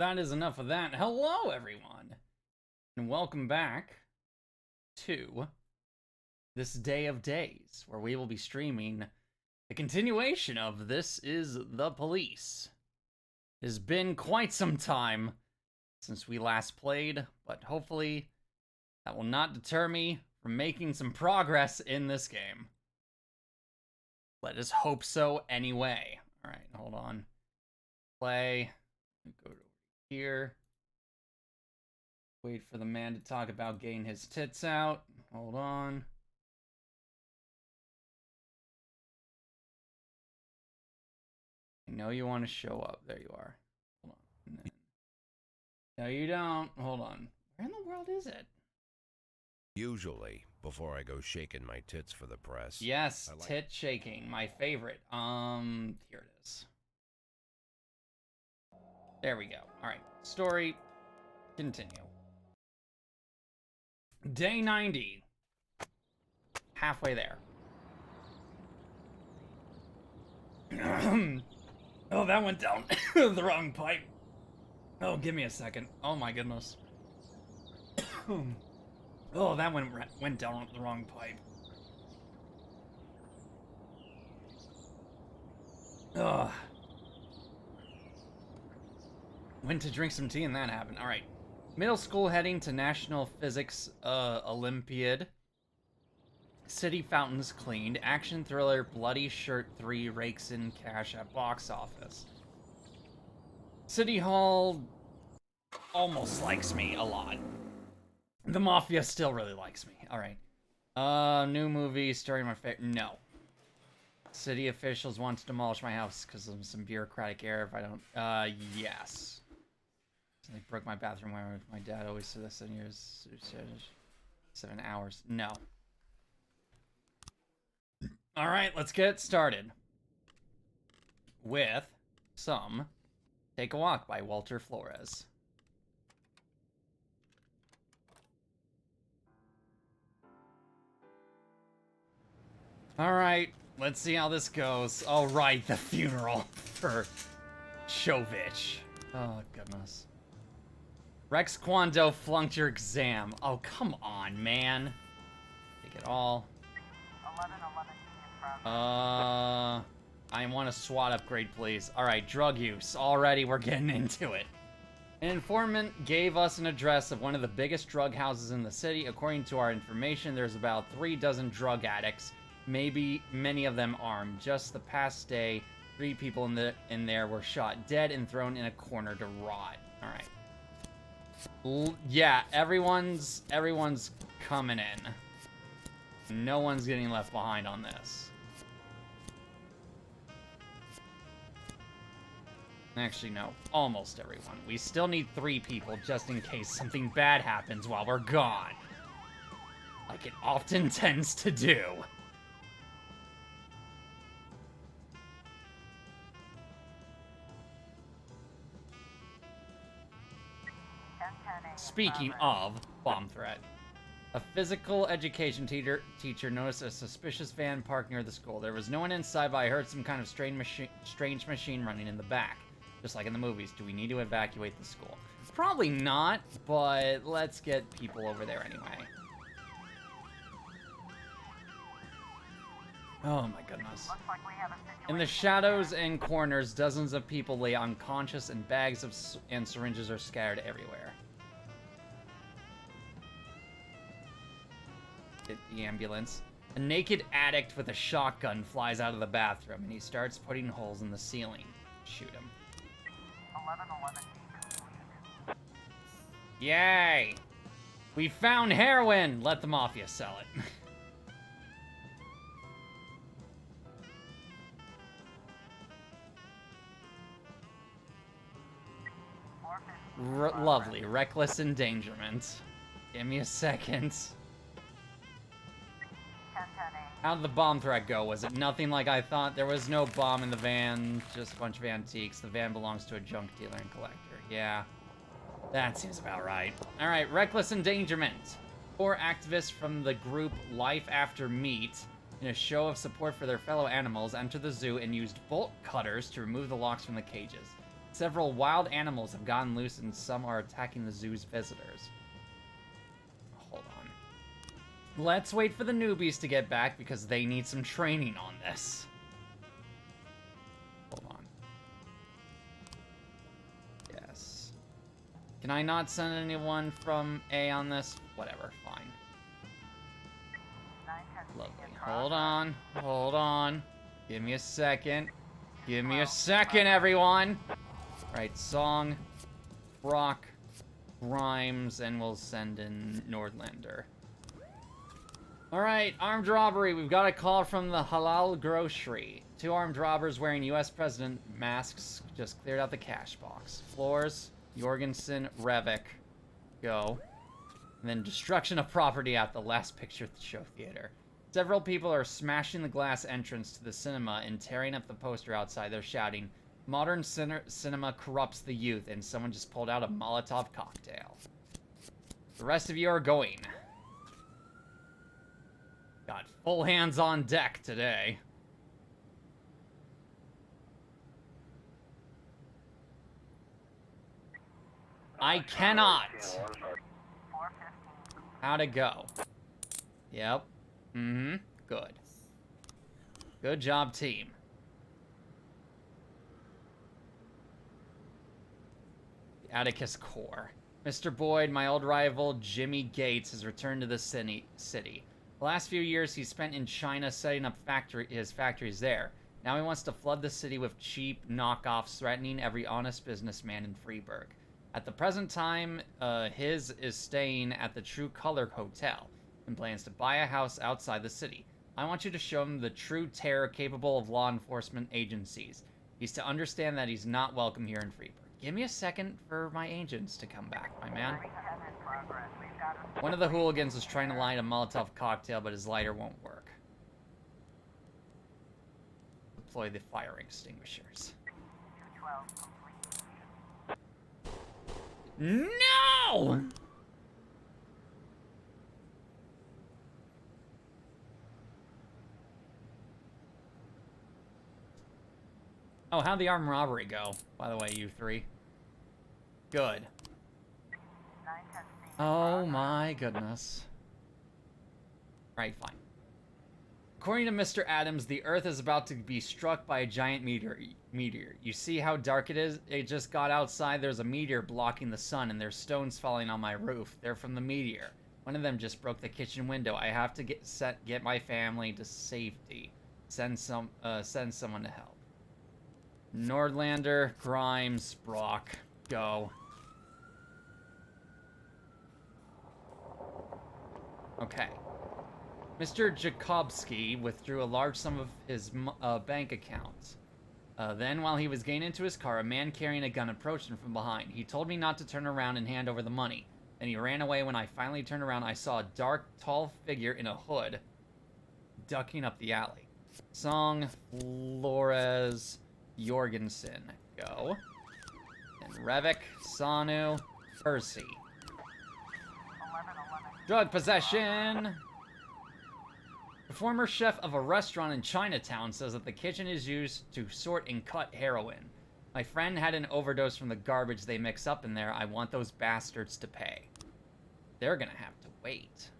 that is enough of that. Hello, everyone, and welcome back to this day of days, where we will be streaming the continuation of This Is the Police. It has been quite some time since we last played, but hopefully that will not deter me from making some progress in this game. Let us hope so anyway. Alright, hold on. Play. Go to here. Wait for the man to talk about getting his tits out. Hold on. I know you want to show up. There you are. Hold on. Then... No, you don't. Hold on. Where in the world is it? Usually, before I go shaking my tits for the press. Yes, tit shaking. My favorite. Here it is. There we go. Alright. Story. Continue. Day 90. Halfway there. Oh, that went down the wrong pipe. Oh, give me a second. Oh my goodness. Oh, that went down the wrong pipe. Ugh. Went to drink some tea and that happened. Alright. Middle school heading to National Physics Olympiad. City fountains cleaned. Action thriller Bloody Shirt 3 rakes in cash at box office. City Hall almost likes me a lot. The Mafia still really likes me. Alright. New movie starring my favorite. No. City officials want to demolish my house because of some bureaucratic error if I don't. Yes. They broke my bathroom where my dad always said this in years. 7 hours. No. Alright, let's get started. With some Take a Walk by Walter Flores. Alright, let's see how this goes. Alright, the funeral for Chovich. Oh, goodness. Rex Kwando flunked your exam. Oh, come on, man. Take it all. 11, I want a SWAT upgrade, please. Alright, drug use. Already, we're getting into it. An informant gave us an address of one of the biggest drug houses in the city. According to our information, there's about 3 dozen drug addicts. Maybe many of them armed. Just the past day, 3 people in there were shot dead and thrown in a corner to rot. Alright. Yeah, everyone's coming in. No one's getting left behind on this. Actually, no. Almost everyone. We still need 3 people just in case something bad happens while we're gone. Like it often tends to do. Speaking of bomb threat, a physical education teacher noticed a suspicious van parked near the school. There was no one inside, but I heard some kind of strange machine running in the back. Just like in the movies. Do we need to evacuate the school? Probably not, but let's get people over there anyway. Oh my goodness. In the shadows and corners, dozens of people lay unconscious and bags and syringes are scattered everywhere. Get the ambulance. A naked addict with a shotgun flies out of the bathroom and he starts putting holes in the ceiling. Shoot him. 11. Yay! We found heroin! Let the Mafia sell it. Lovely. Reckless endangerment. Give me a second. How did the bomb threat go? Was it nothing like I thought? There was no bomb in the van, just a bunch of antiques. The van belongs to a junk dealer and collector. Yeah, that seems about right. Alright, reckless endangerment. 4 activists from the group Life After Meat, in a show of support for their fellow animals, entered the zoo and used bolt cutters to remove the locks from the cages. Several wild animals have gotten loose and some are attacking the zoo's visitors. Hold on. Let's wait for the newbies to get back because they need some training on this. Hold on. Yes. Can I not send anyone from A on this? Whatever, fine. Lovely. Hold on. Hold on. Give me a second. Give me a second, everyone! Right, Song, Brock, Grimes, and we'll send in Nordlander. Alright, armed robbery. We've got a call from the Halal Grocery. 2 armed robbers wearing US President masks just cleared out the cash box. Floors, Jorgensen, Revik. Go. And then destruction of property at the Last Picture Show Theater. Several people are smashing the glass entrance to the cinema and tearing up the poster outside. They're shouting, "Modern cinema corrupts the youth," and someone just pulled out a Molotov cocktail. The rest of you are going. Got full hands on deck today. I cannot. How'd it go? Yep. Mm-hmm. Good. Good job, team. The Atticus Core. Mr. Boyd, my old rival Jimmy Gates, has returned to the city. The last few years he spent in China setting up his factories there. Now he wants to flood the city with cheap knockoffs, threatening every honest businessman in Freeburg. At the present time, his is staying at the True Color Hotel and plans to buy a house outside the city. I want you to show him the true terror capable of law enforcement agencies. He's to understand that he's not welcome here in Freeburg. Give me a second for my agents to come back, my man. One of the hooligans is trying to light a Molotov cocktail, but his lighter won't work. Deploy the fire extinguishers. No! Oh, how'd the armed robbery go, by the way, you three? Good. Oh my goodness. Right, fine. According to Mr. Adams, the Earth is about to be struck by a giant meteor. You see how dark it is? It just got outside. There's a meteor blocking the sun, and there's stones falling on my roof. They're from the meteor. One of them just broke the kitchen window. I have to get my family to safety. Send someone to help. Nordlander, Grimes, Brock, go. Okay. Mr. Jakobski withdrew a large sum of his bank accounts. Then, while he was getting into his car, a man carrying a gun approached him from behind. He told me not to turn around and hand over the money. Then he ran away. When I finally turned around, I saw a dark, tall figure in a hood ducking up the alley. Song, Flores, Jorgensen, go. And Revik, Sanu, Percy. Drug possession! The former chef of a restaurant in Chinatown says that the kitchen is used to sort and cut heroin. My friend had an overdose from the garbage they mix up in there. I want those bastards to pay. They're gonna have to wait.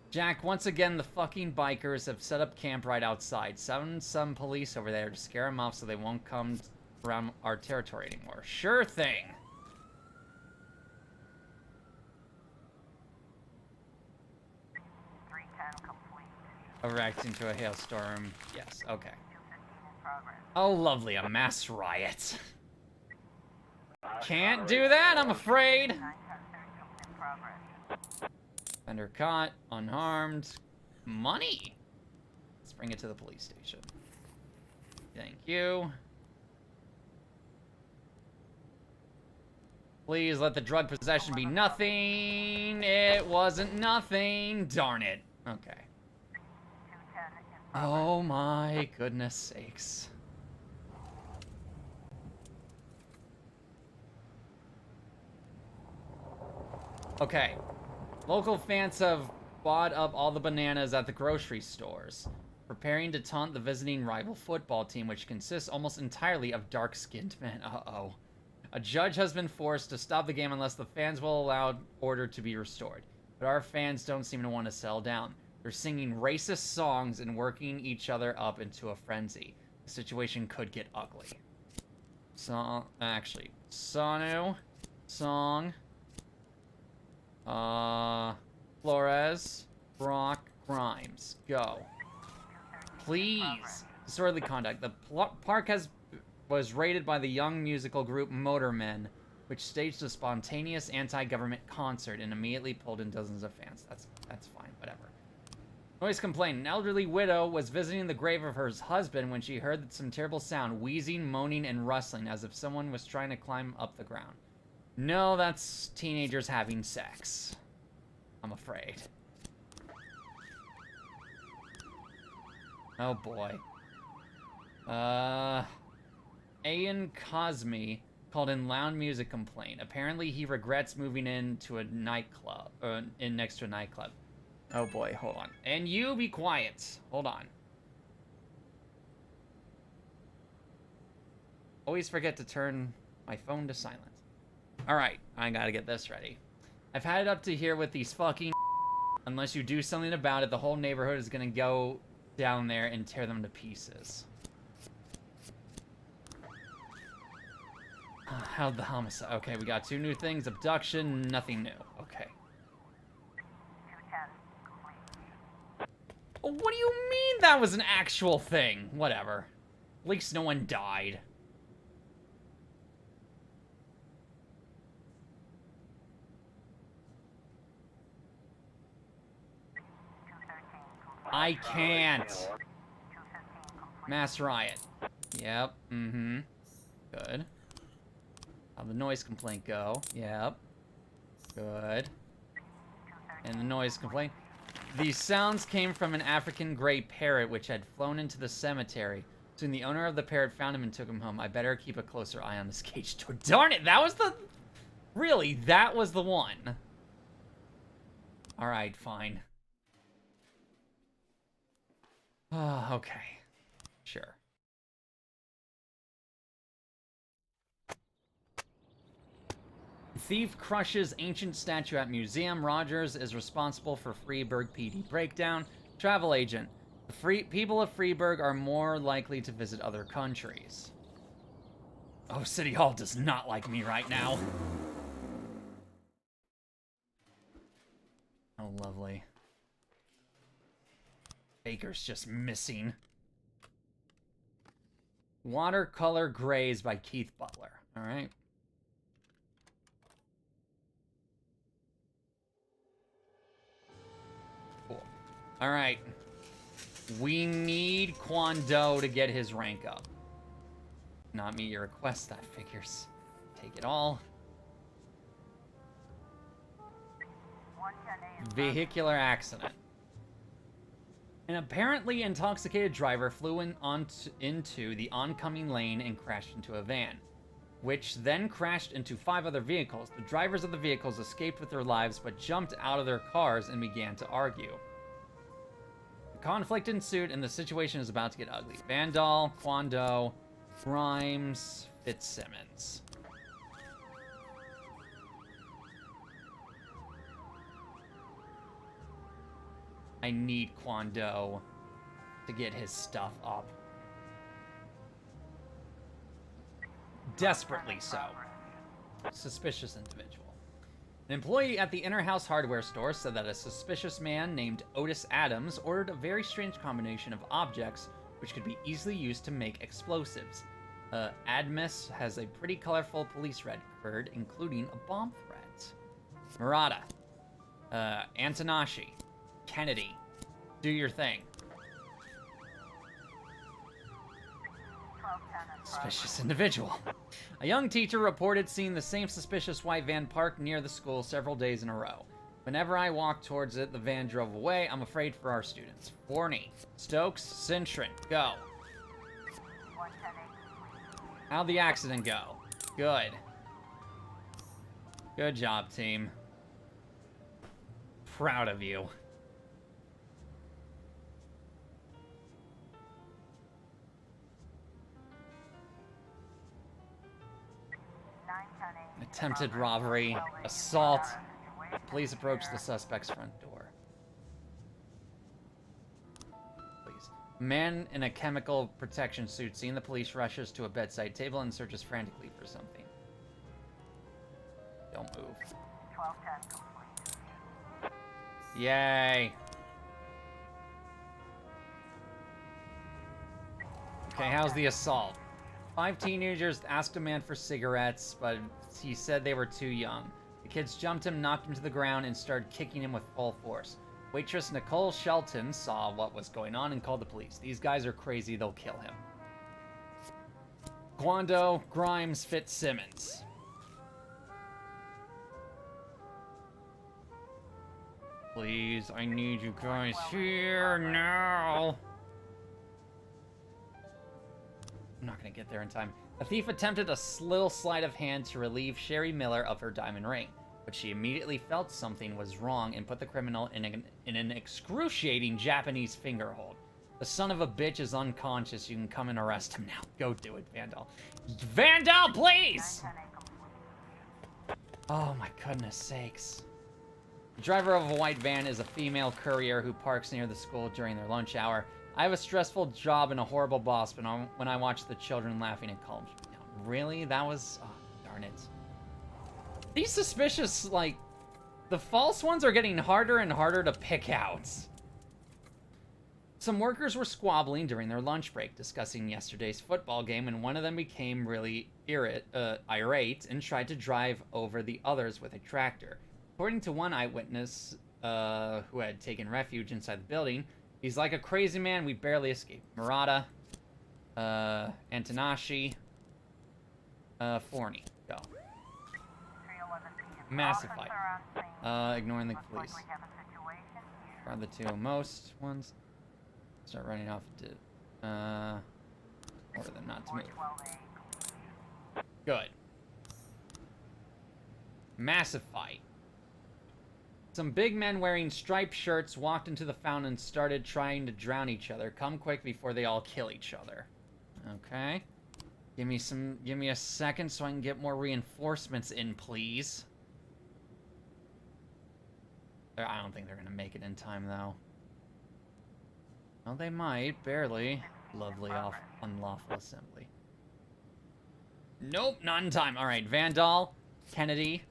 Jack, once again, the fucking bikers have set up camp right outside. Send some police over there to scare them off so they won't come around our territory anymore. Sure thing. Overreacting to a hailstorm. Yes, okay. Oh, lovely, a mass riot. Can't do that, I'm afraid. Vendor caught, unharmed. Money! Let's bring it to the police station. Thank you. Please let the drug possession be nothing. It wasn't nothing. Darn it. Okay. Oh my goodness sakes. Okay. Local fans have bought up all the bananas at the grocery stores, preparing to taunt the visiting rival football team, which consists almost entirely of dark-skinned men. Uh-oh. A judge has been forced to stop the game unless the fans will allow order to be restored. But our fans don't seem to want to settle down. They're singing racist songs and working each other up into a frenzy. The situation could get ugly. Sanu, Song, Flores, Brock, Grimes, go. Please. Disorderly conduct. The park was raided by the young musical group Motormen, which staged a spontaneous anti-government concert and immediately pulled in dozens of fans. That's fine, whatever. Noise complaint. An elderly widow was visiting the grave of her husband when she heard some terrible sound, wheezing, moaning, and rustling, as if someone was trying to climb up the ground. No, that's teenagers having sex. I'm afraid. Oh boy. Ayan Cosme called in loud music complaint. Apparently he regrets moving into a nightclub, next to a nightclub. Oh boy, hold on. And you be quiet. Hold on. Always forget to turn my phone to silent. Alright, I gotta get this ready. I've had it up to here with these fucking unless you do something about it, the whole neighborhood is gonna go down there and tear them to pieces. How'd the homicide? Okay, we got 2 new things. Abduction, nothing new. Okay. Oh, what do you mean that was an actual thing? Whatever. At least no one died. I can't. Mass riot. Yep. Mm-hmm. Good. How'd the noise complaint go? Yep. Good. And the noise complaint. These sounds came from an African gray parrot which had flown into the cemetery. Soon the owner of the parrot found him and took him home. I better keep a closer eye on this cage door. Darn it! That was the... Really, that was the one. Alright, fine. Okay. Sure. Thief crushes ancient statue at museum. Rogers is responsible for Freeburg PD breakdown. Travel agent. The people of Freeburg are more likely to visit other countries. Oh, City Hall does not like me right now. Oh, lovely. Baker's just missing. Watercolor Grays by Keith Butler. All right. Cool. All right. We need Kwon Do to get his rank up. Not meet your request, that figures. Take it all. Vehicular accident. An apparently intoxicated driver flew into the oncoming lane and crashed into a van, which then crashed into 5 other vehicles. The drivers of the vehicles escaped with their lives, but jumped out of their cars and began to argue. The conflict ensued, and the situation is about to get ugly. Vandal, Kwon Do, Grimes, Fitzsimmons. I need Kwon Do to get his stuff up. Desperately so. Suspicious individual. An employee at the Inner House hardware store said that a suspicious man named Otis Adams ordered a very strange combination of objects which could be easily used to make explosives. Admis has a pretty colorful police record, including a bomb threat. Murata. Antonashi. Kennedy, do your thing. Suspicious individual. A young teacher reported seeing the same suspicious white van parked near the school several days in a row. Whenever I walked towards it, the van drove away. I'm afraid for our students. Forney, Stokes, Cintron, go. How'd the accident go? Good. Good job, team. Proud of you. Attempted robbery, assault. Police approach the suspect's front door. Please. Man in a chemical protection suit, seeing the police, rushes to a bedside table and searches frantically for something. Don't move. 1210 complete. Yay. Okay, how's the assault? 5 teenagers asked a man for cigarettes, but he said they were too young. The kids jumped him, knocked him to the ground, and started kicking him with full force. Waitress Nicole Shelton saw what was going on and called the police. These guys are crazy, they'll kill him. Quando, Grimes, Fitzsimmons. Please, I need you guys here now. I'm not gonna get there in time. A thief attempted a little sleight of hand to relieve Sherry Miller of her diamond ring, but she immediately felt something was wrong and put the criminal in an excruciating Japanese finger hold. The son of a bitch is unconscious. You can come and arrest him now. Go do it, Vandal. Vandal, please! 10A complete. Oh my goodness sakes. The driver of a white van is a female courier who parks near the school during their lunch hour. I have a stressful job and a horrible boss, but when I watch the children laughing at columns. Really? That was... Oh, darn it. These suspicious, like... The false ones are getting harder and harder to pick out. Some workers were squabbling during their lunch break, discussing yesterday's football game, and one of them became really irate and tried to drive over the others with a tractor. According to one eyewitness who had taken refuge inside the building, he's like a crazy man, we barely escaped. Murata, Antanashi, Forney. Go. 311 PM. Massive fight. Officer on scene. Ignoring the Looks police. like we have a situation here. Are the two most ones. Start running off to order them not to move. 412A. Good. Massive fight. Some big men wearing striped shirts walked into the fountain and started trying to drown each other. Come quick before they all kill each other. Okay. Give me a second so I can get more reinforcements in, please. I don't think they're gonna make it in time, though. Well, they might, barely. Lovely unlawful assembly. Nope, not in time. All right, Vandal, Kennedy,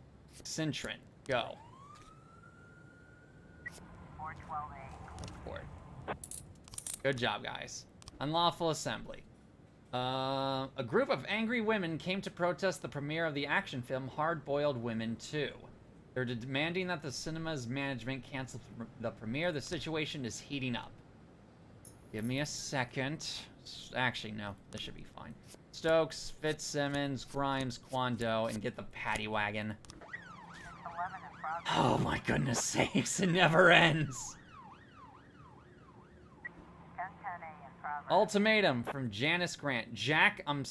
Cintron, go. 412A. Forward. Good job, guys. Unlawful assembly. A group of angry women came to protest the premiere of the action film Hard Boiled Women 2. They're demanding that the cinema's management cancel the premiere. The situation is heating up. Give me a second. Actually, no. This should be fine. Stokes, Fitzsimmons, Grimes, Quando, and get the paddy wagon. 11 in progress. Oh my goodness sakes, it never ends. 1010A in progress. Ultimatum from Janice Grant. Jack, I'm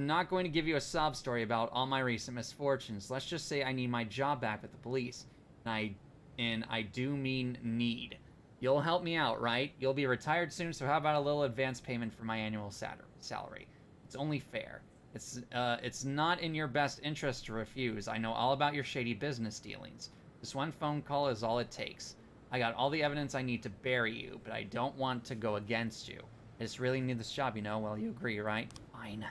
not going to give you a sob story about all my recent misfortunes. Let's just say I need my job back with the police. And I do mean need. You'll help me out, right? You'll be retired soon, so how about a little advance payment for my annual salary? It's only fair. It's not in your best interest to refuse. I know all about your shady business dealings. This one phone call is all it takes. I got all the evidence I need to bury you, but I don't want to go against you. I just really need this job, you know? Well, you agree, right? Fine.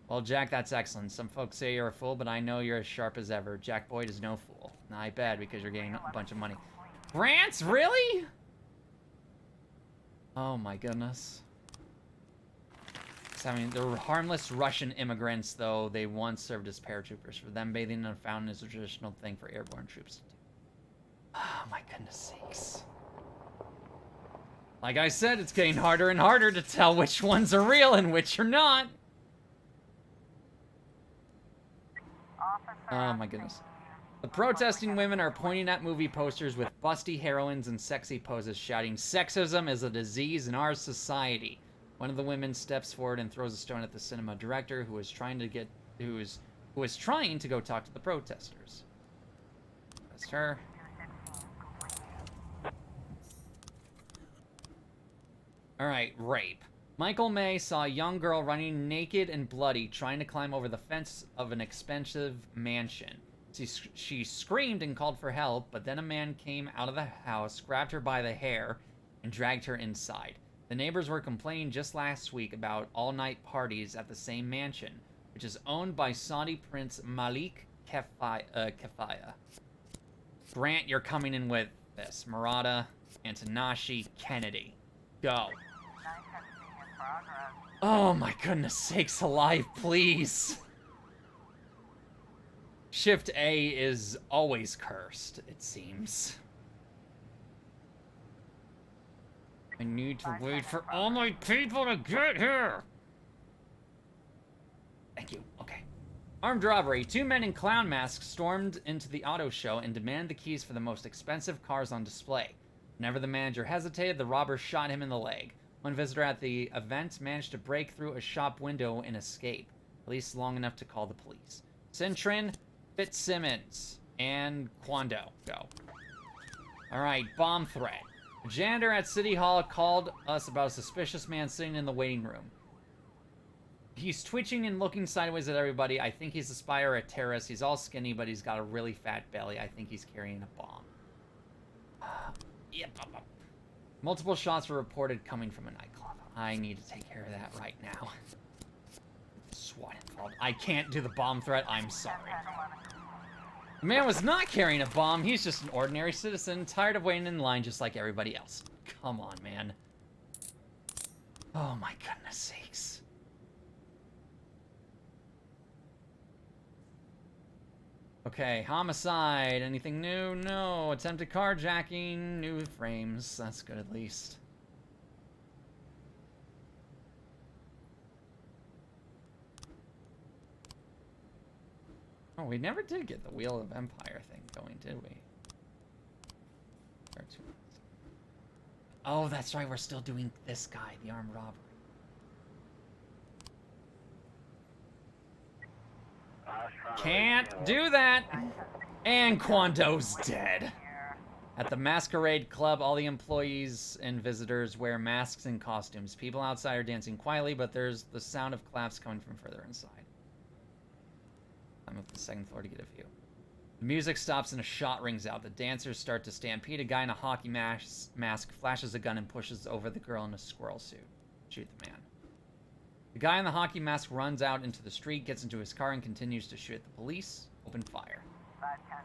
Well, Jack, that's excellent. Some folks say you're a fool, but I know you're as sharp as ever. Jack Boyd is no fool. I bet, because you're getting a bunch of money. Grants? Really? Oh my goodness. I mean, they're harmless Russian immigrants, though they once served as paratroopers. For them, bathing in a fountain is a traditional thing for airborne troops to do. Oh my goodness sakes. Like I said, it's getting harder and harder to tell which ones are real and which are not. Officer Oh on my goodness. scene. The protesting women are pointing at movie posters with busty heroines and sexy poses, shouting, "Sexism is a disease in our society." One of the women steps forward and throws a stone at the cinema director, who is trying to go talk to the protesters. That's her. 216 complete. All right, rape. Michael May saw a young girl running naked and bloody, trying to climb over the fence of an expensive mansion. She screamed and called for help, but then a man came out of the house, grabbed her by the hair, and dragged her inside. The neighbors were complaining just last week about all-night parties at the same mansion, which is owned by Saudi Prince Malik Kefaya. Grant, you're coming in with this. Murata, Antonashi, Kennedy. Go. 910C in progress. Oh my goodness sakes alive, please. Shift A is always cursed, it seems. I need to wait for all my people to get here. Thank you. Okay. Armed robbery. 2 men in clown masks stormed into the auto show and demanded the keys for the most expensive cars on display. Whenever the manager hesitated, the robbers shot him in the leg. One visitor at the event managed to break through a shop window and escape, at least long enough to call the police. Cintron, Fitzsimmons, and Quando. Go. Alright, bomb threat. A janitor at City Hall called us about a suspicious man sitting in the waiting room. He's twitching and looking sideways at everybody. I think he's a spy or a terrorist. He's all skinny, but he's got a really fat belly. I think he's carrying a bomb. Yep. Multiple shots were reported coming from a nightclub. I need to take care of that right now. SWAT involved. I can't do the bomb threat. I'm sorry. 1011. The man was not carrying a bomb. He's just an ordinary citizen, tired of waiting in line just like everybody else. Come on, man. Oh my goodness sakes. Okay, homicide. Anything new? No. Attempted carjacking. New frames. That's good at least. Oh, we never did get the Wheel of Empire thing going, did we? Oh, that's right. We're still doing this guy, the armed robbery. Can't do that. And Quando's dead. Here. At the Masquerade Club, all the employees and visitors wear masks and costumes. People outside are dancing quietly, but there's the sound of claps coming from further inside. I'm up the second floor to get a view. The music stops and a shot rings out. The dancers start to stampede. A guy in a hockey mask flashes a gun and pushes over the girl in a squirrel suit. Shoot the man. The guy in the hockey mask runs out into the street, gets into his car, and continues to shoot at the police. Open fire. 510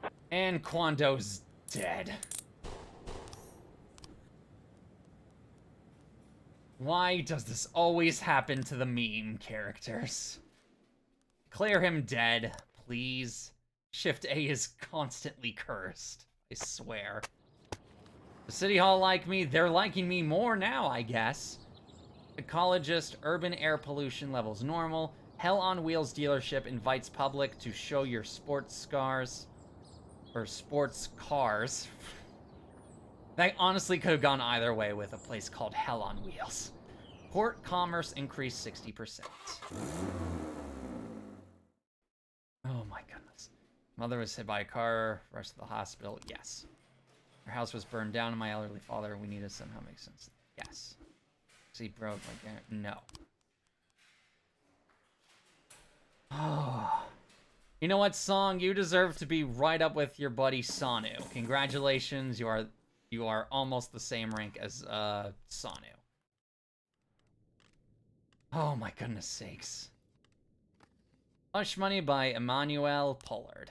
complete. And Quando's dead. Why does this always happen to the meme characters? Declare him dead, please. Shift A is constantly cursed. I swear. The City Hall like me. They're liking me more now, I guess. Ecologist, urban air pollution levels normal. Hell on Wheels dealership invites public to show your sports scars. Or sports cars. That honestly could have gone either way with a place called Hell on Wheels. Port commerce increased 60%. Oh my goodness. Mother was hit by a car, rushed to the hospital. Yes. Her house was burned down and my elderly father, we need to somehow make sense. Yes. See, broke like that. No. Oh. You know what, Song? You deserve to be right up with your buddy Sanu. Congratulations, you are almost the same rank as Sanu. Oh my goodness sakes. Hush Money by Emmanuel Pollard.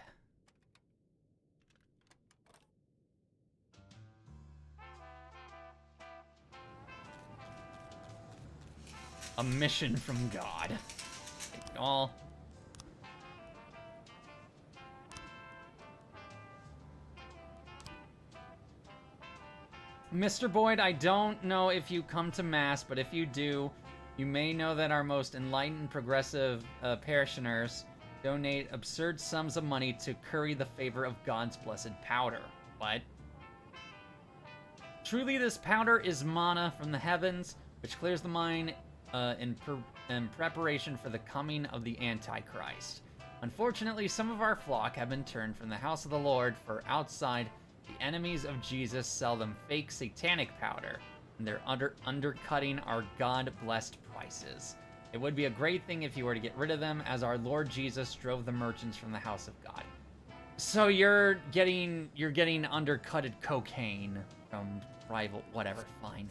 A mission from God. Take it all. Mr. Boyd, I don't know if you come to Mass, but if you do, you may know that our most enlightened and progressive parishioners donate absurd sums of money to curry the favor of God's blessed powder. What? Truly, this powder is manna from the heavens, which clears the mind in preparation for the coming of the Antichrist. Unfortunately, some of our flock have been turned from the house of the Lord, for outside, the enemies of Jesus sell them fake satanic powder, and they're undercutting our God-blessed prices. It would be a great thing if you were to get rid of them, as our Lord Jesus drove the merchants from the house of God. So you're getting undercutted cocaine from rival, whatever, fine.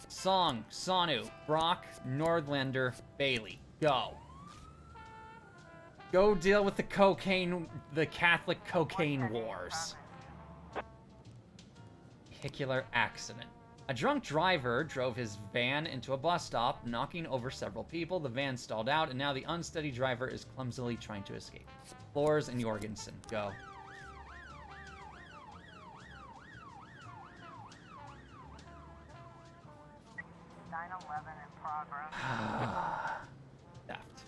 Song, Sonu, Brock, Nordlander, Bailey, go. Go deal with the Catholic cocaine wars. Vehicular accident. A drunk driver drove his van into a bus stop, knocking over several people. The van stalled out, and now the unsteady driver is clumsily trying to escape. Flores and Jorgensen, go. In progress. Theft.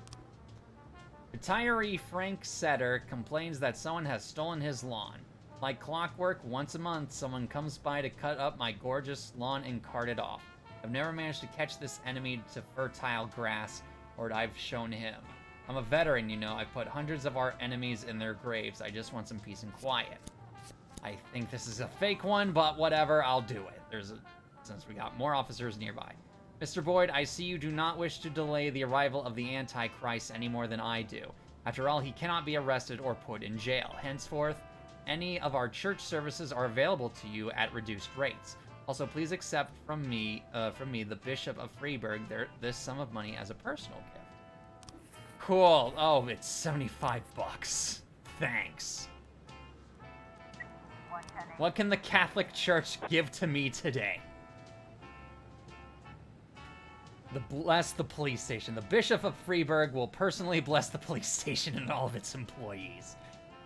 Retiree Frank Setter complains that someone has stolen his lawn. Like clockwork, once a month, someone comes by to cut up my gorgeous lawn and cart it off. I've never managed to catch this enemy to fertile grass, or I've shown him. I'm a veteran, you know. I've put hundreds of our enemies in their graves. I just want some peace and quiet. I think this is a fake one, but whatever, I'll do it. Since we got more officers nearby. Mr. Boyd, I see you do not wish to delay the arrival of the Antichrist any more than I do. After all, he cannot be arrested or put in jail. Henceforth, any of our church services are available to you at reduced rates. Also, please accept from me, the Bishop of Freiburg, this sum of money as a personal gift. Cool. Oh, it's 75 bucks. Thanks. What can the Catholic Church give to me today? Bless the police station. The Bishop of Freiburg will personally bless the police station and all of its employees.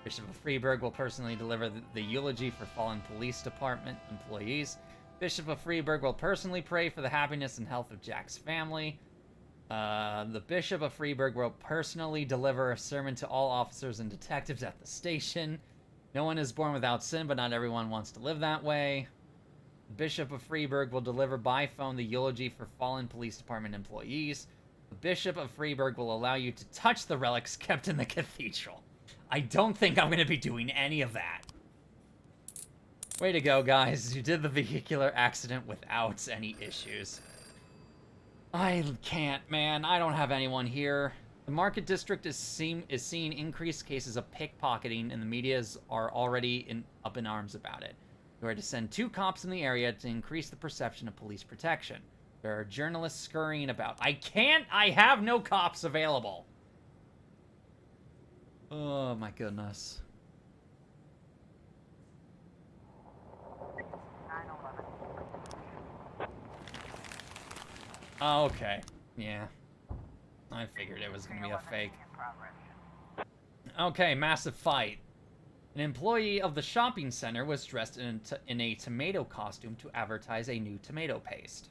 Bishop of Freiburg will personally deliver the eulogy for fallen police department employees. Bishop of Freiburg will personally pray for the happiness and health of Jack's family. The Bishop of Freiburg will personally deliver a sermon to all officers and detectives at the station. No one is born without sin, but not everyone wants to live that way. Bishop of Freiburg will deliver by phone the eulogy for fallen police department employees. The Bishop of Freiburg will allow you to touch the relics kept in the cathedral. I don't think I'm going to be doing any of that. Way to go, guys. You did the vehicular accident without any issues. I can't, man. I don't have anyone here. The Market District is seeing increased cases of pickpocketing, and the medias are already up in arms about it. We are to send 2 cops in the area to increase the perception of police protection. There are journalists scurrying about. I have no cops available. Oh my goodness. 9/11. Okay. Yeah. I figured it was gonna be a fake. In progress. Okay, massive fight. An employee of the shopping center was dressed in a tomato costume to advertise a new tomato paste.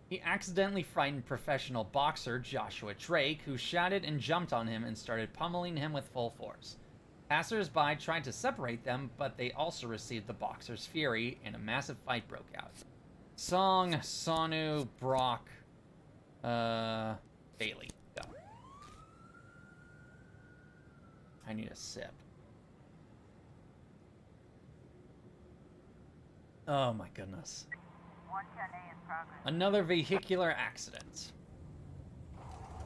He accidentally frightened professional boxer Joshua Drake, who shouted and jumped on him and started pummeling him with full force. Passers-by tried to separate them, but they also received the boxer's fury, and a massive fight broke out. Song, Sonu, Brock, Bailey, go. I need a sip. Oh my goodness. 110A in progress. Another vehicular accident.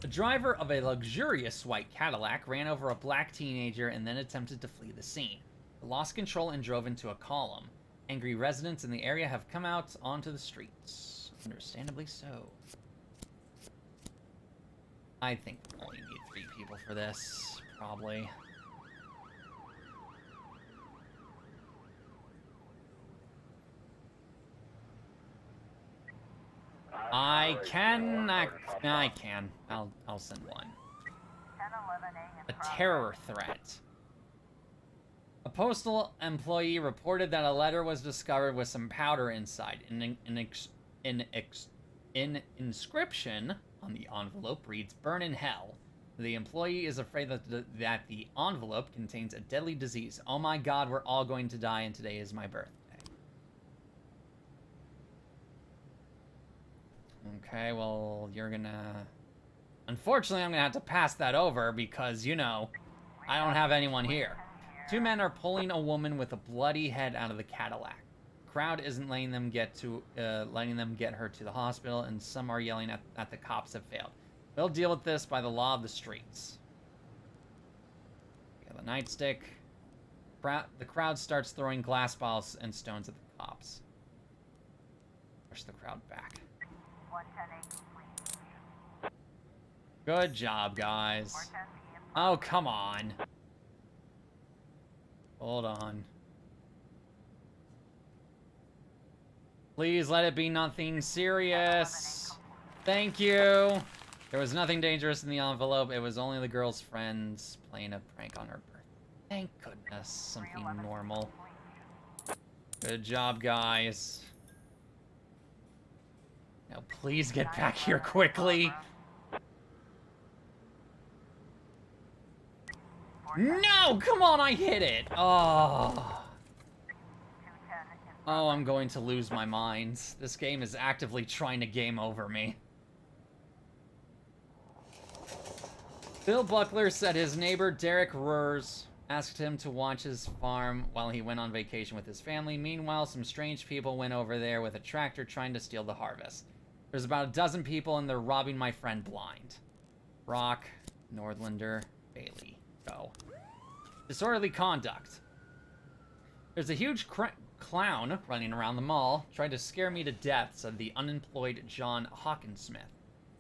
The driver of a luxurious white Cadillac ran over a black teenager and then attempted to flee the scene. He lost control and drove into a column. Angry residents in the area have come out onto the streets. Understandably so. I think we only need 3 people for this, probably. I can. I'll send one. 1011A in A progress. terror threat. A postal employee reported that a letter was discovered with some powder inside. An inscription on the envelope reads, "Burn in hell." The employee is afraid that the envelope contains a deadly disease. Oh my god, we're all going to die, and today is my birthday. Okay, well, you're gonna... Unfortunately, I'm gonna have to pass that over because, you know, I don't have anyone here. 2 men are pulling a woman with a bloody head out of the Cadillac. crowd isn't letting them get her to the hospital, and some are yelling at the cops have failed. We'll deal with this by the law of the streets. We got the nightstick. The crowd starts throwing glass bottles and stones at the cops. Push the crowd back. 110A complete. Good job, guys. 410B in Oh, come on. Hold on. Please let it be nothing serious. Thank you. There was nothing dangerous in the envelope. It was only the girl's friends playing a prank on her birthday. Thank goodness. Something normal. Good job, guys. Now, please get back here quickly. No! Come on, I hit it! Oh. 210 in Oh, I'm going to lose my mind. This game is actively trying to game over me. Bill Buckler said his neighbor Derek Rurs asked him to watch his farm while he went on vacation with his family. Meanwhile, some strange people went over there with a tractor trying to steal the harvest. There's about a dozen people and they're robbing my friend blind. Rock, Nordlander, Bailey. Go. Disorderly conduct. There's a huge clown running around the mall, trying to scare me to death, said the unemployed John Hawkinsmith.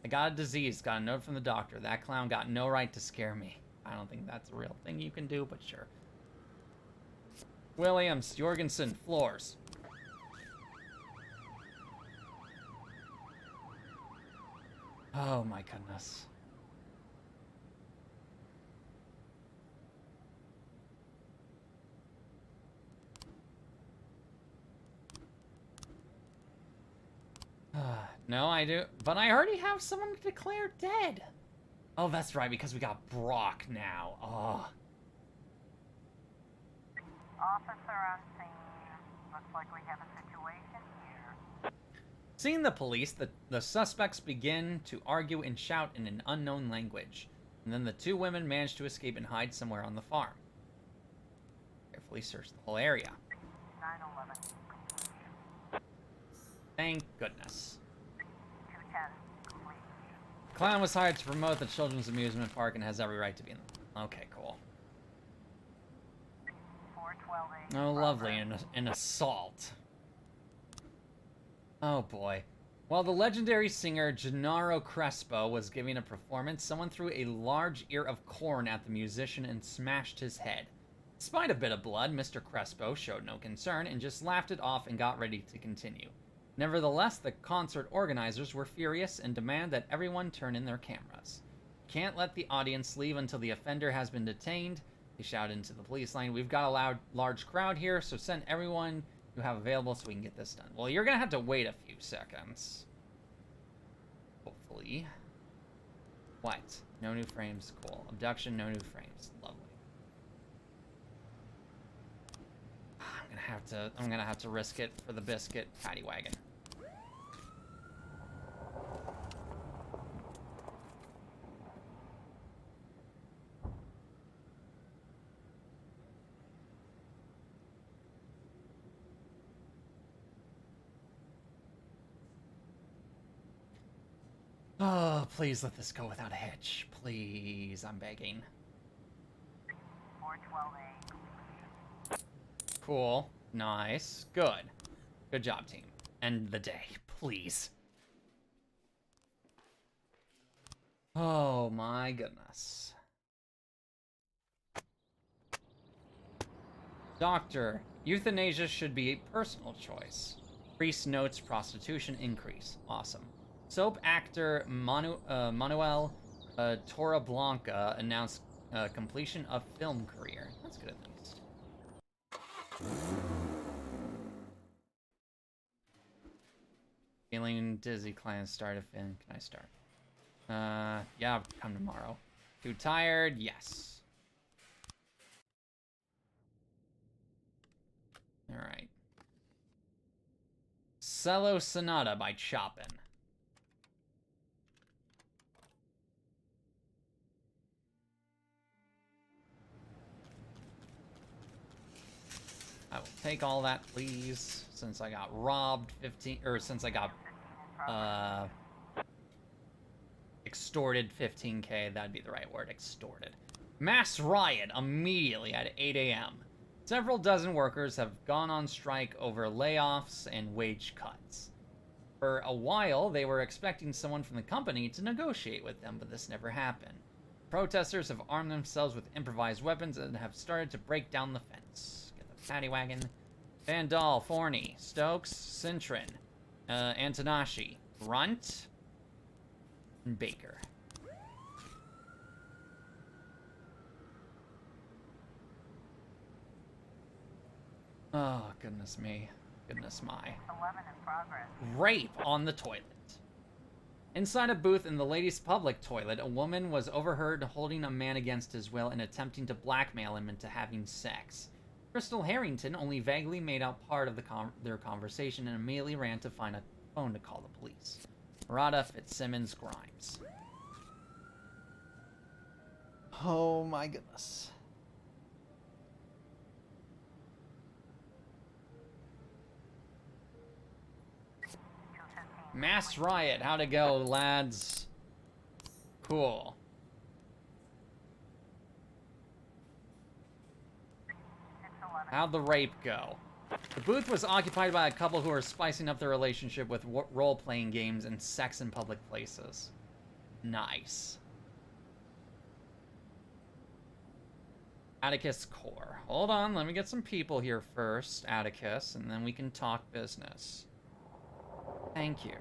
I got a disease, got a note from the doctor. That clown got no right to scare me. I don't think that's a real thing you can do, but sure. Williams, Jorgensen, floors. Oh my goodness. No, I do. But I already have someone declared dead. Oh, that's right, because we got Brock now. Oh. Officer on scene. Looks like we have a situation here. Seeing the police, the suspects begin to argue and shout in an unknown language. And then the two women manage to escape and hide somewhere on the farm. Carefully search the whole area. 911 complete. Thank goodness. 210 complete. Clown was hired to promote the children's amusement park and has every right to be in them. Okay, cool. 412A. Oh, lovely. An assault. Oh, boy. While the legendary singer Gennaro Crespo was giving a performance, someone threw a large ear of corn at the musician and smashed his head. Despite a bit of blood, Mr. Crespo showed no concern and just laughed it off and got ready to continue. Nevertheless, the concert organizers were furious and demand that everyone turn in their cameras. Can't let the audience leave until the offender has been detained. They shouted into the police line. We've got a large crowd here, so send everyone you have available so we can get this done. Well, you're gonna have to wait a few seconds. Hopefully. What? No new frames. Cool. Abduction, no new frames. Lovely. I'm gonna have to risk it for the biscuit paddy wagon. Oh, please let this go without a hitch. Please, I'm begging. 412A. Cool. Nice. Good. Good job, team. End the day, please. Oh my goodness. Doctor, euthanasia should be a personal choice. Priest notes prostitution increase. Awesome. Soap actor Manuel Torreblanca announced completion of film career. That's good at least. Feeling dizzy, client start a fin. Can I start? Yeah, I'll come tomorrow. Too tired? Yes. Alright. Cello Sonata by Chopin. I will take all that, please. Since I got robbed 15, or since I got, extorted 15K, that'd be the right word, extorted. Mass riot immediately at 8 a.m. Several dozen workers have gone on strike over layoffs and wage cuts. For a while, they were expecting someone from the company to negotiate with them, but this never happened. Protesters have armed themselves with improvised weapons and have started to break down the fence. Get the paddy wagon. Vandal, Forney, Stokes, Cintron, Antanashi, Runt, and Baker. Oh, goodness me. Goodness my. 11 in progress. Rape on the toilet. Inside a booth in the ladies' public toilet, a woman was overheard holding a man against his will and attempting to blackmail him into having sex. Crystal Harrington only vaguely made out part of their conversation and immediately ran to find a phone to call the police. Murata Fitzsimmons Grimes. Oh my goodness. Mass riot. How'd it go, lads? Cool. How'd the rape go? The booth was occupied by a couple who were spicing up their relationship with role-playing games and sex in public places. Nice. Atticus Core. Hold on, let me get some people here first, Atticus, and then we can talk business. Thank you.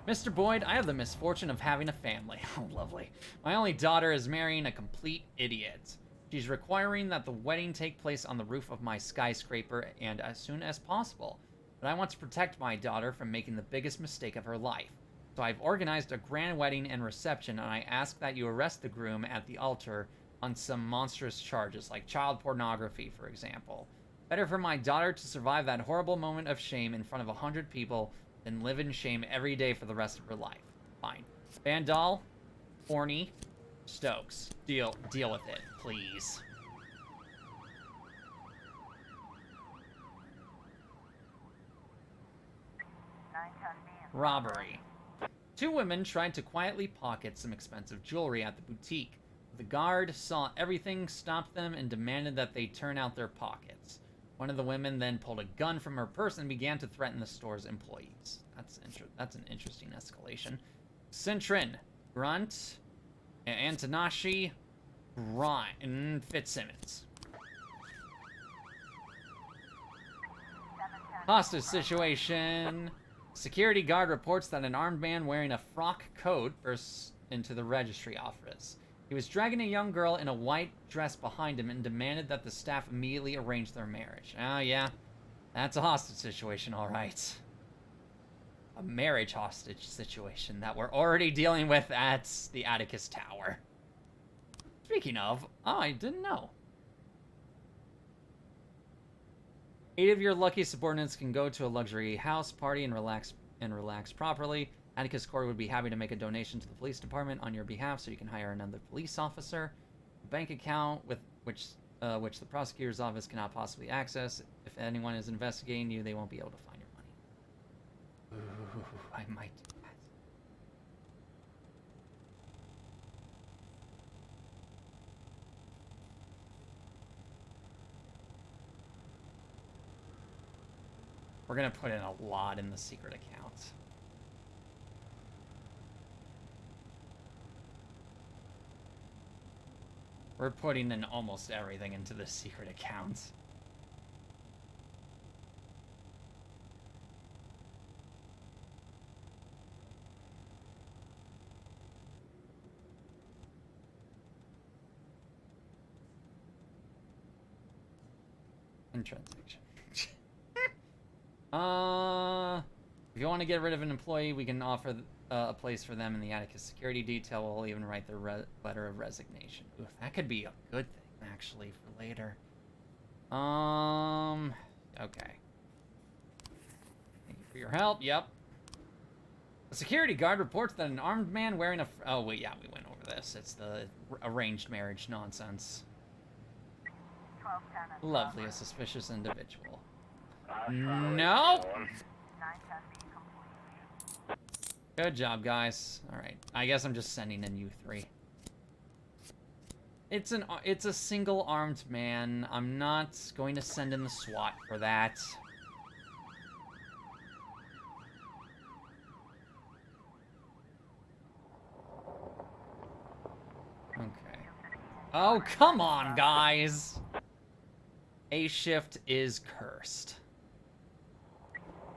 Mr. Boyd, I have the misfortune of having a family. Oh, lovely. My only daughter is marrying a complete idiot. She's requiring that the wedding take place on the roof of my skyscraper and as soon as possible. But I want to protect my daughter from making the biggest mistake of her life. So I've organized a grand wedding and reception, and I ask that you arrest the groom at the altar on some monstrous charges, like child pornography, for example. Better for my daughter to survive that horrible moment of shame in front of 100 people than live in shame every day for the rest of her life. Fine. Vandal, Forney, Stokes. Deal with it, please. Robbery. Two women tried to quietly pocket some expensive jewelry at the boutique. The guard saw everything, stopped them, and demanded that they turn out their pockets. One of the women then pulled a gun from her purse and began to threaten the store's employees. That's an interesting escalation. Cintron, Grunt, Antanashi, Ryan, Fitzsimmons. Hostage situation. Security guard reports that an armed man wearing a frock coat burst into the registry office. He was dragging a young girl in a white dress behind him and demanded that the staff immediately arrange their marriage. Oh, yeah. That's a hostage situation, all right. A marriage hostage situation that we're already dealing with at the Atticus Tower. Speaking of, oh, I didn't know. 8 of your lucky subordinates can go to a luxury house party and relax properly. Atticus Core would be happy to make a donation to the police department on your behalf so you can hire another police officer. A bank account with which the prosecutor's office cannot possibly access. If anyone is investigating you, they won't be able to find your money. Ooh, I might do that. We're gonna put in a lot in the secret account. We're putting in almost everything into the secret account. And transaction. If you want to get rid of an employee, we can offer a place for them in the Atticus security detail. We'll even write their letter of resignation. Ooh, that could be a good thing, actually, for later. Okay. Thank you for your help. Yep. A security guard reports that an armed man wearing a... Oh, wait, yeah, we went over this. It's the arranged marriage nonsense. 1210 Lovely, a suspicious individual. Nope. 910 being complete. Good job, guys. All right. I guess I'm just sending in you three. It's a single armed man. I'm not going to send in the SWAT for that. Okay. Oh, come on, guys. A shift is cursed.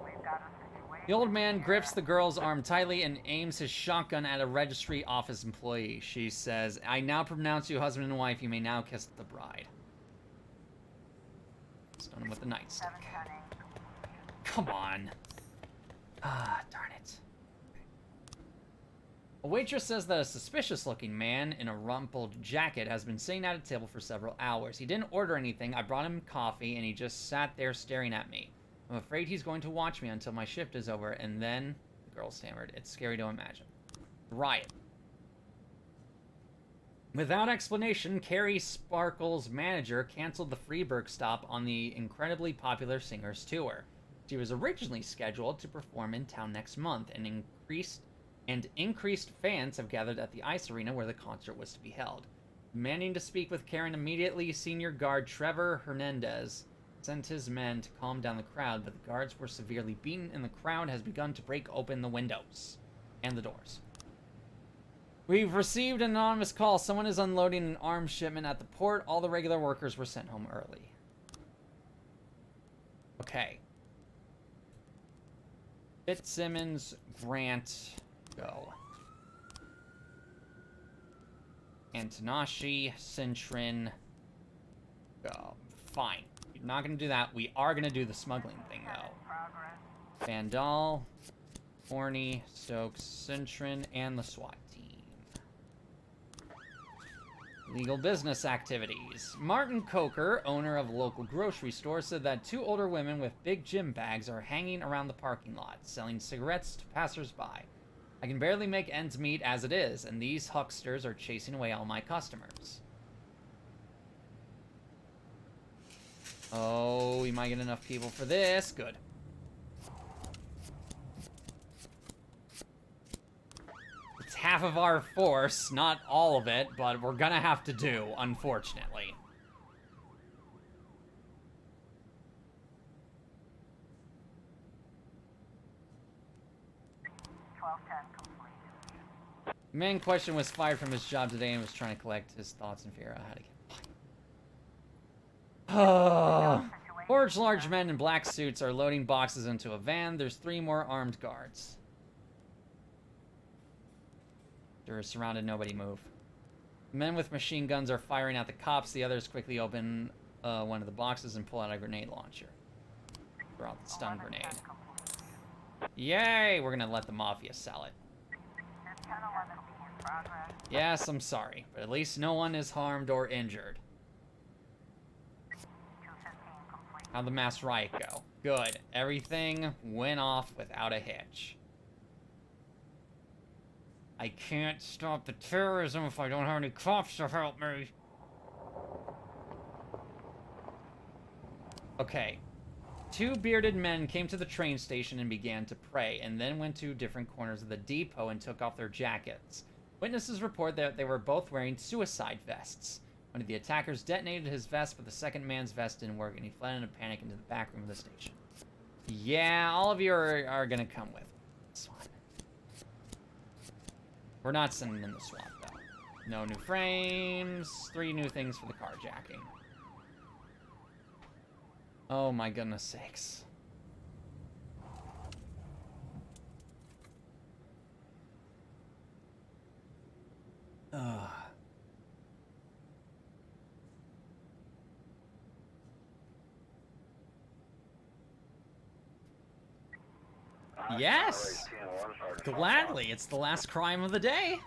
We've got a situation. The old man grips the girl's arm tightly and aims his shotgun at a registry office employee. She says, I now pronounce you husband and wife. You may now kiss the bride. Stone him with the nightstick. 710 Come on. Ah, darn it. A waitress says that a suspicious-looking man in a rumpled jacket has been sitting at a table for several hours. He didn't order anything. I brought him coffee, and he just sat there staring at me. I'm afraid he's going to watch me until my shift is over, and then... The girl stammered. It's scary to imagine. Riot. Without explanation, Carrie Sparkle's manager canceled the Freeburg stop on the incredibly popular singer's tour. She was originally scheduled to perform in town next month, and increased fans have gathered at the Ice Arena where the concert was to be held. Demanding to speak with Karen immediately, senior guard Trevor Hernandez sent his men to calm down the crowd, but the guards were severely beaten and the crowd has begun to break open the windows and the doors. We've received an anonymous call. Someone is unloading an arms shipment at the port. All the regular workers were sent home early. Okay. Fitzsimmons, Grant, go. Antanashi, Cintrin, go. Fine. We're not going to do that. We are going to do the smuggling thing, though. progress. Vandal, Horny, Stokes, Cintrin, and the SWAT team. Legal business activities. Martin Coker, owner of a local grocery store, said that two older women with big gym bags are hanging around the parking lot, selling cigarettes to passersby. I can barely make ends meet as it is, and these hucksters are chasing away all my customers. Oh, we might get enough people for this. Good. It's half of our force, not all of it, but we're gonna have to do, unfortunately. The man in question was fired from his job today and was trying to collect his thoughts and figure out how to get fired. Four large men in black suits are loading boxes into a van. There's 3 more armed guards. They're surrounded, nobody move. Men with machine guns are firing at the cops. The others quickly open one of the boxes and pull out a grenade launcher. Throw out the stun grenade. Yay! We're gonna let the Mafia sell it. Yes, I'm sorry, but at least no one is harmed or injured. How'd the mass riot go? Good. Everything went off without a hitch. I can't stop the terrorism if I don't have any cops to help me. Okay. 2 bearded men came to the train station and began to pray, and then went to different corners of the depot and took off their jackets. Witnesses report that they were both wearing suicide vests. One of the attackers detonated his vest, but the second man's vest didn't work, and he fled in a panic into the back room of the station. Yeah, all of you are gonna come with this one. We're not sending in the SWAT, though. No new frames, 3 new things for the carjacking. Oh my goodness sakes. Ugh. Yes! Gladly, it's the last crime of the day.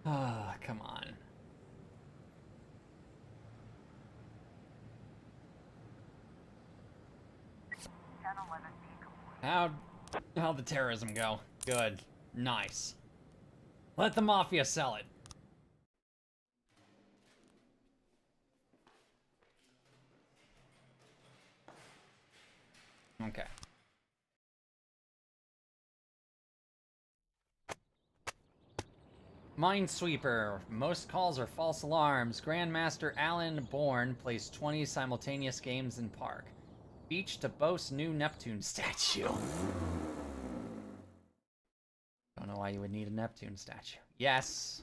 Ah, come on. and let it be complete. How'd the terrorism go? Good. Nice. Let the mafia sell it. Okay. Minesweeper. Most calls are false alarms. Grandmaster Alan Bourne plays 20 simultaneous games in park. Beach to boast new Neptune statue. Don't know why you would need a Neptune statue. Yes.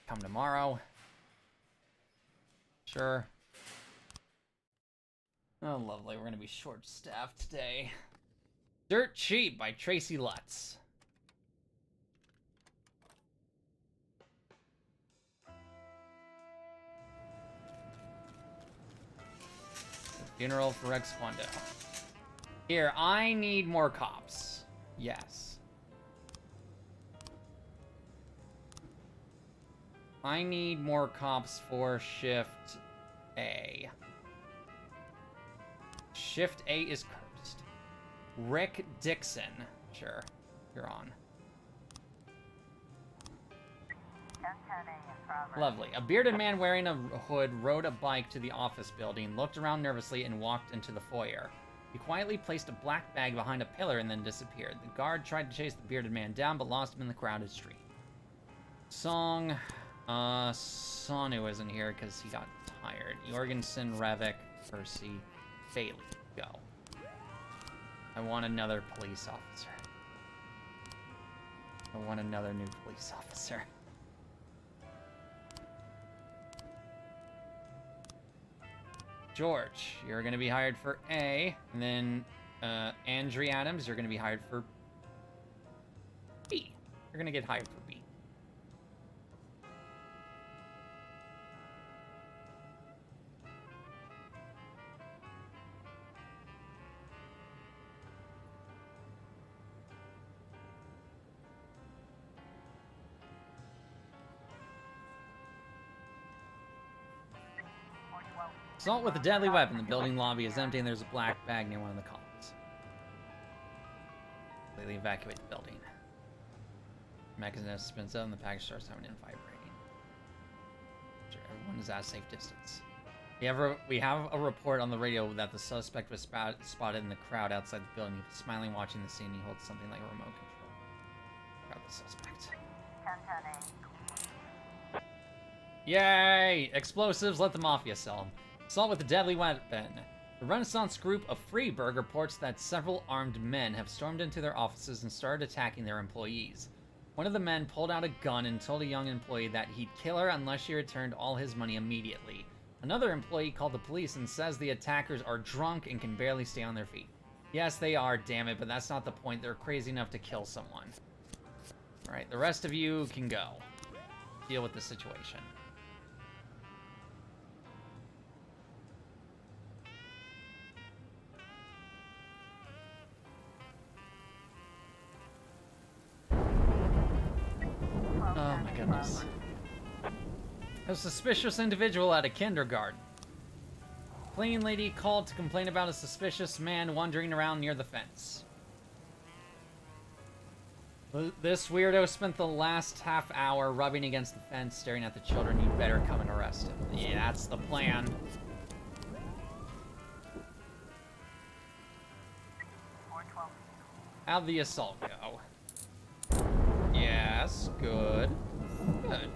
Come tomorrow. Sure. Oh, lovely. We're gonna be short-staffed today. Dirt Cheap by Tracy Lutz. Funeral for Rex Kwando. Here, I need more cops. Yes. I need more cops for Shift A. Shift A is cursed. Rick Dixon. Sure, you're on. 1010A in progress. Lovely. A bearded man wearing a hood rode a bike to the office building, looked around nervously, and walked into the foyer. He quietly placed a black bag behind a pillar and then disappeared. The guard tried to chase the bearded man down, but lost him in the crowded street. Song. Sonu isn't here because he got tired. Jorgensen, Revik, Percy, Bailey. Go. I want another police officer. I want another new police officer. George, you're going to be hired for A. And then, Andrea Adams, you're going to be hired for B. You're going to get hired for B. Assault with a deadly weapon. The building lobby is empty and there's a black bag near one of the columns. Completely evacuate the building. Mechanism spins out and the package starts having and vibrating. Sure, everyone is at a safe distance. We have a report on the radio that the suspect was spotted in the crowd outside the building. He's smiling, watching the scene. He holds something like a remote control. Grab the suspect. 1010A. Yay! Explosives, let the mafia sell them. Assault with a deadly weapon. The Renaissance group of Freeburg reports that several armed men have stormed into their offices and started attacking their employees. One of the men pulled out a gun and told a young employee that he'd kill her unless she returned all his money immediately. Another employee called the police and says the attackers are drunk and can barely stay on their feet. Yes, they are, damn it, but that's not the point. They're crazy enough to kill someone. Alright, the rest of you can go. Deal with the situation. Oh my goodness. A suspicious individual at a kindergarten. Cleaning lady called to complain about a suspicious man wandering around near the fence. This weirdo spent the last half hour rubbing against the fence, staring at the children. You'd better come and arrest him. Yeah, that's the plan. How'd the assault go? Yes, good. Good.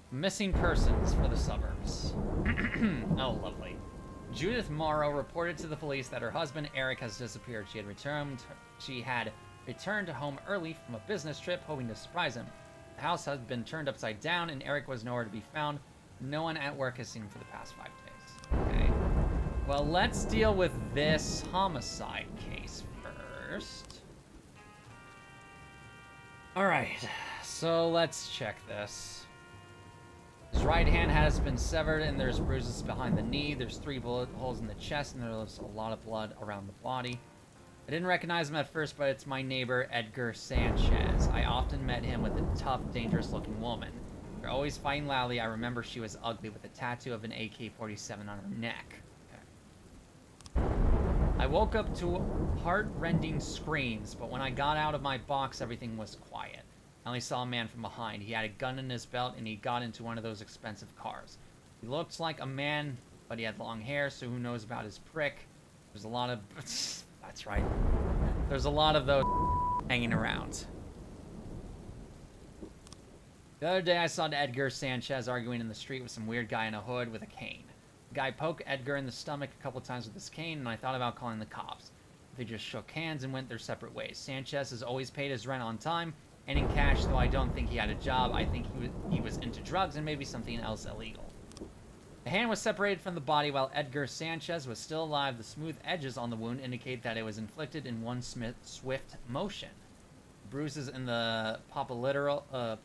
Missing persons for the suburbs. Oh, lovely. Judith Morrow reported to the police that her husband Eric has disappeared. She had returned home early from a business trip, hoping to surprise him. The house had been turned upside down, and Eric was nowhere to be found. No one at work has seen him for the past 5 days. Okay. Well, let's deal with this homicide case first. Alright, so let's check this. His right hand has been severed, and there's bruises behind the knee. There's 3 bullet holes in the chest, and there's a lot of blood around the body. I didn't recognize him at first, but it's my neighbor, Edgar Sanchez. I often met him with a tough, dangerous-looking woman. They're always fighting loudly. I remember she was ugly with a tattoo of an AK-47 on her neck. Okay. I woke up to heart-rending screams, but when I got out of my box, everything was quiet. I only saw a man from behind. He had a gun in his belt, and he got into one of those expensive cars. He looked like a man, but he had long hair, so who knows about his prick. There's a lot of... That's right. There's a lot of those hanging around. The other day I saw Edgar Sanchez arguing in the street with some weird guy in a hood with a cane. The guy poked Edgar in the stomach a couple times with his cane, and I thought about calling the cops. They just shook hands and went their separate ways. Sanchez has always paid his rent on time and in cash, though I don't think he had a job. I think he was into drugs and maybe something else illegal. The hand was separated from the body while Edgar Sanchez was still alive. The smooth edges on the wound indicate that it was inflicted in one swift motion. Bruises in the popliteal, I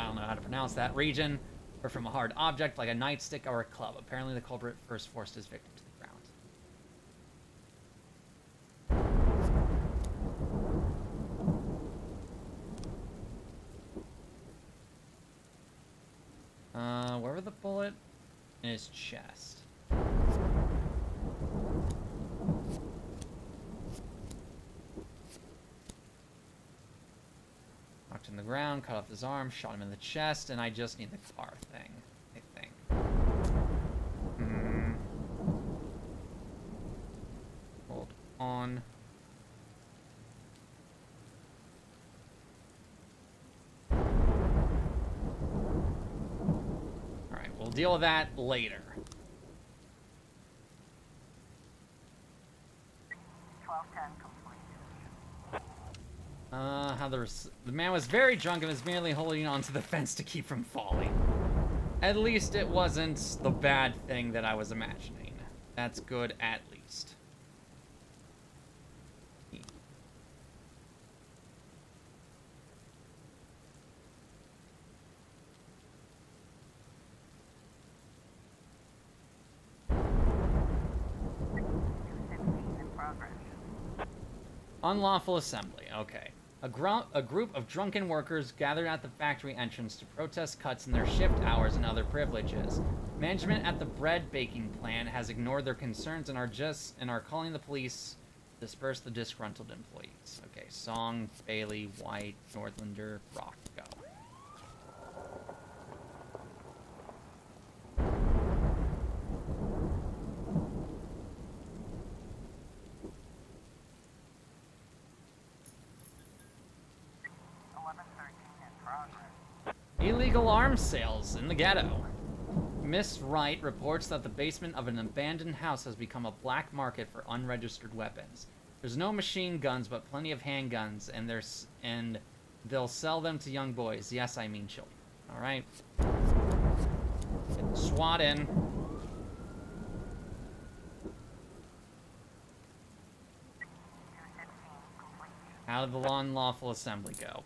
don't know how to pronounce that, region, or from a hard object like a nightstick or a club. Apparently the culprit first forced his victim to the ground. Where was the bullet? In his chest. Knocked him to the ground, cut off his arm, shot him in the chest, and I just need the car thing, I think. Hold on. Alright, we'll deal with that later. 1210 complete. How the man was very drunk and was merely holding onto the fence to keep from falling. At least it wasn't the bad thing that I was imagining. That's good, at least. In progress. Unlawful assembly, okay. A group of drunken workers gathered at the factory entrance to protest cuts in their shift hours and other privileges. Management at the bread baking plant has ignored their concerns and are calling the police to disperse the disgruntled employees. Okay, Song, Bailey, White, Northlander, Rock, go. Illegal arms sales in the ghetto. Miss Wright reports that the basement of an abandoned house has become a black market for unregistered weapons. There's no machine guns, but plenty of handguns, and they'll sell them to young boys. Yes, I mean children. All right. Get the SWAT in. How did the unlawful assembly go?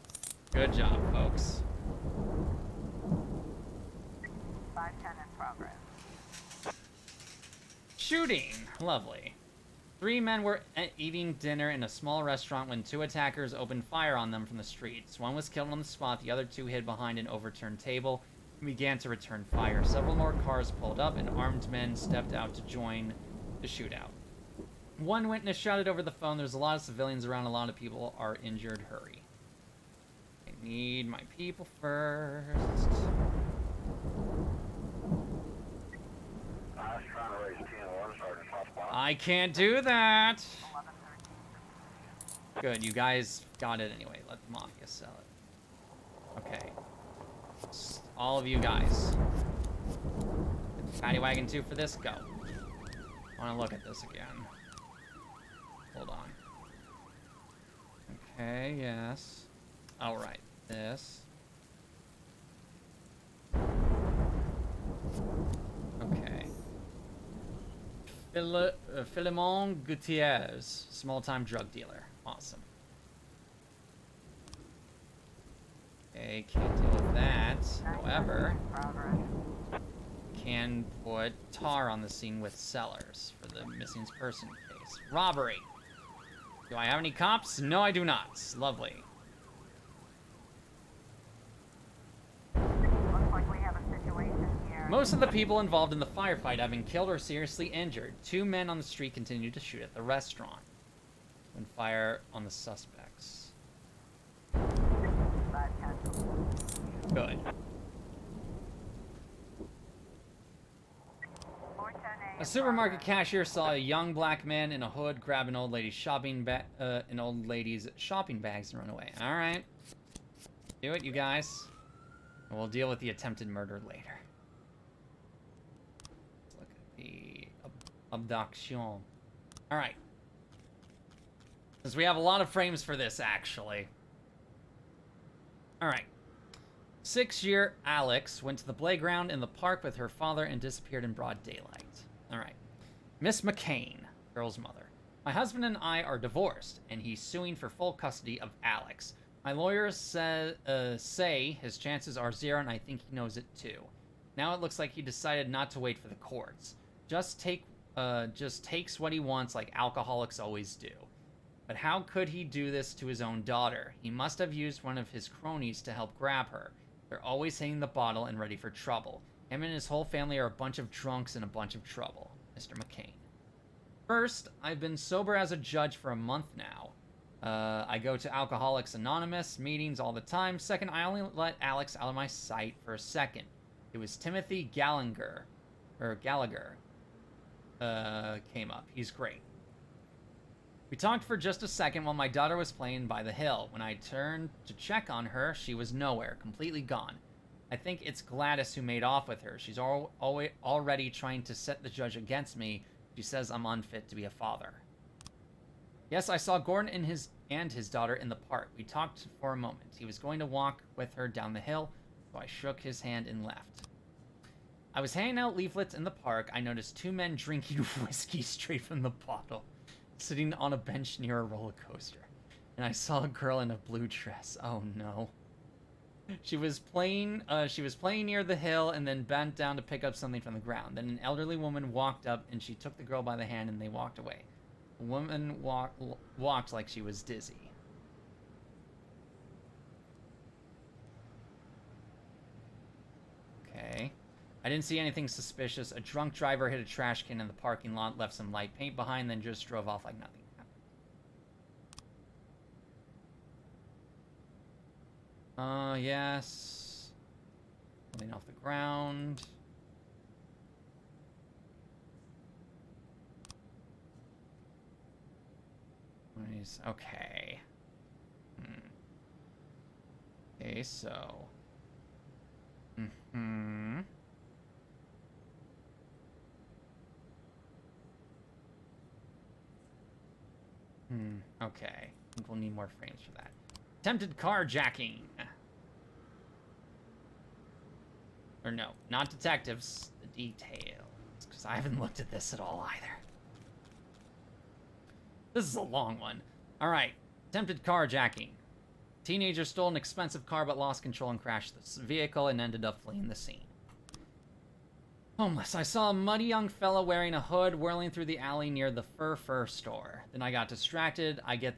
Good job, folks. 510 in progress. Shooting! Lovely. 3 men were eating dinner in a small restaurant when 2 attackers opened fire on them from the streets. 1 was killed on the spot, the other 2 hid behind an overturned table and began to return fire. Several more cars pulled up and armed men stepped out to join the shootout. 1 witness shouted over the phone, "There's a lot of civilians around, a lot of people are injured, hurry." I need my people first. I can't do that. Good, you guys got it anyway. Let the mafia sell it. Okay. All of you guys. Paddy wagon 2 for this? Go. I want to look at this again. Hold on. Okay, yes. Alright, this. Okay. Philemon Gutierrez, small-time drug dealer. Awesome. Okay, can't deal with that. However, can put tar on the scene with Sellers for the missing person case. Robbery. Do I have any cops? No, I do not. Lovely. Looks like we have a situation here. Most of the people involved in the firefight have been killed or seriously injured. 2 men on the street continue to shoot at the restaurant. When fire on the suspects. Bad cancel. Good. 410A. A supermarket cashier saw a young black man in a hood grab an old lady's shopping bags and run away. All right, do it, you guys. And we'll deal with the attempted murder later. Let's look at the abduction. All right. Since we have a lot of frames for this, actually. All right. 6-year Alex went to the playground in the park with her father and disappeared in broad daylight. All right. Miss McCain, girl's mother. My husband and I are divorced, and he's suing for full custody of Alex. My lawyers say his chances are 0, and I think he knows it too. Now it looks like he decided not to wait for the courts. Just takes what he wants like alcoholics always do. But how could he do this to his own daughter? He must have used one of his cronies to help grab her. They're always hitting the bottle and ready for trouble. Him and his whole family are a bunch of drunks and a bunch of trouble. Mr. McCain. First, I've been sober as a judge for a month now. I go to Alcoholics Anonymous meetings all the time. Second, I only let Alex out of my sight for a second. It was Timothy Gallagher came up. He's great. We talked for just a second while my daughter was playing by the hill. When I turned to check on her, she was nowhere, completely gone. I think it's Gladys who made off with her. She's already trying to set the judge against me. She says I'm unfit to be a father. Yes, I saw Gordon and his daughter in the park. We talked for a moment. He was going to walk with her down the hill, so I shook his hand and left. I was handing out leaflets in the park. I noticed 2 men drinking whiskey straight from the bottle, sitting on a bench near a roller coaster. And I saw a girl in a blue dress. Oh no. She was playing near the hill and then bent down to pick up something from the ground. Then an elderly woman walked up and she took the girl by the hand and they walked away. The woman walked like she was dizzy. Okay. I didn't see anything suspicious. A drunk driver hit a trash can in the parking lot, left some light paint behind, then just drove off like nothing happened. Yes. Something off the ground. Nice. Okay. Okay, so. Okay. I think we'll need more frames for that. Attempted carjacking. Or no, not detectives. The details. Because I haven't looked at this at all either. This is a long one. Alright. Attempted carjacking. Teenager stole an expensive car but lost control and crashed the vehicle and ended up fleeing the scene. Homeless. I saw a muddy young fella wearing a hood whirling through the alley near the fur store. Then I got distracted. I get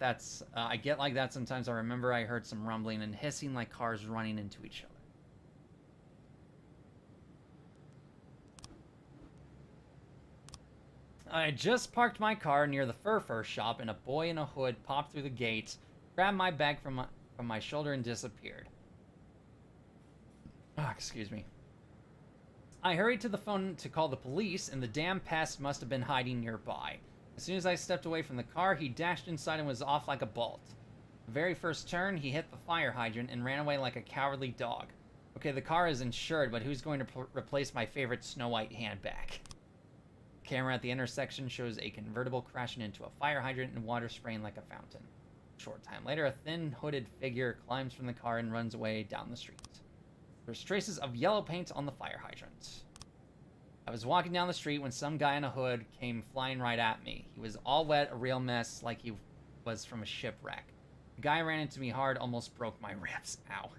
like that sometimes. I remember I heard some rumbling and hissing like cars running into each other. I had just parked my car near the fur shop and a boy in a hood popped through the gate, grabbed my bag from my shoulder and disappeared. Oh, excuse me. I hurried to the phone to call the police, and the damn pest must have been hiding nearby. As soon as I stepped away from the car, he dashed inside and was off like a bolt. The very first turn, he hit the fire hydrant and ran away like a cowardly dog. Okay, the car is insured, but who's going to replace my favorite Snow White handbag? Camera at the intersection shows a convertible crashing into a fire hydrant and water spraying like a fountain. A short time later, a thin, hooded figure climbs from the car and runs away down the street. There's traces of yellow paint on the fire hydrant. I was walking down the street when some guy in a hood came flying right at me. He was all wet, a real mess, like he was from a shipwreck. The guy ran into me hard, almost broke my ribs. Ow.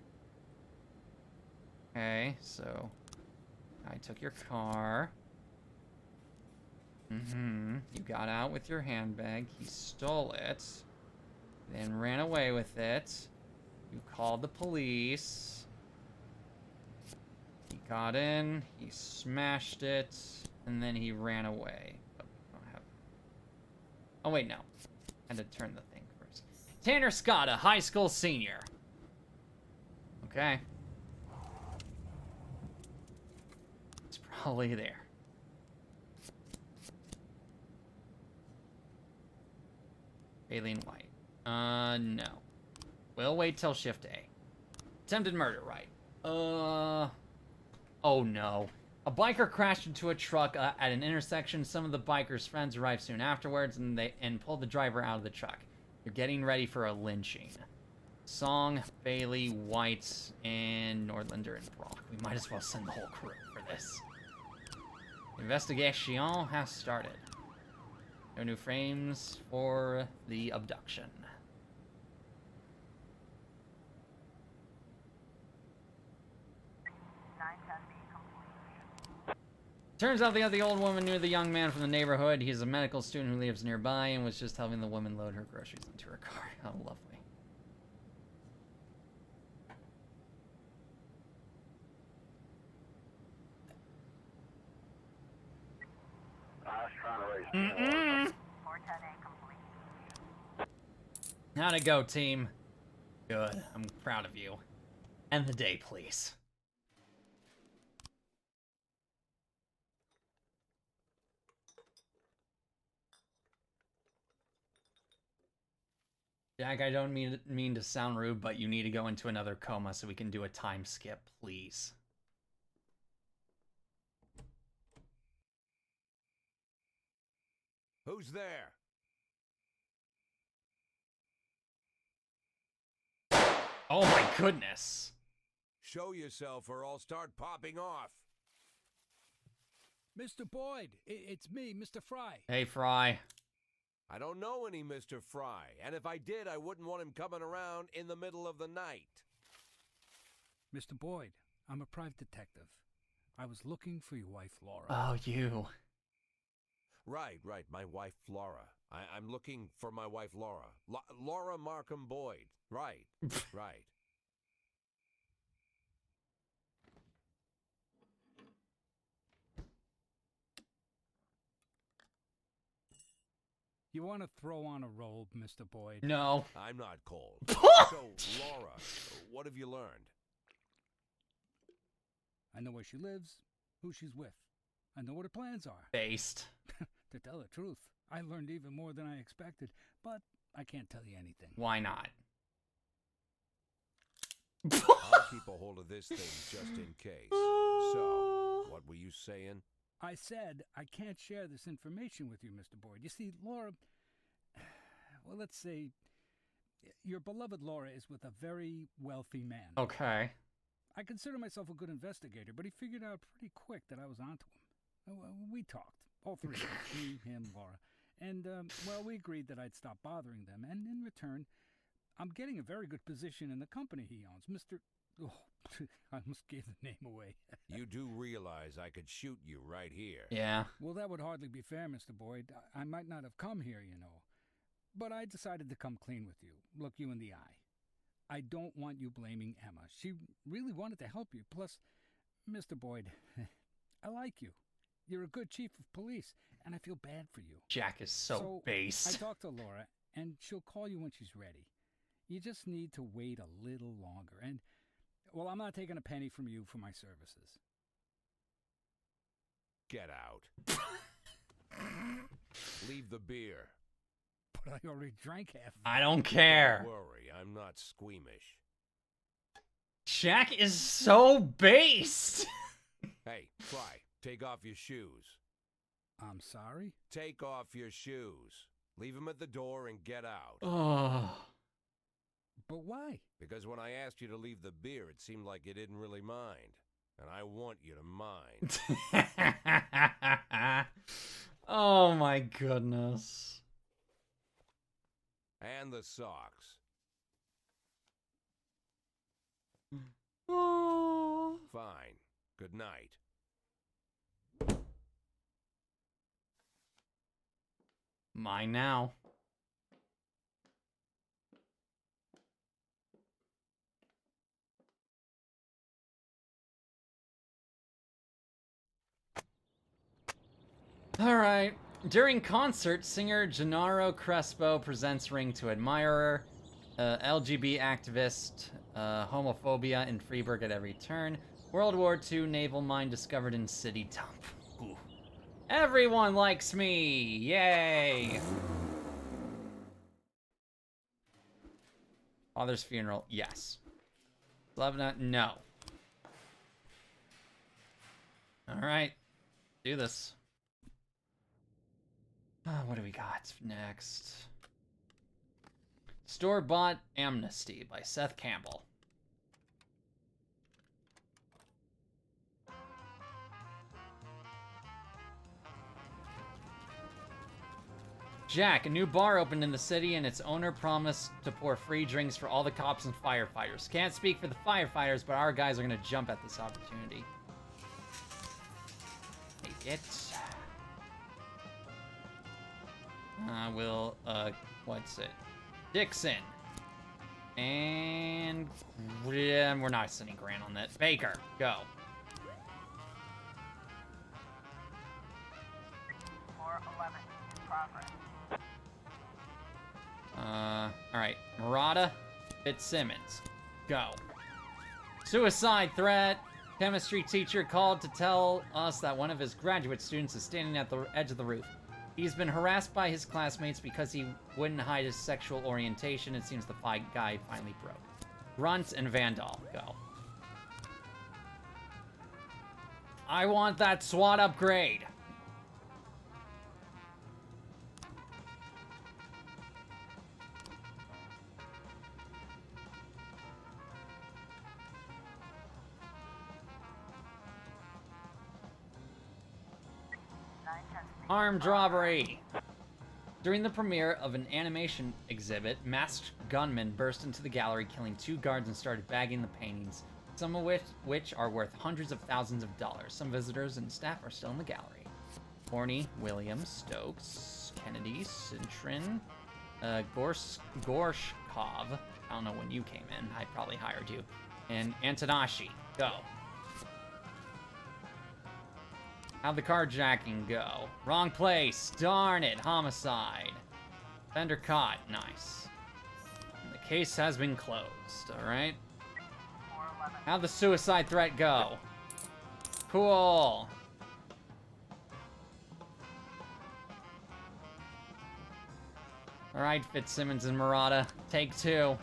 Okay, so I took your car. You got out with your handbag. He stole it. Then ran away with it. You called the police. He got in. He smashed it. And then he ran away. But I don't have... Oh, wait, no. I had to turn the thing first. Tanner Scott, a high school senior. Okay. It's probably there. Alien White. No. We'll wait till shift A. Attempted murder, right. Oh no. A biker crashed into a truck at an intersection. Some of the biker's friends arrived soon afterwards and pulled the driver out of the truck. You're getting ready for a lynching. Song, Bailey, White, and Nordlander and Brock. We might as well send the whole crew for this. Investigation has started. No new frames for the abduction. Turns out the old woman knew the young man from the neighborhood. He's a medical student who lives nearby and was just helping the woman load her groceries into her car. How lovely. How'd it go, team? Good. I'm proud of you. End the day, please. Jack, I don't mean to sound rude, but you need to go into another coma so we can do a time skip, please. Who's there? Oh my goodness. Show yourself or I'll start popping off. Mr. Boyd, it's me, Mr. Fry. Hey, Fry. I don't know any Mr. Fry, and if I did, I wouldn't want him coming around in the middle of the night. Mr. Boyd, I'm a private detective. I was looking for your wife, Laura. Oh, you. Right, my wife, Laura. I'm looking for my wife, Laura. Laura Markham Boyd. Right, right. You want to throw on a robe, Mr. Boyd? No. I'm not cold. So, Laura, what have you learned? I know where she lives, who she's with. I know what her plans are. Based. To tell the truth, I learned even more than I expected, but I can't tell you anything. Why not? I'll keep a hold of this thing just in case. So, what were you saying? I said I can't share this information with you, Mr. Boyd. You see, Laura... Well, let's say... Your beloved Laura is with a very wealthy man. Okay. I consider myself a good investigator, but he figured out pretty quick that I was onto him. We talked. All three of us. Me, him, Laura. And, well, we agreed that I'd stop bothering them. And in return, I'm getting a very good position in the company he owns. Mr... Oh, I almost gave the name away. You do realize I could shoot you right here. Yeah. Well, that would hardly be fair, Mr. Boyd. I might not have come here, you know. But I decided to come clean with you. Look you in the eye. I don't want you blaming Emma. She really wanted to help you. Plus, Mr. Boyd, I like you. You're a good chief of police, and I feel bad for you. Jack is so based. I talked to Laura, and she'll call you when she's ready. You just need to wait a little longer. And, well, I'm not taking a penny from you for my services. Get out. Leave the beer. But I already drank half of it. I don't care. Don't worry, I'm not squeamish. Jack is so based. Hey, Fry, take off your shoes. I'm sorry? Take off your shoes. Leave them at the door and get out. Oh. But why? Because when I asked you to leave the beer, it seemed like you didn't really mind. And I want you to mind. Oh my goodness. And the socks. Oh. Fine. Good night. Mine now. Alright. During concert, singer Gennaro Crespo presents ring to admirer. LGBT activist, homophobia in Freiburg at every turn. World War II naval mine discovered in city dump. Ooh. Everyone likes me! Yay! Father's funeral, yes. Slevna, no. Alright. Do this. What do we got next? Store-Bought Amnesty by Seth Campbell. Jack, a new bar opened in the city and its owner promised to pour free drinks for all the cops and firefighters. Can't speak for the firefighters, but our guys are gonna jump at this opportunity. Take it. What's it? Dixon. And we're not sending Grant on that. Baker, go. Floor 11, in progress. Alright. Murata, Fitzsimmons, go. Suicide threat. Chemistry teacher called to tell us that one of his graduate students is standing at the edge of the roof. He's been harassed by his classmates because he wouldn't hide his sexual orientation. It seems the guy finally broke. Grunt and Vandal, go. I want that SWAT upgrade. Armed robbery. During the premiere of an animation exhibit, masked gunmen burst into the gallery, killing 2 guards and started bagging the paintings, some of which are worth hundreds of thousands of dollars. Some visitors and staff are still in the gallery. Forney, Williams, Stokes, Kennedy, Cintron, Gorshkov. I don't know when you came in. I probably hired you. And Antonashi. Go. How'd the carjacking go? Wrong place. Darn it. Homicide. Fender caught. Nice. And the case has been closed. Alright. How'd the suicide threat go? Cool. Alright, Fitzsimmons and Murata. Take 2.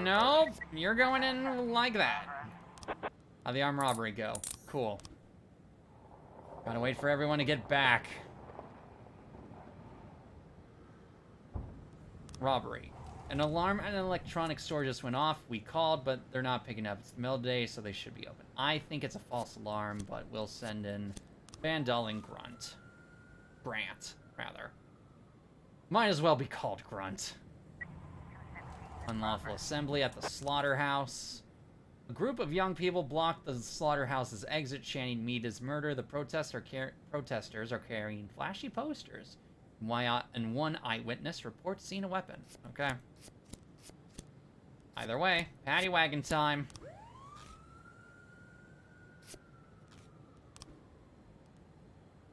Nope, you're going in like that. How'd the armed robbery go? Cool. Gotta wait for everyone to get back. Robbery. An alarm at an electronics store just went off. We called, but they're not picking up. It's the middle of the day, so they should be open. I think it's a false alarm, but we'll send in Vandal and Grunt. Grant, rather. Might as well be called Grunt. Unlawful assembly at the slaughterhouse. A group of young people blocked the slaughterhouse's exit, chanting "Meat is murder." The protesters are carrying flashy posters. And one eyewitness reports seeing a weapon. Okay. Either way, paddy wagon time.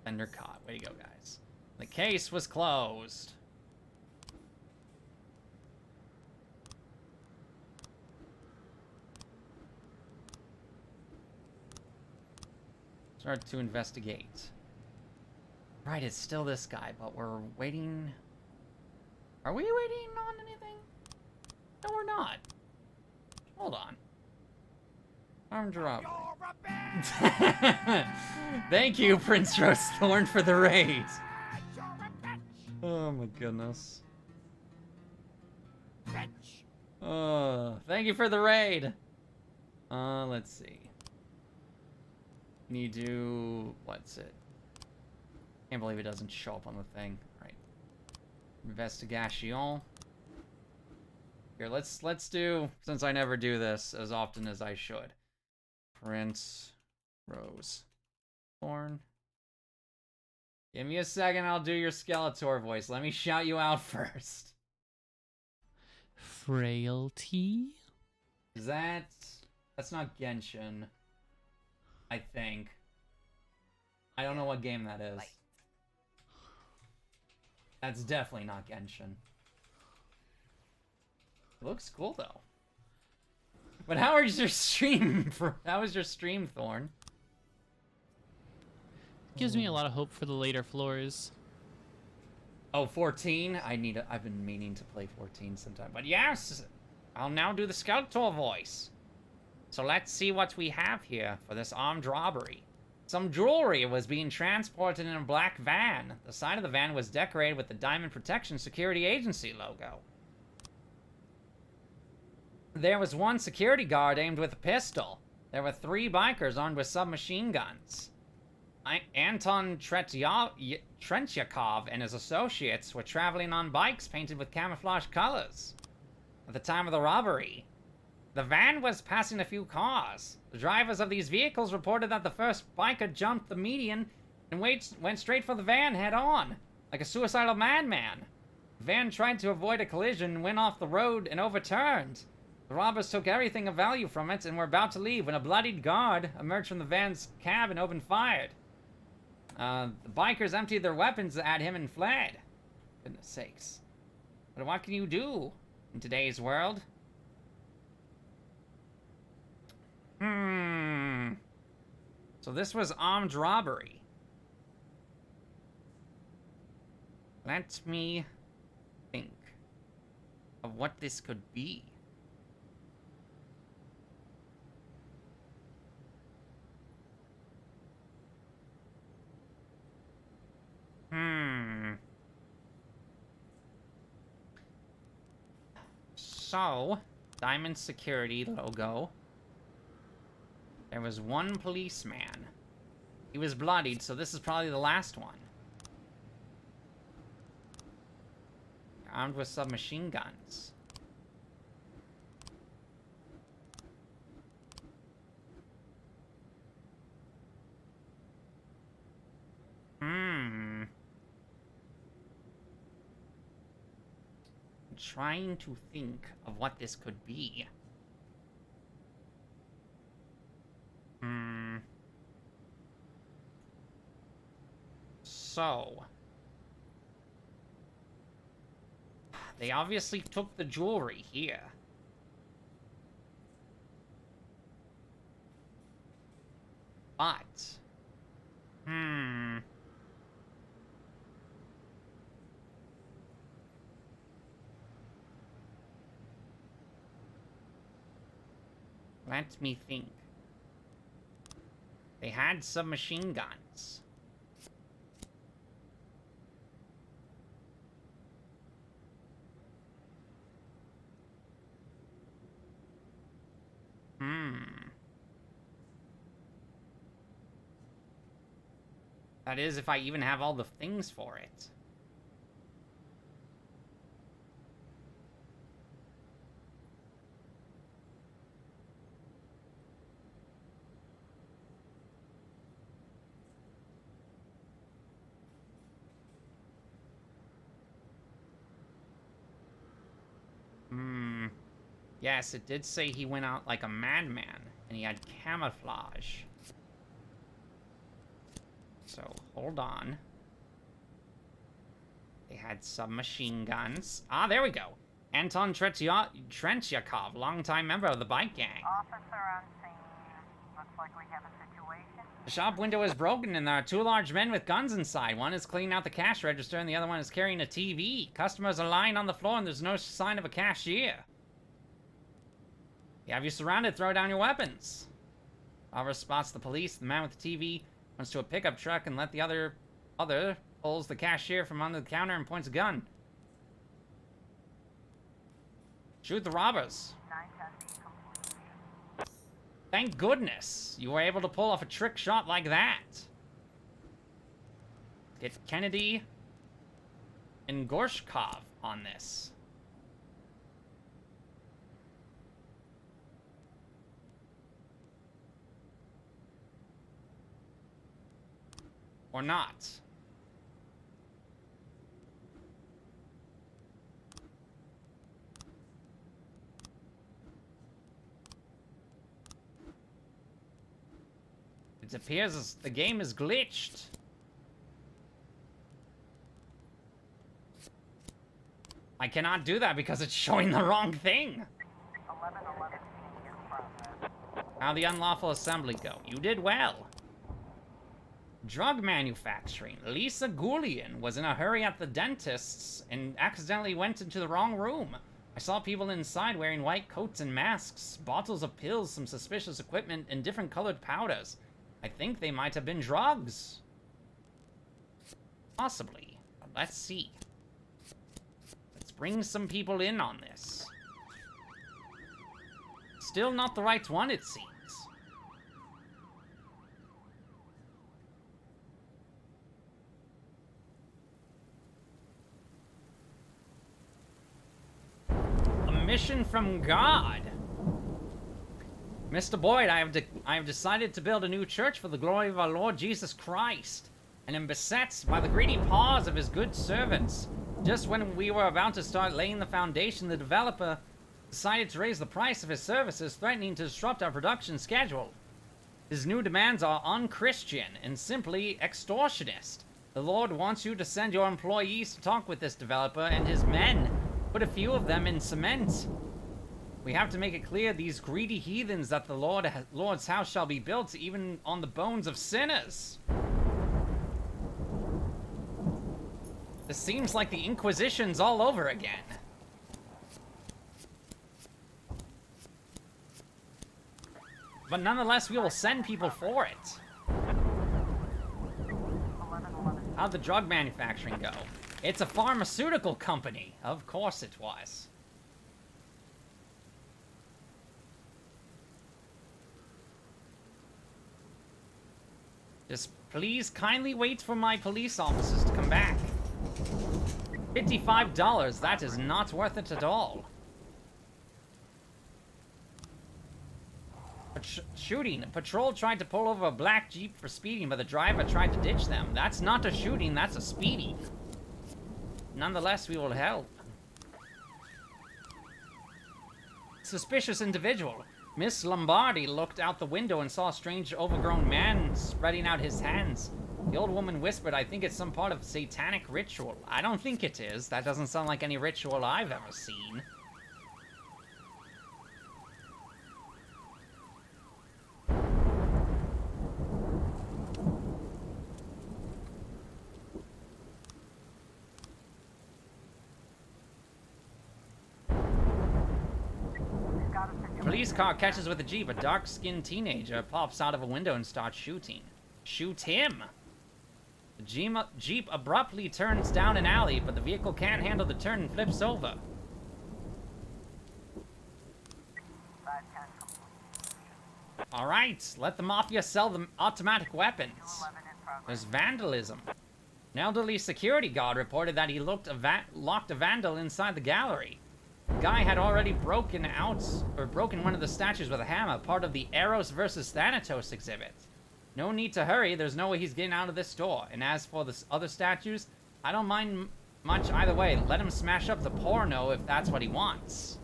Fender caught. Way to go, guys. The case was closed. Start to investigate. Right, it's still this guy, but we're waiting. Are we waiting on anything? No, we're not. Hold on. Armed robbery. Thank you, Prince Rosethorn, for the raid. Oh my goodness. Thank you for the raid. Let's see. Need to, what's it? Can't believe it doesn't show up on the thing. Right. Investigation. Here, let's do, since I never do this as often as I should. Prince Rose. Thorn. Give me a second, I'll do your Skeletor voice. Let me shout you out first. Frailty? Is that... That's not Genshin. I think. I don't know what game that is. That's definitely not Genshin. It looks cool, though. But how was your stream, Thorn? Gives me a lot of hope for the later floors. Oh, 14? I've been meaning to play 14 sometime. But yes, I'll now do the Skeletor voice. So let's see what we have here for this armed robbery. Some jewelry was being transported in a black van. The side of the van was decorated with the Diamond Protection Security Agency logo. There was one security guard aimed with a pistol. There were 3 bikers armed with submachine guns. Anton Tretyakov and his associates were traveling on bikes painted with camouflage colors. At the time of the robbery, the van was passing a few cars. The drivers of these vehicles reported that the first biker jumped the median and went straight for the van head-on, like a suicidal madman. The van tried to avoid a collision, went off the road, and overturned. The robbers took everything of value from it and were about to leave when a bloodied guard emerged from the van's cab and opened fire. The bikers emptied their weapons at him and fled. Goodness sakes. But what can you do in today's world? So this was armed robbery. Let me think of what this could be. So, Diamond Security logo. There was one policeman. He was bloodied, so this is probably the last one. Armed with submachine guns. I'm trying to think of what this could be. So, they obviously took the jewelry here. But, let me think. They had submachine guns. That is, if I even have all the things for it. Yes, it did say he went out like a madman, and he had camouflage. So, hold on. They had submachine guns. Ah, there we go. Anton Tretyakov, longtime member of the bike gang. Officer on scene. Looks like we have a situation. The shop window is broken, and there are 2 large men with guns inside. One is cleaning out the cash register, and the other one is carrying a TV. Customers are lying on the floor, and there's no sign of a cashier. You have you surrounded, throw down your weapons. Robber spots the police. The man with the TV runs to a pickup truck and let the other pulls the cashier from under the counter and points a gun. Shoot the robbers. 910 complete. Thank goodness you were able to pull off a trick shot like that. Get Kennedy and Gorshkov on this. Or not. It appears as the game is glitched. I cannot do that because it's showing the wrong thing. 1111 in progress. How'd the unlawful assembly go? You did well. Drug manufacturing. Lisa Goulian was in a hurry at the dentist's and accidentally went into the wrong room. I saw people inside wearing white coats and masks, bottles of pills, some suspicious equipment, and different colored powders. I think they might have been drugs. Possibly. Let's see. Let's bring some people in on this. Still not the right one, it seems. A mission from God. Mr. Boyd, I have decided to build a new church for the glory of our Lord Jesus Christ, and am beset by the greedy paws of his good servants. Just when we were about to start laying the foundation, the developer decided to raise the price of his services, threatening to disrupt our production schedule. His new demands are unchristian and simply extortionist. The Lord wants you to send your employees to talk with this developer and his men. Put a few of them in cement. We have to make it clear these greedy heathens that the Lord's house shall be built even on the bones of sinners. This seems like the Inquisition's all over again. But nonetheless, we will send people for it. How'd the drug manufacturing go? It's a pharmaceutical company. Of course it was. Just please kindly wait for my police officers to come back. $55, that is not worth it at all. Shooting. A patrol tried to pull over a black Jeep for speeding, but the driver tried to ditch them. That's not a shooting, that's a speeding. Nonetheless, we will help. Suspicious individual. Miss Lombardi looked out the window and saw a strange overgrown man spreading out his hands. The old woman whispered, I think it's some part of satanic ritual. I don't think it is. That doesn't sound like any ritual I've ever seen. Police car catches with a Jeep. A dark-skinned teenager pops out of a window and starts shooting. Shoot him! The Jeep abruptly turns down an alley, but the vehicle can't handle the turn and flips over. Alright, let the Mafia sell the automatic weapons. There's vandalism. An elderly security guard reported that he locked a vandal inside the gallery. The guy had already broken one of the statues with a hammer, part of the Eros vs. Thanatos exhibit. No need to hurry, there's no way he's getting out of this store. And as for the other statues, I don't mind much either way. Let him smash up the porno if that's what he wants.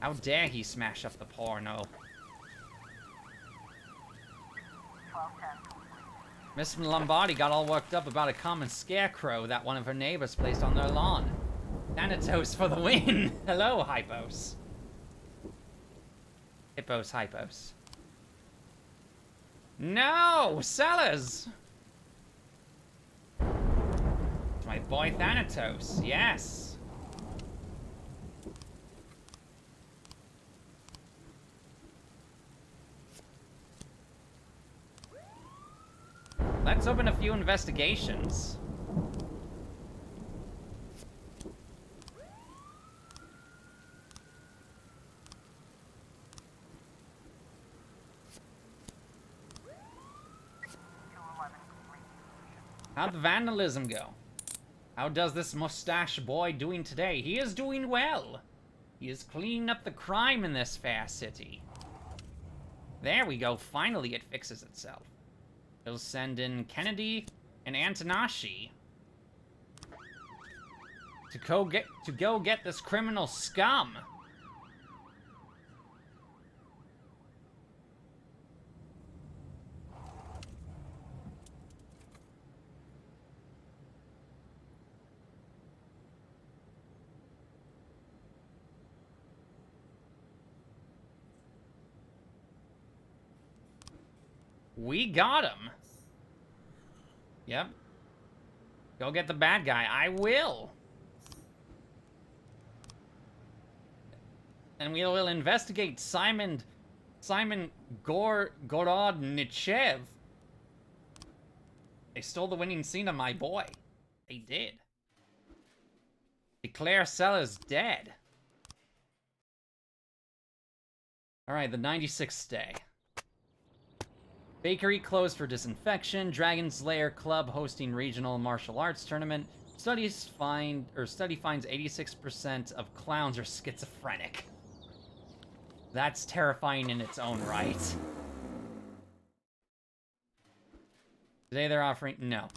How dare he smash up the porno? Miss Lombardi got all worked up about a common scarecrow that one of her neighbors placed on their lawn. Thanatos for the win! Hello, Hypos. Hippos, Hypos. No! Sellers! It's my boy Thanatos, yes. Let's open a few investigations. How'd the vandalism go? How does this mustache boy doing today? He is doing well. He is cleaning up the crime in this fair city. There we go. Finally, it fixes itself. He'll send in Kennedy and Antanashi to go get this criminal scum. We got him. Yep. Go get the bad guy. I will. And we will investigate Simon Gorodnichev. They stole the winning scene of my boy. They did. Declare Sellers dead. Alright, the 96th day. Bakery closed for disinfection. Dragon's Lair Club hosting regional martial arts tournament. Study finds 86% of clowns are schizophrenic. That's terrifying in its own right. Today they're offering... No.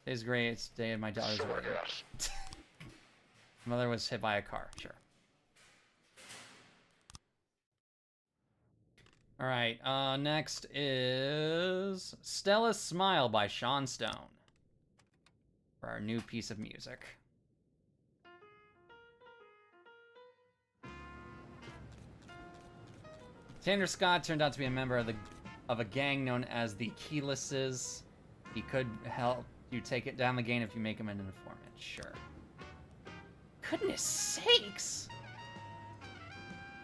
Today's great. It's the day of my daughter's wedding. Mother was hit by a car. Sure. Alright, next is Stella's Smile by Sean Stone for our new piece of music. Tanner Scott turned out to be a member of a gang known as the Keylesses. He could help you take it down the gang if you make him an informant. Sure. Goodness sakes!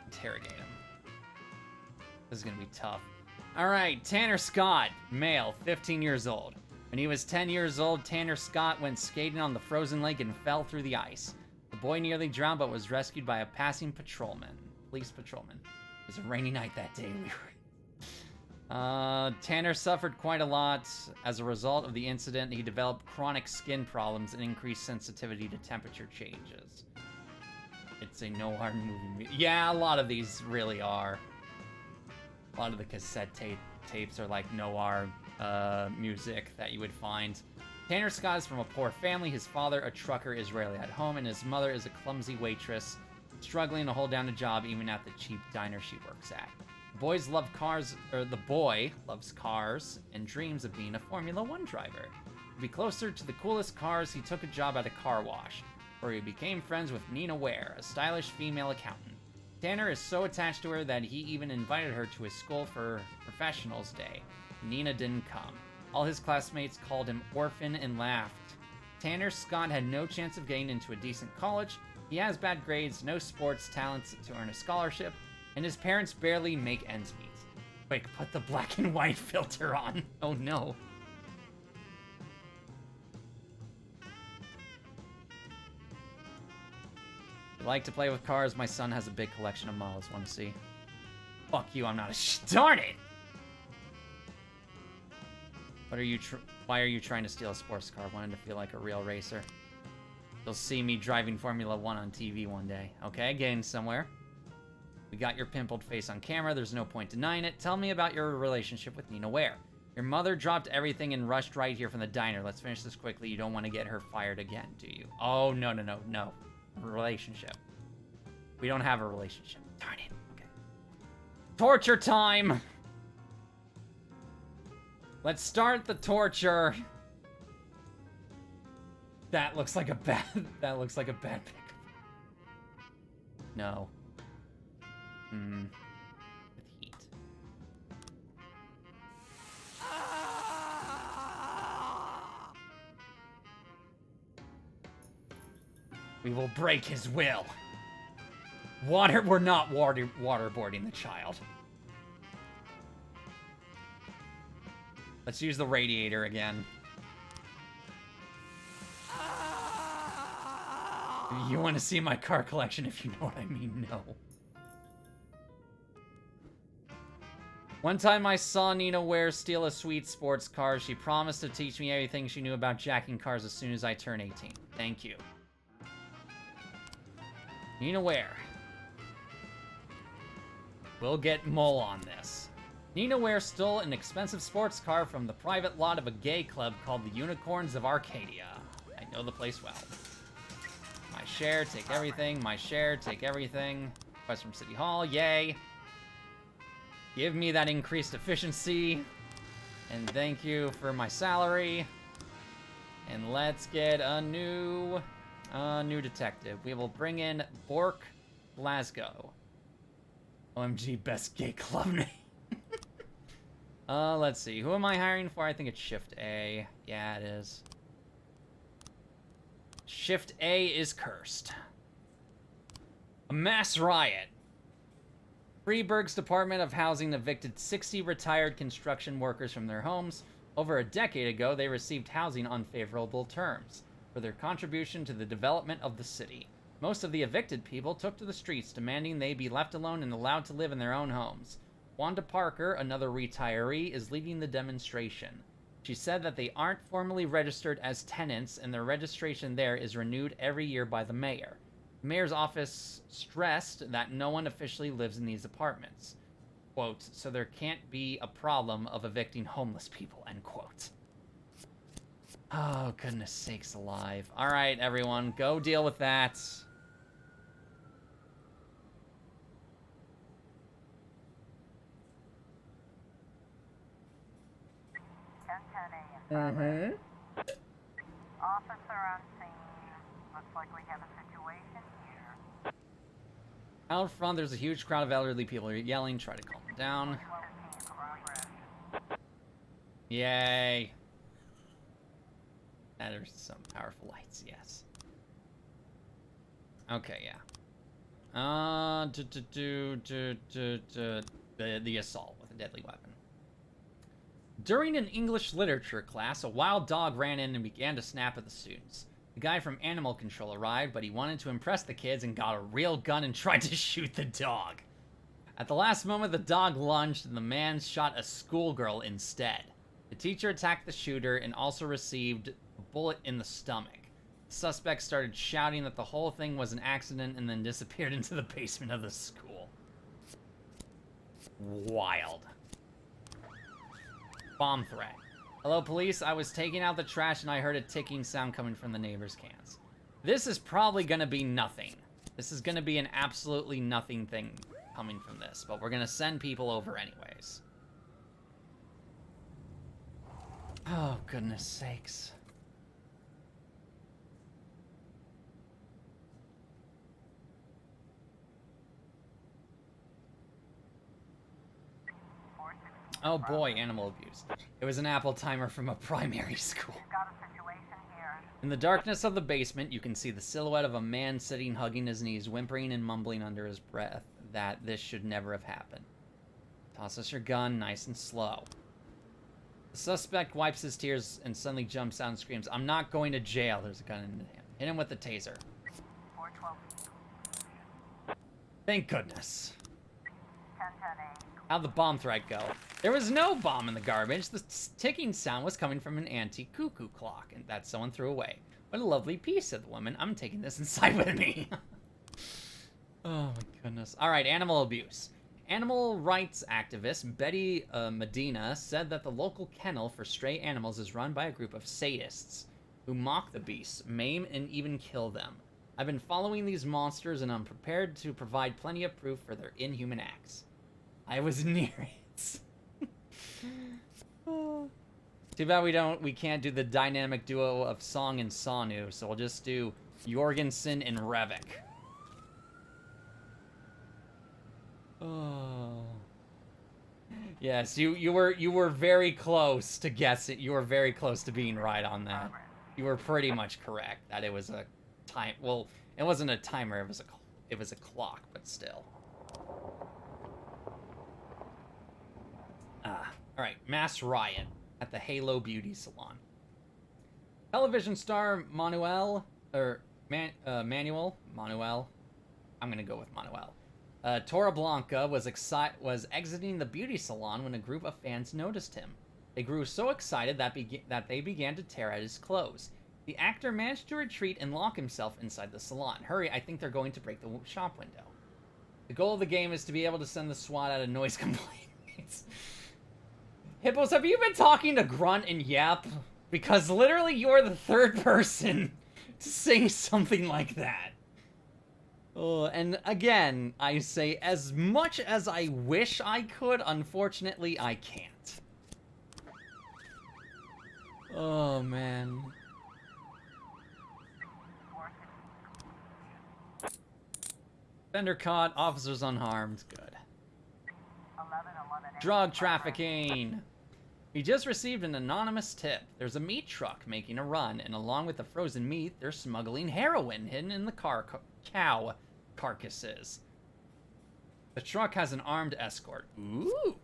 Interrogate him. This is gonna be tough. Alright, Tanner Scott, male, 15 years old. When he was 10 years old, Tanner Scott went skating on the frozen lake and fell through the ice. The boy nearly drowned but was rescued by a passing police patrolman. It was a rainy night that day. Tanner suffered quite a lot. As a result of the incident, he developed chronic skin problems and increased sensitivity to temperature changes. It's a noir movie. Yeah, a lot of these really are. A lot of the cassette tapes are like noir music that you would find. Tanner Scott is from a poor family. His father, a trucker, is rarely at home, and his mother is a clumsy waitress, struggling to hold down a job even at the cheap diner she works at. The boy loves cars and dreams of being a Formula One driver. To be closer to the coolest cars, he took a job at a car wash, where he became friends with Nina Ware, a stylish female accountant. Tanner is so attached to her that he even invited her to his school for Professionals Day. Nina didn't come. All his classmates called him orphan and laughed. Tanner Scott had no chance of getting into a decent college. He has bad grades, no sports talents to earn a scholarship, and his parents barely make ends meet. Quick, put the black and white filter on. Oh no. You like to play with cars? My son has a big collection of models. Want to see? Fuck you, I'm not a darn it! What are you why are you trying to steal a sports car? Wanted to feel like a real racer. You'll see me driving Formula 1 on TV one day. Okay, getting somewhere. We got your pimpled face on camera. There's no point denying it. Tell me about your relationship with Nina Ware. Your mother dropped everything and rushed right here from the diner. Let's finish this quickly. You don't want to get her fired again, do you? Oh, no. Relationship. We don't have a relationship. Darn it. Okay. Torture time! Let's start the torture. That looks like a bad pick. No. With heat. We will break his will. We're not waterboarding the child. Let's use the radiator again. You want to see my car collection, if you know what I mean? No. One time I saw Nina Ware steal a sweet sports car. She promised to teach me everything she knew about jacking cars as soon as I turn 18. Thank you. Nina Ware. We'll get Mole on this. Nina Ware stole an expensive sports car from the private lot of a gay club called the Unicorns of Arcadia. I know the place well. My share, take everything. My share, take everything. Request from City Hall, yay. Give me that increased efficiency. And thank you for my salary. And let's get a new detective. We will bring in Bork Glasgow. OMG, best gay club name. Let's see. Who am I hiring for? I think it's Shift A. Yeah, it is. Shift A is cursed. A mass riot. Freeburg's Department of Housing evicted 60 retired construction workers from their homes. Over a decade ago, they received housing on favorable terms for their contribution to the development of the city. Most of the evicted people took to the streets, demanding they be left alone and allowed to live in their own homes. Wanda Parker, another retiree, is leading the demonstration. She said that they aren't formally registered as tenants, and their registration there is renewed every year by the mayor. The mayor's office stressed that no one officially lives in these apartments. Quote, so there can't be a problem of evicting homeless people, end quote. Oh, goodness sakes alive. All right, everyone, go deal with that. 10:10 a.m. Officer on scene. Looks like we have a situation here. Out front, there's a huge crowd of elderly people yelling. Try to calm them down. 12:15 progress. Yay. And there's some powerful lights, yes. Okay, yeah. The assault with a deadly weapon. During an English literature class, a wild dog ran in and began to snap at the students. The guy from Animal Control arrived, but he wanted to impress the kids and got a real gun and tried to shoot the dog. At the last moment, the dog lunged and the man shot a schoolgirl instead. The teacher attacked the shooter and also received a bullet in the stomach. The suspect started shouting that the whole thing was an accident and then disappeared into the basement of the school. Wild. Bomb threat. Hello, police. I was taking out the trash and I heard a ticking sound coming from the neighbor's cans. This is probably going to be nothing. This is going to be an absolutely nothing thing coming from this, but we're going to send people over anyways. Oh, goodness sakes. Oh boy, animal abuse. It was an Apple timer from a primary school. We've got a situation here. In the darkness of the basement, you can see the silhouette of a man sitting hugging his knees, whimpering and mumbling under his breath that this should never have happened. Toss us your gun, nice and slow. The suspect wipes his tears and suddenly jumps out and screams, I'm not going to jail. There's a gun in him. Hit him with the taser. 412. Thank goodness. 10:10 a.m. How'd the bomb threat go? There was no bomb in the garbage. The ticking sound was coming from an antique cuckoo clock, and that someone threw away. What a lovely piece, said the woman. I'm taking this inside with me. Oh my goodness. All right, animal abuse. Animal rights activist Betty Medina said that the local kennel for stray animals is run by a group of sadists who mock the beasts, maim, and even kill them. I've been following these monsters, and I'm prepared to provide plenty of proof for their inhuman acts. I was near it. Too bad we can't do the dynamic duo of Song and Sanu, so we'll just do Jorgensen and Revik. Oh. Yes, you were very close to guessing. You were very close to being right on that. You were pretty much correct that it was a time. Well, it wasn't a timer. It was a clock, but still. All right, mass riot at the Halo Beauty Salon. Television star Manuel. I'm gonna go with Manuel. Torreblanca was exiting the beauty salon when a group of fans noticed him. They grew so excited that they began to tear at his clothes. The actor managed to retreat and lock himself inside the salon. Hurry, I think they're going to break the shop window. The goal of the game is to be able to send the SWAT out of noise complaints. Hippos, have you been talking to Grunt and Yap? Because literally you're the third person to say something like that. Oh, and again, I say, as much as I wish I could, unfortunately, I can't. Oh, man. Fender caught, officers unharmed. Good. 1111 Drug trafficking! We just received an anonymous tip. There's a meat truck making a run, and along with the frozen meat, they're smuggling heroin hidden in the cow carcasses. The truck has an armed escort. Ooh!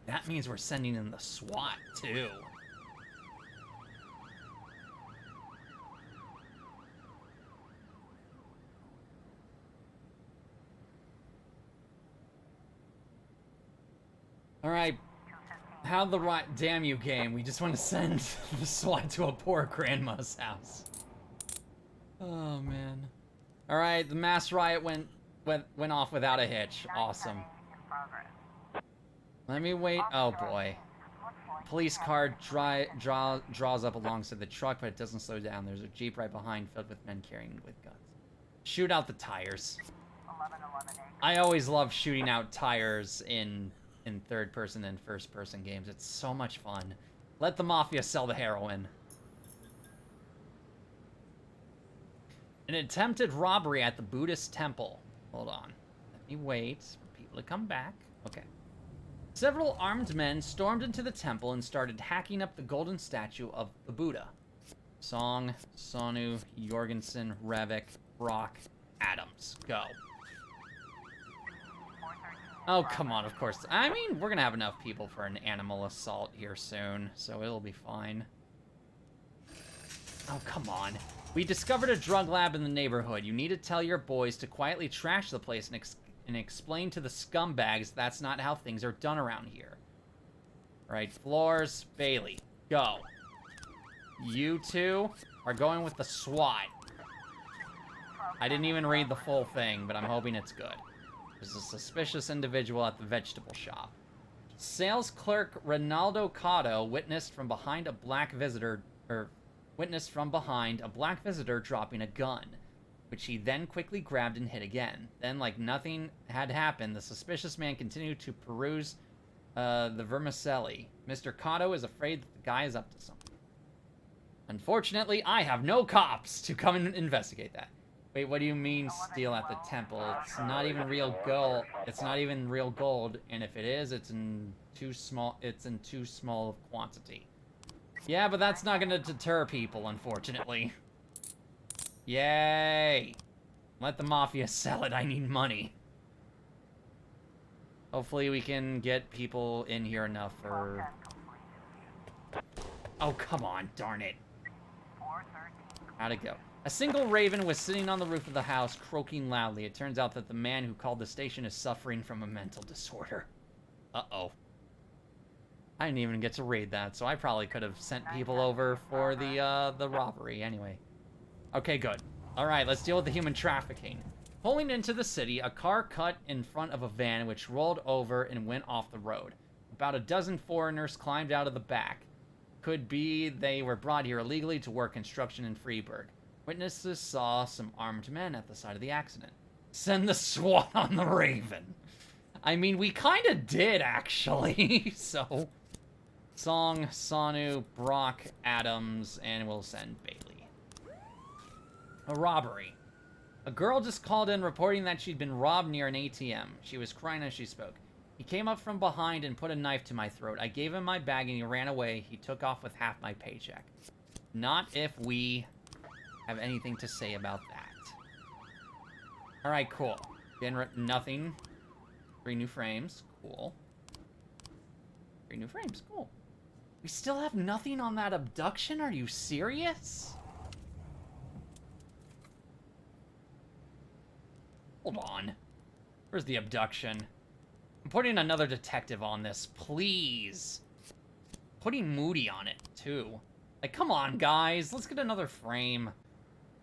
That means we're sending in the SWAT, too. Alright. How the right damn you game. We just want to send the SWAT to a poor grandma's house. Oh man. Alright, the mass riot went off without a hitch. Awesome. in progress. Let me wait. Oh boy. Police car draws up alongside the truck, but it doesn't slow down. There's a Jeep right behind filled with men carrying with guns. Shoot out the tires. 1111 I always love shooting out tires in third person and first person games. It's so much fun. Let the mafia sell the heroin. An attempted robbery at the Buddhist temple. Hold on. Let me wait for people to come back. Okay. Several armed men stormed into the temple and started hacking up the golden statue of the Buddha. Song, Sonu, Jorgensen, Revik, Brock, Adams. Go. Oh, come on, of course. I mean, we're gonna have enough people for an animal assault here soon, so it'll be fine. Oh, come on. We discovered a drug lab in the neighborhood. You need to tell your boys to quietly trash the place and explain to the scumbags that's not how things are done around here. Right, Floors, Bailey, go. You two are going with the SWAT. I didn't even read the full thing, but I'm hoping it's good. There's a suspicious individual at the vegetable shop. Sales clerk Ronaldo Cotto witnessed from behind a black visitor dropping a gun, which he then quickly grabbed and hit again. Then, like nothing had happened, the suspicious man continued to peruse the vermicelli. Mr. Cotto is afraid that the guy is up to something. Unfortunately, I have no cops to come and investigate that. Wait, what do you mean steal at the temple? It's not even real gold. It's not even real gold, and if it is, it's in too small of quantity. Yeah, but that's not gonna deter people, unfortunately. Yay! Let the mafia sell it, I need money. Hopefully we can get people in here enough for... Oh, come on, darn it. How'd it go? A single raven was sitting on the roof of the house, croaking loudly. It turns out that the man who called the station is suffering from a mental disorder. Uh-oh. I didn't even get to read that, so I probably could have sent people over for the robbery anyway. Okay, good. Alright, let's deal with the human trafficking. Pulling into the city, a car cut in front of a van which rolled over and went off the road. About a dozen foreigners climbed out of the back. Could be they were brought here illegally to work construction in Freeburg. Witnesses saw some armed men at the side of the accident. Send the SWAT on the Raven. I mean, we kind of did, actually. So, Song, Sonu, Brock, Adams, and we'll send Bailey. A robbery. A girl just called in reporting that she'd been robbed near an ATM. She was crying as she spoke. He came up from behind and put a knife to my throat. I gave him my bag and he ran away. He took off with half my paycheck. Not if we have anything to say about that. Alright, cool. Nothing. 3 new frames. Cool. 3 new frames. Cool. We still have nothing on that abduction? Are you serious? Hold on. Where's the abduction? I'm putting another detective on this, please. Putting Moody on it, too. Like, come on, guys. Let's get another frame.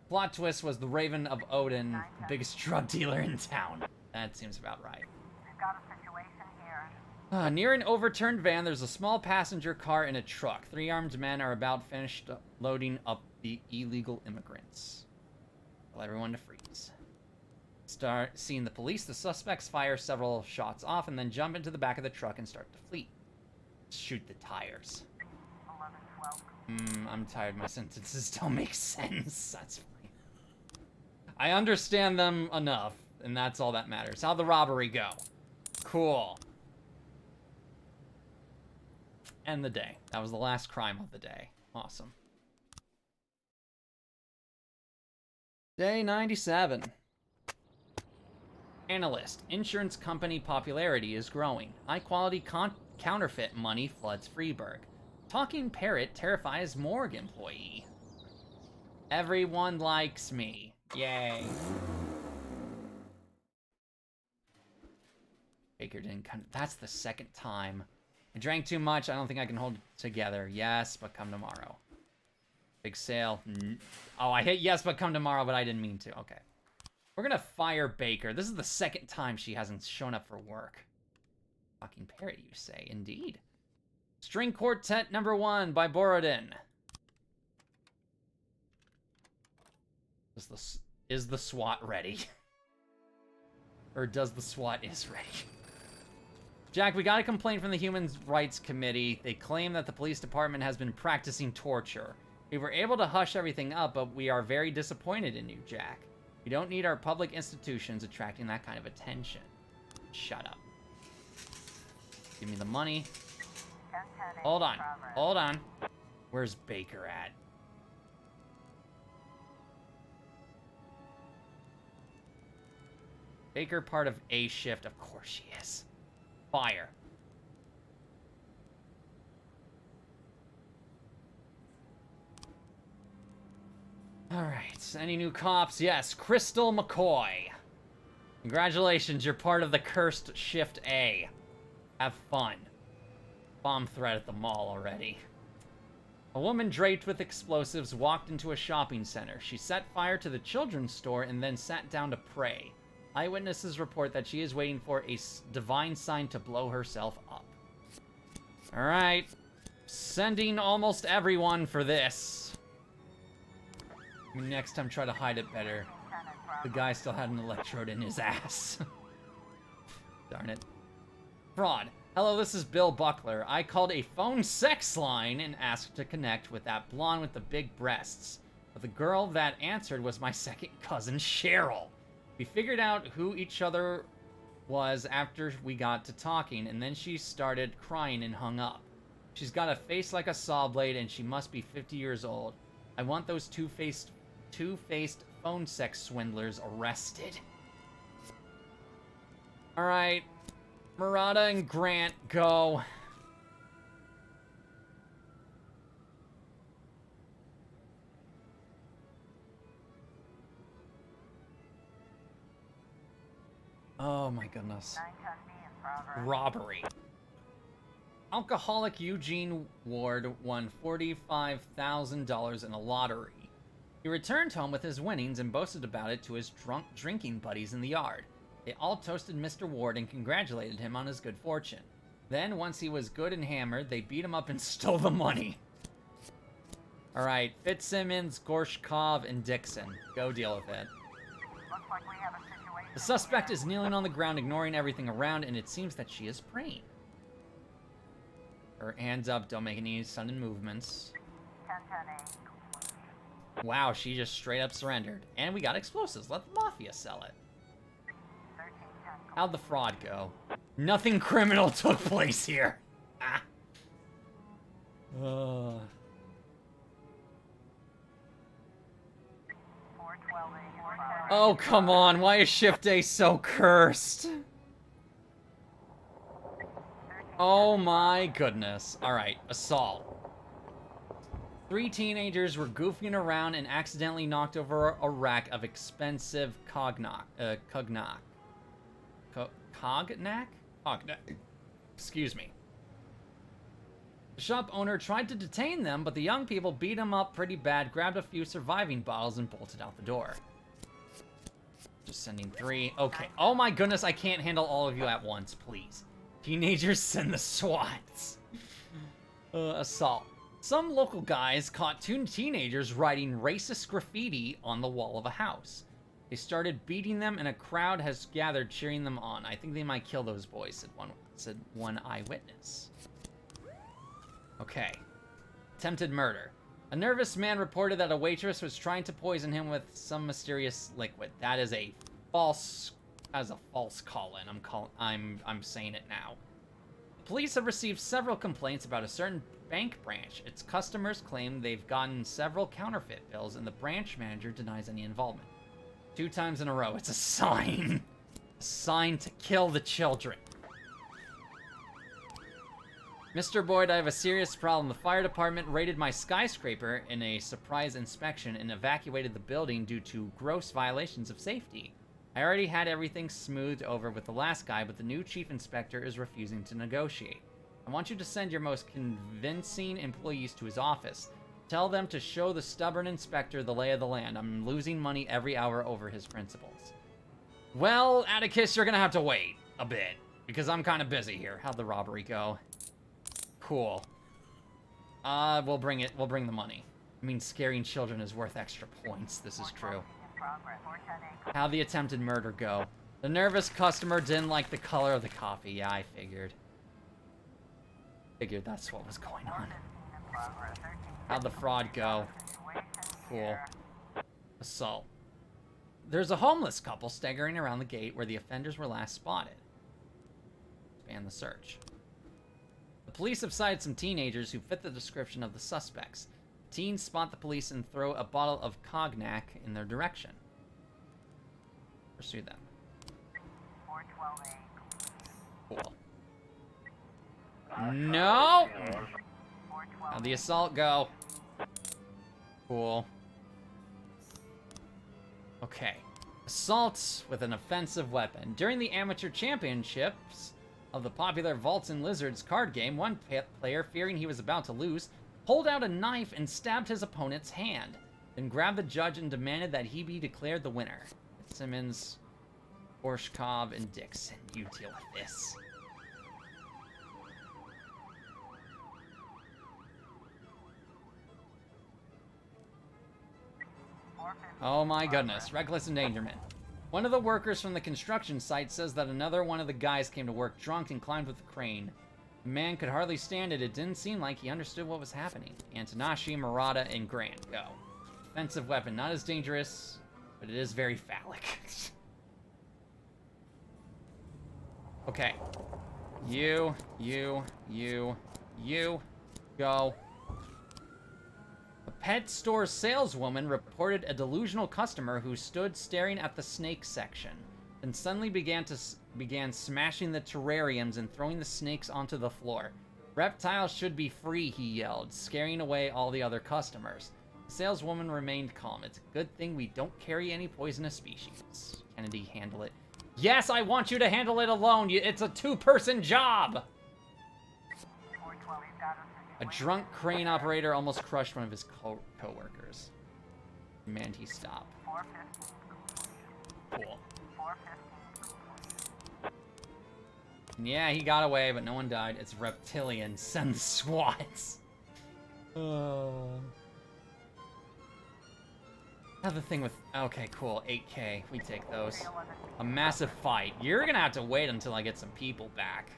Plot twist was the Raven of Odin, the biggest drug dealer in town. That seems about right. We've got a situation here. Near an overturned van, there's a small passenger car and a truck. 3 armed men are about finished loading up the illegal immigrants. Tell everyone to freeze. Start seeing the police. The suspects fire several shots off and then jump into the back of the truck and start to flee. Shoot the tires. 11-12. I'm tired. My sentences don't make sense. That's fine. I understand them enough, and that's all that matters. How'd the robbery go? Cool. End the day. That was the last crime of the day. Awesome. Day 97. Analyst. Insurance company popularity is growing. High-quality counterfeit money floods Freeburg. Talking parrot terrifies morgue employee. Everyone likes me. Yay. Baker didn't come. That's the second time. I drank too much. I don't think I can hold it together. Yes, but come tomorrow. Big sale. Oh, I hit yes, but come tomorrow, but I didn't mean to. Okay. We're gonna fire Baker. This is the second time she hasn't shown up for work. Talking parrot, you say? Indeed. String Quartet number 1 by Borodin. Is the SWAT ready? Or does the SWAT is ready? Jack, we got a complaint from the Human Rights Committee. They claim that the police department has been practicing torture. We were able to hush everything up, but we are very disappointed in you, Jack. We don't need our public institutions attracting that kind of attention. Shut up. Give me the money. 10-10 Hold on. progress. Hold on. Where's Baker at? Baker part of A shift. Of course she is. Fire. Alright, any new cops? Yes, Crystal McCoy. Congratulations, you're part of the cursed Shift A. Have fun. Bomb threat at the mall already. A woman draped with explosives walked into a shopping center. She set fire to the children's store and then sat down to pray. Eyewitnesses report that she is waiting for a divine sign to blow herself up. Alright. Sending almost everyone for this. Next time, try to hide it better. The guy still had an electrode in his ass. Darn it. Fraud. Hello, this is Bill Buckler. I called a phone sex line and asked to connect with that blonde with the big breasts. But the girl that answered was my second cousin, Cheryl. We figured out who each other was after we got to talking, and then she started crying and hung up. She's got a face like a saw blade, and she must be 50 years old. I want those two-faced phone sex swindlers arrested. Alright. Murata and Grant, go. Oh my goodness. 9-10B in progress. Robbery. Alcoholic Eugene Ward won $45,000 in a lottery. He returned home with his winnings and boasted about it to his drunk drinking buddies in the yard. They all toasted Mr. Ward and congratulated him on his good fortune. Then, once he was good and hammered, they beat him up and stole the money. Alright, Fitzsimmons, Gorshkov, and Dixon. Go deal with it. Looks like we have a situation. The suspect is kneeling on the ground, ignoring everything around, and it seems that she is praying. Her hands up, don't make any sudden movements. 10-10A. Wow, she just straight up surrendered. And we got explosives. Let the Mafia sell it. 13-10. How'd the fraud go? Nothing criminal took place here. Ah. 4-12A in progress. Oh, come on. Why is Shift A so cursed? Oh my goodness. Alright, assault. 3 teenagers were goofing around and accidentally knocked over a rack of expensive cognac. Cognac? Excuse me. The shop owner tried to detain them, but the young people beat him up pretty bad, grabbed a few surviving bottles, and bolted out the door. Just sending 3. Okay. Oh my goodness, I can't handle all of you at once, please. Teenagers send the SWATs. Assault. Some local guys caught 2 teenagers writing racist graffiti on the wall of a house. They started beating them, and a crowd has gathered cheering them on. I think they might kill those boys, said one eyewitness. Okay. Attempted murder. A nervous man reported that a waitress was trying to poison him with some mysterious liquid. That is a false call-in. I'm saying it now. Police have received several complaints about a certain bank branch. Its customers claim they've gotten several counterfeit bills, and the branch manager denies any involvement. 2 times in a row. It's a sign. A sign to kill the children. Mr. Boyd, I have a serious problem. The fire department raided my skyscraper in a surprise inspection and evacuated the building due to gross violations of safety. I already had everything smoothed over with the last guy, but the new chief inspector is refusing to negotiate. I want you to send your most convincing employees to his office. Tell them to show the stubborn inspector the lay of the land. I'm losing money every hour over his principles. Well, Atticus, you're gonna have to wait a bit, because I'm kind of busy here. How'd the robbery go? Cool. We'll bring the money. I mean, scaring children is worth extra points. This is true. How'd the attempted murder go? The nervous customer didn't like the color of the coffee. Yeah, I figured. Figured that's what was going on. How'd the fraud go? Cool. Assault. There's a homeless couple staggering around the gate where the offenders were last spotted. Expand the search. The police have sighted some teenagers who fit the description of the suspects. Teens spot the police and throw a bottle of cognac in their direction. Pursue them. 412A. Cool. No! How'd the assault go? Cool. Okay. Assault with an offensive weapon. During the amateur championships of the popular Vaults and Lizards card game, one player, fearing he was about to lose, pulled out a knife and stabbed his opponent's hand, then grabbed the judge and demanded that he be declared the winner. Simmons, Borshkov, and Dixon, you deal with this. Oh my goodness, reckless endangerment. One of the workers from the construction site says that another one of the guys came to work drunk and climbed with the crane. The man could hardly stand it. It didn't seem like he understood what was happening. Antonashi, Murata, and Grant, go. Offensive weapon, not as dangerous, but it is very phallic. Okay. You, go. A pet store saleswoman reported a delusional customer who stood staring at the snake section, then suddenly began smashing the terrariums and throwing the snakes onto the floor. Reptiles should be free, he yelled, scaring away all the other customers. The saleswoman remained calm. It's a good thing we don't carry any poisonous species. Kennedy, handle it. Yes, I want you to handle it alone. It's a 2-person job. A drunk crane operator almost crushed one of his co-workers. Demanded he stop. Cool. Yeah, he got away, but no one died. It's reptilian. Send the SWATs. Another thing with... Okay, cool. 8K. We take those. A massive fight. You're gonna have to wait until I get some people back.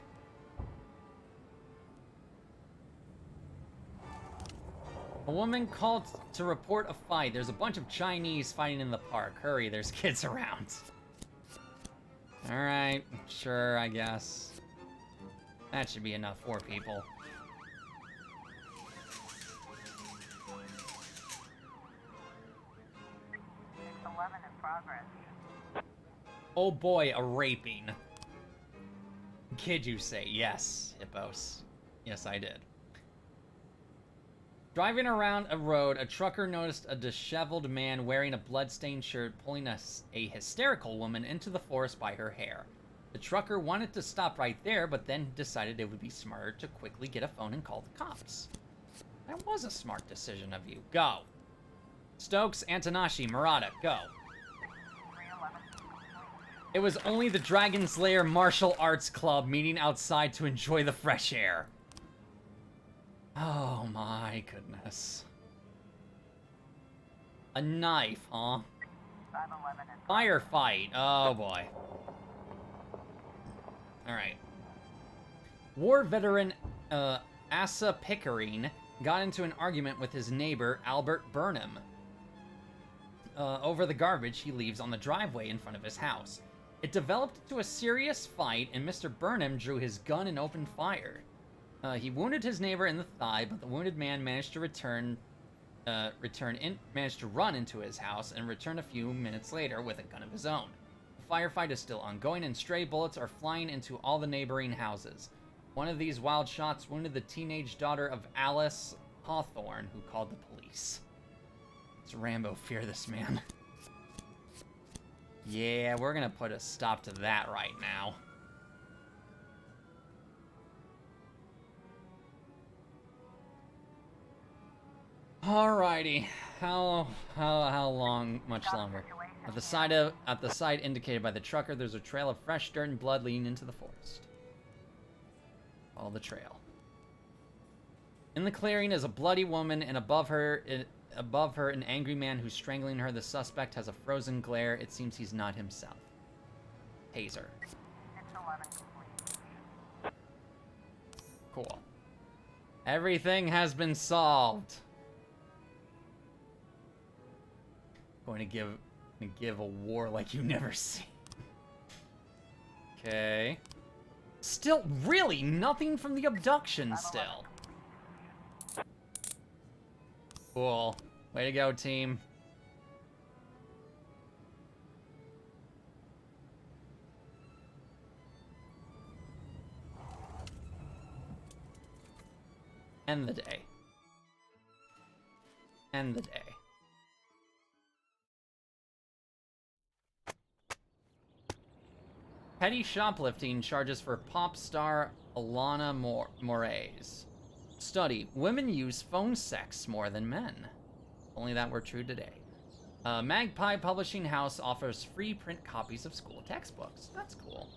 A woman called to report a fight. There's a bunch of Chinese fighting in the park. Hurry, there's kids around. Alright, sure, I guess. That should be enough. 4 people. Oh boy, a raping. Kid, you say? Yes, Hippos. Yes, I did. Driving around a road, a trucker noticed a disheveled man wearing a blood-stained shirt pulling a hysterical woman into the forest by her hair. The trucker wanted to stop right there, but then decided it would be smarter to quickly get a phone and call the cops. That was a smart decision of you. Go. Stokes, Antonashi, Murata, go. It was only the Dragon Slayer Martial Arts Club meeting outside to enjoy the fresh air. Oh my goodness. A knife, huh? 511 and Firefight. Oh boy. Alright. War veteran Asa Pickering got into an argument with his neighbor Albert Burnham over the garbage he leaves on the driveway in front of his house. It developed into a serious fight, and Mr. Burnham drew his gun and opened fire. He wounded his neighbor in the thigh, but the wounded man managed to managed to run into his house and return a few minutes later with a gun of his own. The firefight is still ongoing, and stray bullets are flying into all the neighboring houses. One of these wild shots wounded the teenage daughter of Alice Hawthorne, who called the police. It's Rambo, fear this man. Yeah, we're gonna put a stop to that right now. Alrighty, how long? Much longer. At the site indicated by the trucker, there's a trail of fresh dirt and blood leading into the forest. Follow the trail. In the clearing is a bloody woman, and above her, an angry man who's strangling her. The suspect has a frozen glare. It seems he's not himself. Taser. 611 complete. Cool. Everything has been solved. Going to give a war like you never seen. Okay. Still, really, nothing from the abduction still. Cool. Way to go, team. End the day. End the day. Petty shoplifting charges for pop star Alana Moraes. Study: women use phone sex more than men. Only that were true today. Magpie Publishing House offers free print copies of school textbooks. That's cool.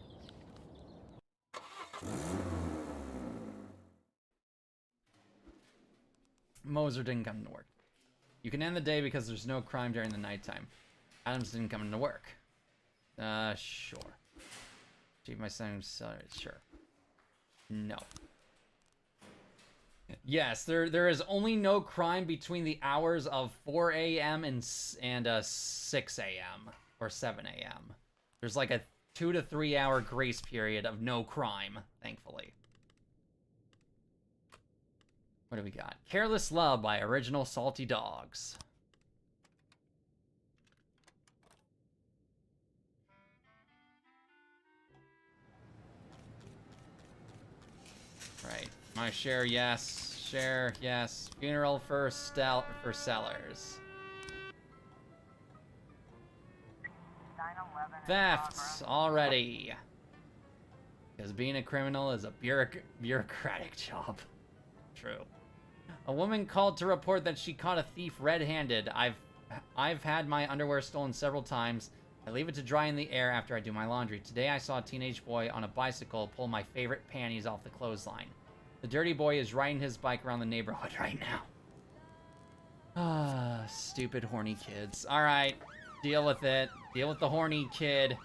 Moser didn't come to work. You can end the day because there's no crime during the nighttime. Adams didn't come into work. Sure. Achieve my son, sure. No. Yes, there is only no crime between the hours of 4 a.m. and 6 a.m. or 7 a.m. There's like a 2 to 3 hour grace period of no crime, thankfully. What do we got? Careless Love by Original Salty Dogs. Right. My share, yes. Share, yes. Funeral for sellers. 911 Thefts already. Because being a criminal is a bureaucratic job. True. A woman called to report that she caught a thief red-handed. I've had my underwear stolen several times. I leave it to dry in the air after I do my laundry. Today I saw a teenage boy on a bicycle pull my favorite panties off the clothesline. The dirty boy is riding his bike around the neighborhood right now. Ah, stupid horny kids. Alright, deal with it. Deal with the horny kid.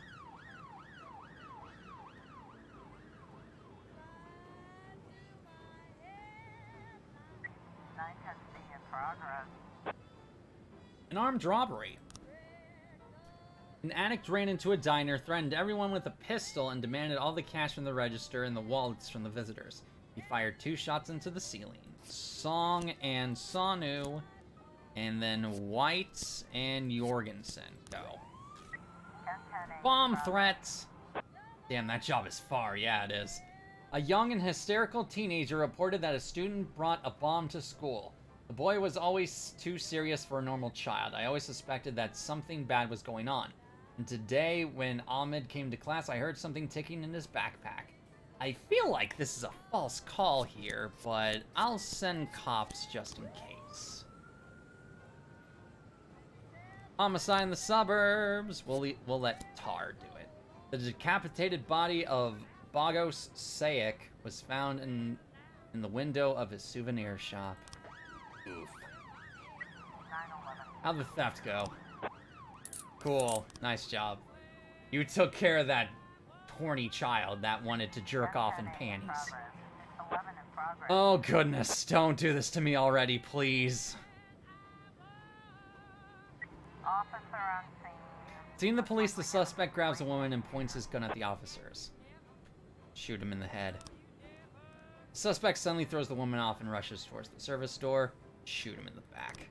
in progress. An armed robbery. An addict ran into a diner, threatened everyone with a pistol, and demanded all the cash from the register and the wallets from the visitors. He fired 2 shots into the ceiling. Song and Sanu, and then White and Jorgensen go. 1010 Bomb threats! Damn, that job is far. Yeah, it is. A young and hysterical teenager reported that a student brought a bomb to school. The boy was always too serious for a normal child. I always suspected that something bad was going on. And today, when Ahmed came to class, I heard something ticking in his backpack. I feel like this is a false call here, but I'll send cops just in case. Homicide in the suburbs. We'll let Tar do it. The decapitated body of Bogos Sayek was found in the window of his souvenir shop. Oof. 911. How'd the theft go? Cool. Nice job. You took care of that horny child that wanted to jerk off in 10-10 panties. progress. 611 in progress. Oh goodness, don't do this to me already, please. Officer on scene. Seeing the police, the suspect grabs a woman and points his gun at the officers. Shoot him in the head. The suspect suddenly throws the woman off and rushes towards the service door. Shoot him in the back.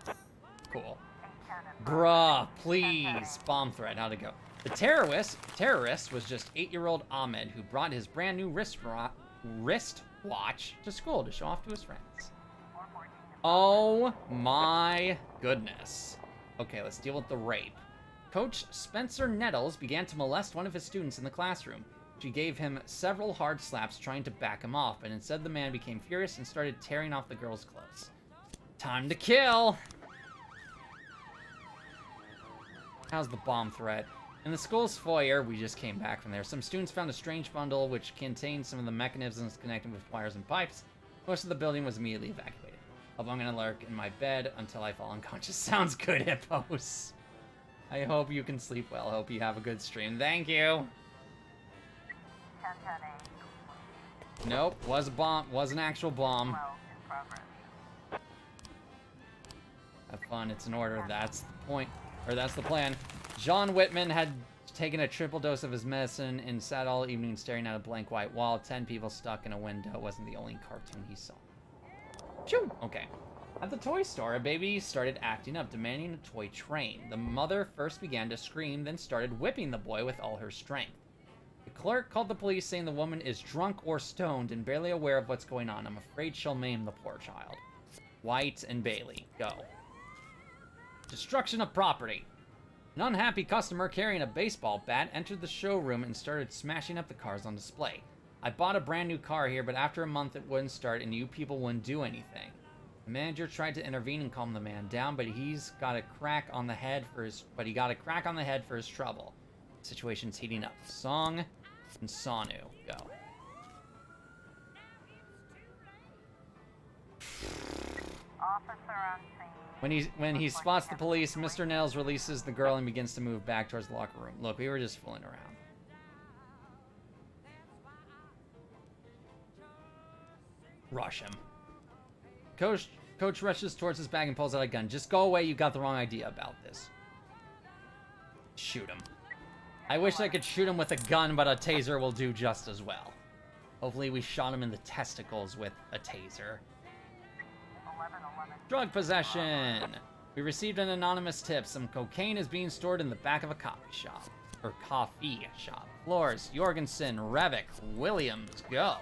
910 Cool. 810 in Bruh, please. Bomb threat, how'd it go? The terrorist was just 8-year-old Ahmed, who brought his brand new wristwatch to school to show off to his friends. 414 in Oh my goodness. Okay, let's deal with the rape. Coach Spencer Nettles began to molest one of his students in the classroom. She gave him several hard slaps trying to back him off, but instead the man became furious and started tearing off the girl's clothes. Time to kill! How's the bomb threat? In the school's foyer, we just came back from there, some students found a strange bundle which contained some of the mechanisms connected with wires and pipes. Most of the building was immediately evacuated. I'm gonna lurk in my bed until I fall unconscious. Sounds good, Hippos. I hope you can sleep well. Hope you have a good stream. Thank you. 1010 Nope, was a bomb. Was an actual bomb. 12 in progress. Have fun. It's an order. That's the point. Or that's the plan. John Whitman had taken a triple dose of his medicine and sat all evening staring at a blank white wall. 10 people stuck in a window wasn't the only cartoon he saw. Phew! Okay. At the toy store, a baby started acting up, demanding a toy train. The mother first began to scream, then started whipping the boy with all her strength. The clerk called the police, saying the woman is drunk or stoned and barely aware of what's going on. I'm afraid she'll maim the poor child. White and Bailey, go. Destruction of property. An unhappy customer carrying a baseball bat entered the showroom and started smashing up the cars on display. I bought a brand new car here, but after a month it wouldn't start and you people wouldn't do anything. The manager tried to intervene and calm the man down, but he got a crack on the head for his trouble. The situation's heating up. Song and Sanu, go. Officer on scene. When he spots the police, Mr. Nails releases the girl and begins to move back towards the locker room. Look, we were just fooling around. Rush him. Coach rushes towards his bag and pulls out a gun. Just go away, you got the wrong idea about this. Shoot him. I wish I could shoot him with a gun, but a taser will do just as well. Hopefully we shot him in the testicles with a taser. 1111. Drug possession! We received an anonymous tip. Some cocaine is being stored in the back of a coffee shop. Or coffee shop. Flores, Jorgensen, Revick, Williams, go.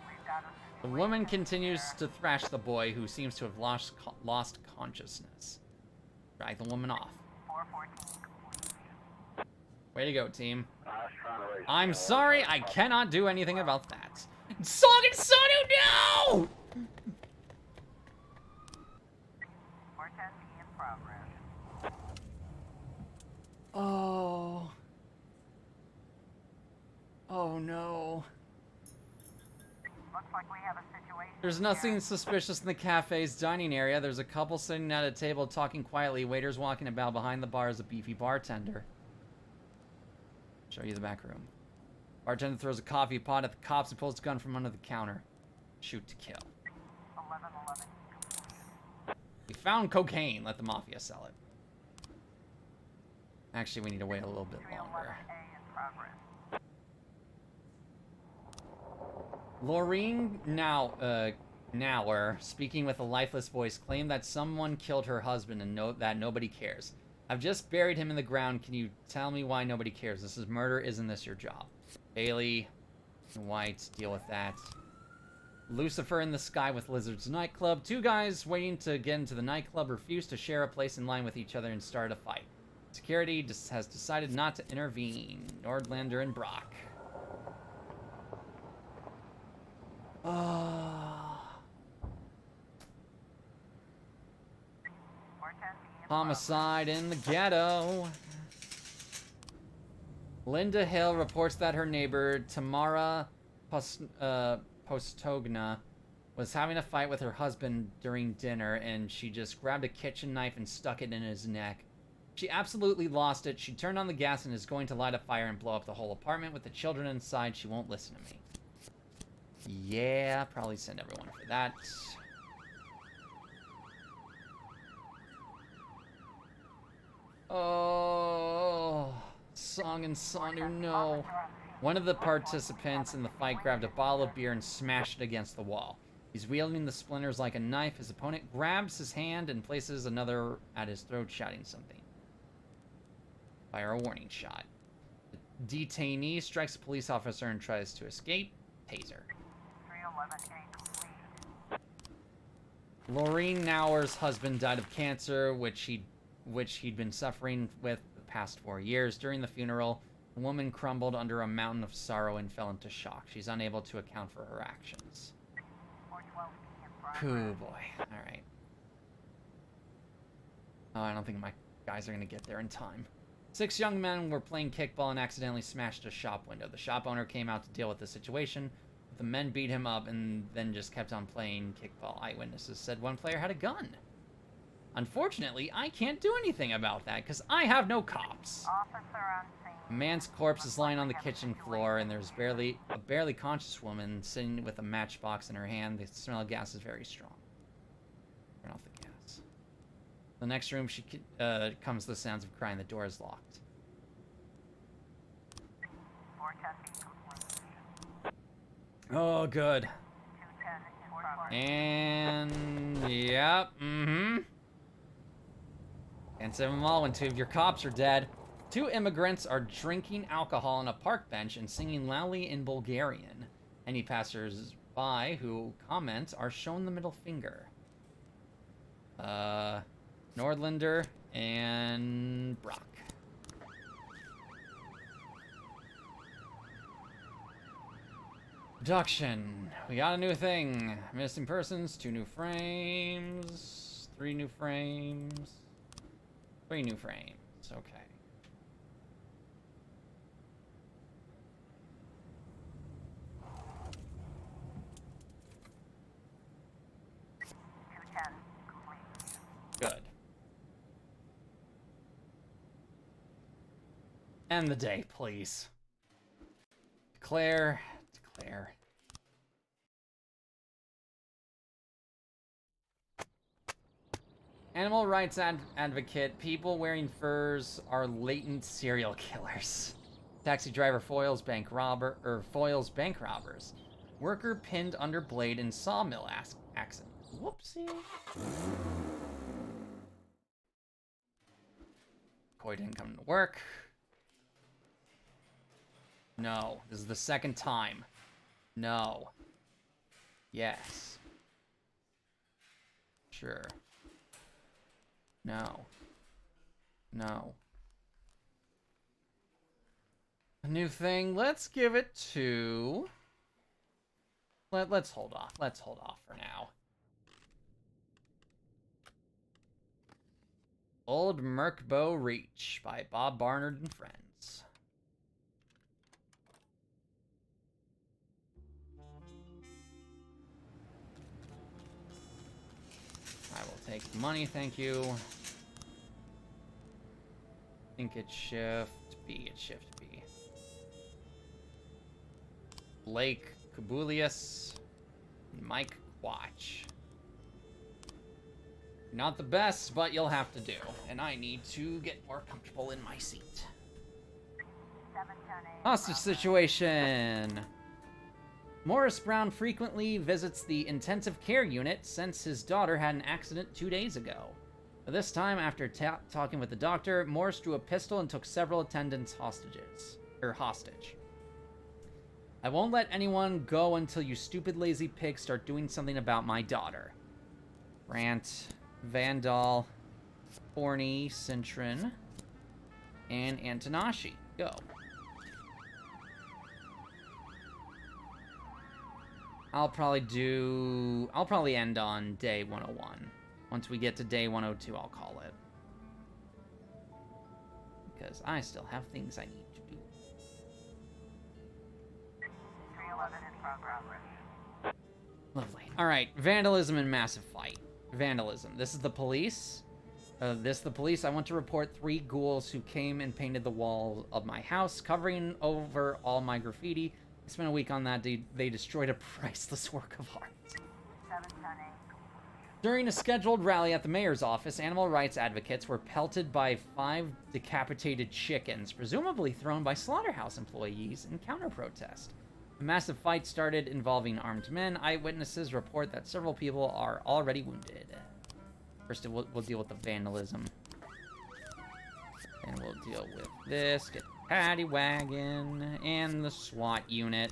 We've got a The woman continues to thrash the boy, who seems to have lost consciousness. Drag the woman off. 414. Way to go, team. I'm sorry, I cannot do anything about that. Song and Sonu, no! 410 in progress. Oh. Oh no. Looks like we have a situation. There's nothing suspicious in the cafe's dining area. There's a couple sitting at a table talking quietly. Waiters walking about. Behind the bar is a beefy bartender. Show you the back room. Bartender throws a coffee pot at the cops and pulls his gun from under the counter. Shoot to kill. 1111. We found cocaine. Let the mafia sell it. Actually, we need to wait a little bit longer. 311A in progress. Laureen Nauer, speaking with a lifeless voice, claimed that someone killed her husband and that nobody cares. I've just buried him in the ground. Can you tell me why nobody cares? This is murder. Isn't this your job? Bailey and White, deal with that. Lucifer in the Sky with Lizard's nightclub. Two guys waiting to get into the nightclub refuse to share a place in line with each other and start a fight. Security has decided not to intervene. Nordlander and Brock. Homicide in the ghetto. Linda Hill reports that her neighbor, Tamara Postogna, was having a fight with her husband during dinner, and she just grabbed a kitchen knife and stuck it in his neck. She absolutely lost it. She turned on the gas and is going to light a fire and blow up the whole apartment with the children inside. She won't listen to me. Yeah, probably send everyone for that. Oh, Song and Sandu, no. One of the participants in the fight grabbed a bottle of beer and smashed it against the wall. He's wielding the splinters like a knife. His opponent grabs his hand and places another at his throat, shouting something. Fire a warning shot. The detainee strikes a police officer and tries to escape. Taser. 311A complete. Laureen Nauer's husband died of cancer, which he'd been suffering with the past 4 years. During the funeral, the woman crumbled under a mountain of sorrow and fell into shock. She's unable to account for her actions. 412B in progress. Ooh, boy. Alright. Oh, I don't think my guys are going to get there in time. 6 young men were playing kickball and accidentally smashed a shop window. The shop owner came out to deal with the situation. The men beat him up and then just kept on playing kickball. Eyewitnesses said one player had a gun. Unfortunately, I can't do anything about that because I have no cops. Officer on scene. A man's corpse is lying on the kitchen floor, and there's a barely conscious woman sitting with a matchbox in her hand. The smell of gas is very strong. Turn off the gas. The next room comes the sounds of crying. The door is locked. 410B complete. Oh, good. 210 in progress. And yep, Can't save them all when 2 of your cops are dead. 2 immigrants are drinking alcohol on a park bench and singing loudly in Bulgarian. Any passers-by who comment are shown the middle finger. Nordlander and Brock. Abduction. We got a new thing. Missing persons, 2 new frames, 3 new frames, 3 new frames. Okay. Good. End the day, please. Declare. Animal rights advocate. People wearing furs are latent serial killers. Taxi driver foils bank robbers. Worker pinned under blade in sawmill accident. Whoopsie. Coy didn't come to work. No. This is the second time. No. Yes. Sure. No. No. A new thing. Let's give it to... Let's hold off. Let's hold off for now. Old Merkbow Reach by Bob Barnard and Friends. I will take the money, thank you. I think it's shift B. It's shift B. Blake Kabulius, Mike Quatch. Not the best, but you'll have to do. And I need to get more comfortable in my seat. 710A. Hostage situation. Morris Brown frequently visits the intensive care unit since his daughter had an accident 2 days ago. This time, after talking with the doctor, Morris drew a pistol and took several attendants hostage. I won't let anyone go until you stupid lazy pigs start doing something about my daughter. Rant, Vandal, Forney, Cintron, and Antonashi. Go. I'll probably end on day 101. Once we get to day 102, I'll call it. Because I still have things I need to do. 311 in progress. Lovely. Alright, vandalism and massive fight. Vandalism. This is the police. I want to report 3 ghouls who came and painted the wall of my house, covering over all my graffiti. I spent a week on that. They destroyed a priceless work of art. 710A. During a scheduled rally at the mayor's office, animal rights advocates were pelted by 5 decapitated chickens, presumably thrown by slaughterhouse employees in counter-protest. A massive fight started involving armed men. Eyewitnesses report that several people are already wounded. First, we'll deal with the vandalism. And we'll deal with this. Get the paddy wagon and the SWAT unit.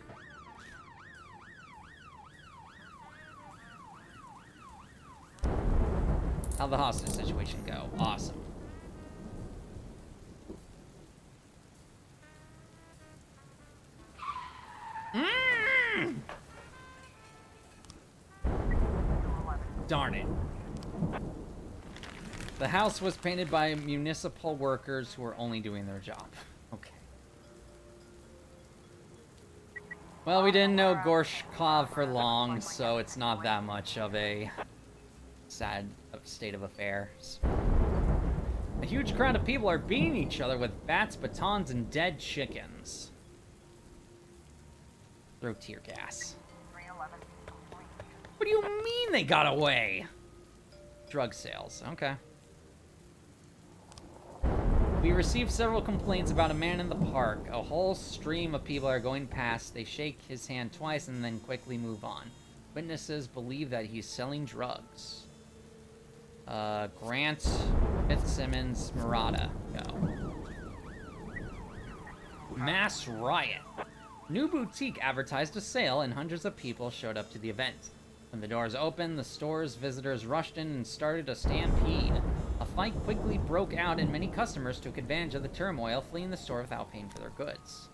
How'd the hostage situation go? Awesome. Darn it. The house was painted by municipal workers who were only doing their job. Okay. Well, we didn't know Gorshkov for long, so it's not that much of a sad state of affairs. A huge crowd of people are beating each other with bats, batons, and dead chickens. Throw tear gas. 311 complete. What do you mean they got away? Drug sales. Okay. We received several complaints about a man in the park. A whole stream of people are going past. They shake his hand twice and then quickly move on. Witnesses believe that he's selling drugs. Grant, Fitzsimmons, Murata. Go. Mass riot. New boutique advertised a sale and hundreds of people showed up to the event. When the doors opened, the store's visitors rushed in and started a stampede. A fight quickly broke out and many customers took advantage of the turmoil, fleeing the store without paying for their goods.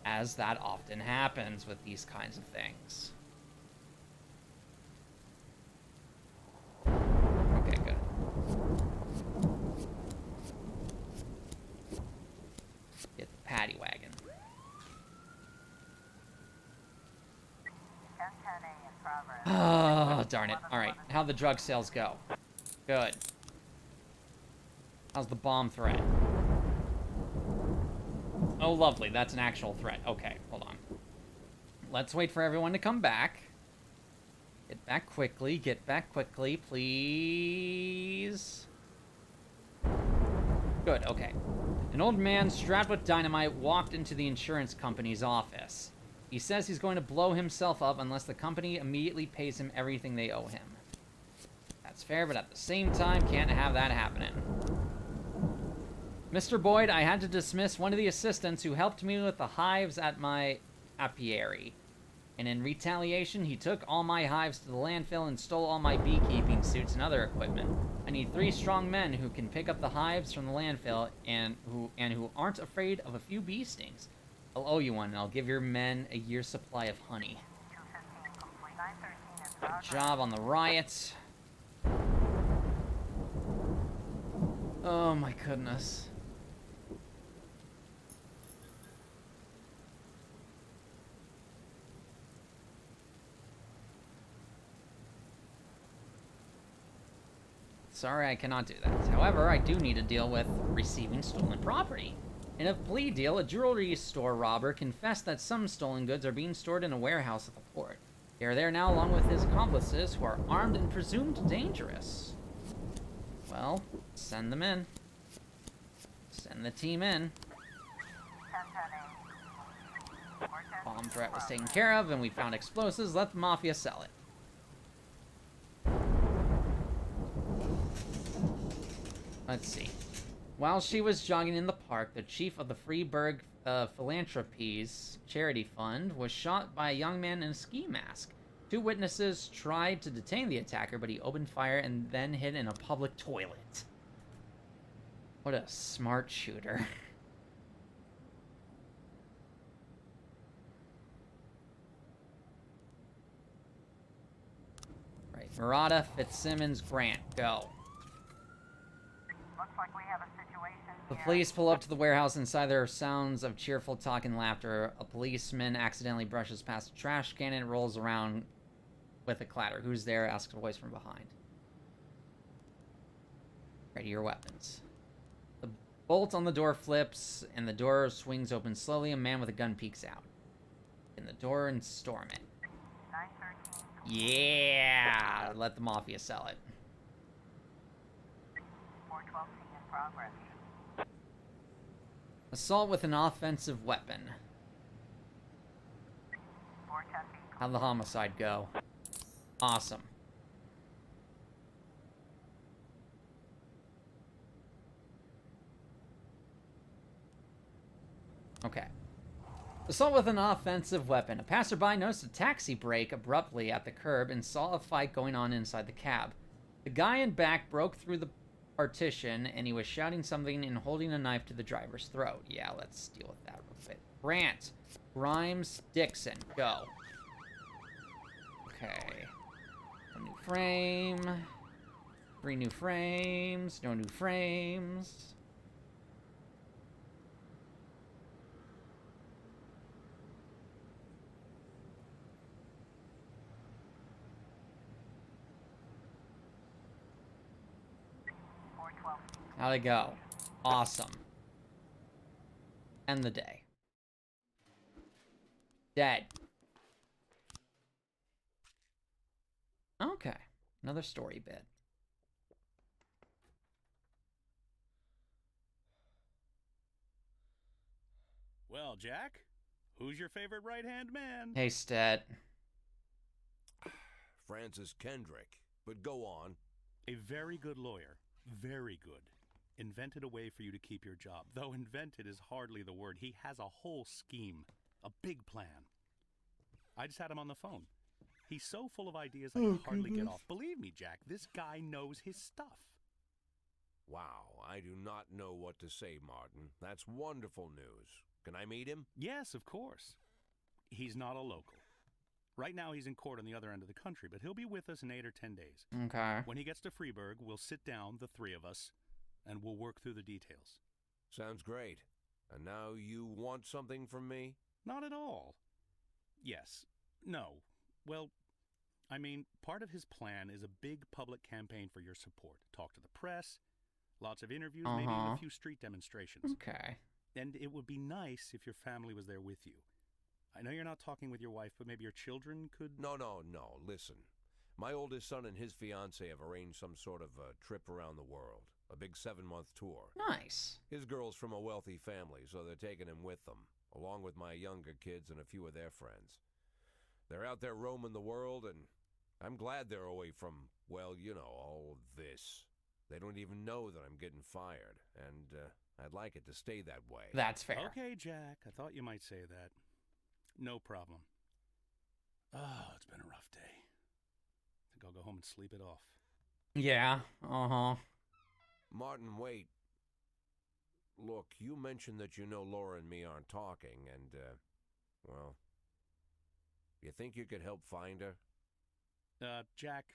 As that often happens with these kinds of things. Okay, good. Get the paddy wagon. 1010A in progress. Oh, darn it. Alright, how'd the drug sales go? Good. How's the bomb threat? Oh, lovely. That's an actual threat. Okay, hold on. Let's wait for everyone to come back. Get back quickly. Get back quickly, please. Good, okay. An old man strapped with dynamite walked into the insurance company's office. He says he's going to blow himself up unless the company immediately pays him everything they owe him. That's fair, but at the same time, can't have that happening. Mr. Boyd, I had to dismiss one of the assistants who helped me with the hives at my apiary. And in retaliation, he took all my hives to the landfill and stole all my beekeeping suits and other equipment. I need 3 strong men who can pick up the hives from the landfill and who aren't afraid of a few bee stings. I'll owe you one, and I'll give your men a year's supply of honey. 215 complete. 913 in Good progress. job on the riots. Oh my goodness. Sorry, I cannot do that. However, I do need to deal with receiving stolen property. In a plea deal, a jewelry store robber confessed that some stolen goods are being stored in a warehouse at the port. They are there now along with his accomplices, who are armed and presumed dangerous. Well, send them in. Send the team in. 1010A. Bomb threat was taken care of, and we found explosives. Let the Mafia sell it. Let's see. While she was jogging in the park, the chief of the Freeburg Philanthropies charity fund was shot by a young man in a ski mask. 2 witnesses tried to detain the attacker, but he opened fire and then hid in a public toilet. What a smart shooter. Murata, Fitzsimmons, Grant, go. Looks like we have a situation The here. police pull up to the warehouse. Inside there are sounds of cheerful talk and laughter. A policeman accidentally brushes past a trash can and rolls around with a clatter. Who's there? Asks a voice from behind. Ready your weapons. The bolt on the door flips, and the door swings open slowly. A man with a gun peeks out. In the door and storm it. 913, Yeah! Let the Mafia sell it. 412 in progress. Assault with an offensive weapon. 410 How'd the homicide go? Awesome. Okay. Assault with an offensive weapon. A passerby noticed a taxi brake abruptly at the curb and saw a fight going on inside the cab. The guy in back broke through the partition and he was shouting something and holding a knife to the driver's throat. Yeah, let's deal with that real quick. Grant, Grimes, Dixon, go. Okay. A new frame. 3 new frames. No new frames. How'd it go? Awesome. End the day. Dead. Okay. Another story bit. Well, Jack, who's your favorite right-hand man? Hey, Stet. Francis Kendrick. But go on. A very good lawyer. Very good. Invented a way for you to keep your job. Though invented is hardly the word. He has a whole scheme. A big plan. I just had him on the phone. He's so full of ideas I can hardly get off. Believe me, Jack, this guy knows his stuff. Wow, I do not know what to say, Martin. That's wonderful news. Can I meet him? Yes, of course. He's not a local. Right now he's in court on the other end of the country, but he'll be with us in 8 or 10 days. Okay. When he gets to Freeburg, we'll sit down, the 3 of us, and we'll work through the details. Sounds great. And now you want something from me? Not at all. Yes. No. Well, I mean, part of his plan is a big public campaign for your support. Talk to the press, lots of interviews, maybe even a few street demonstrations. Okay. And it would be nice if your family was there with you. I know you're not talking with your wife, but maybe your children could... No. Listen. My oldest son and his fiancée have arranged some sort of a trip around the world. A big 7-month tour. Nice. His girl's from a wealthy family, so they're taking him with them, along with my younger kids and a few of their friends. They're out there roaming the world, and I'm glad they're away from, well, you know, all of this. They don't even know that I'm getting fired, and I'd like it to stay that way. That's fair. Okay, Jack, I thought you might say that. No problem. Oh, it's been a rough day. I think I'll go home and sleep it off. Yeah. Uh-huh. Martin, wait. Look, you mentioned that you know Laura and me aren't talking, and, well, you think you could help find her? Jack,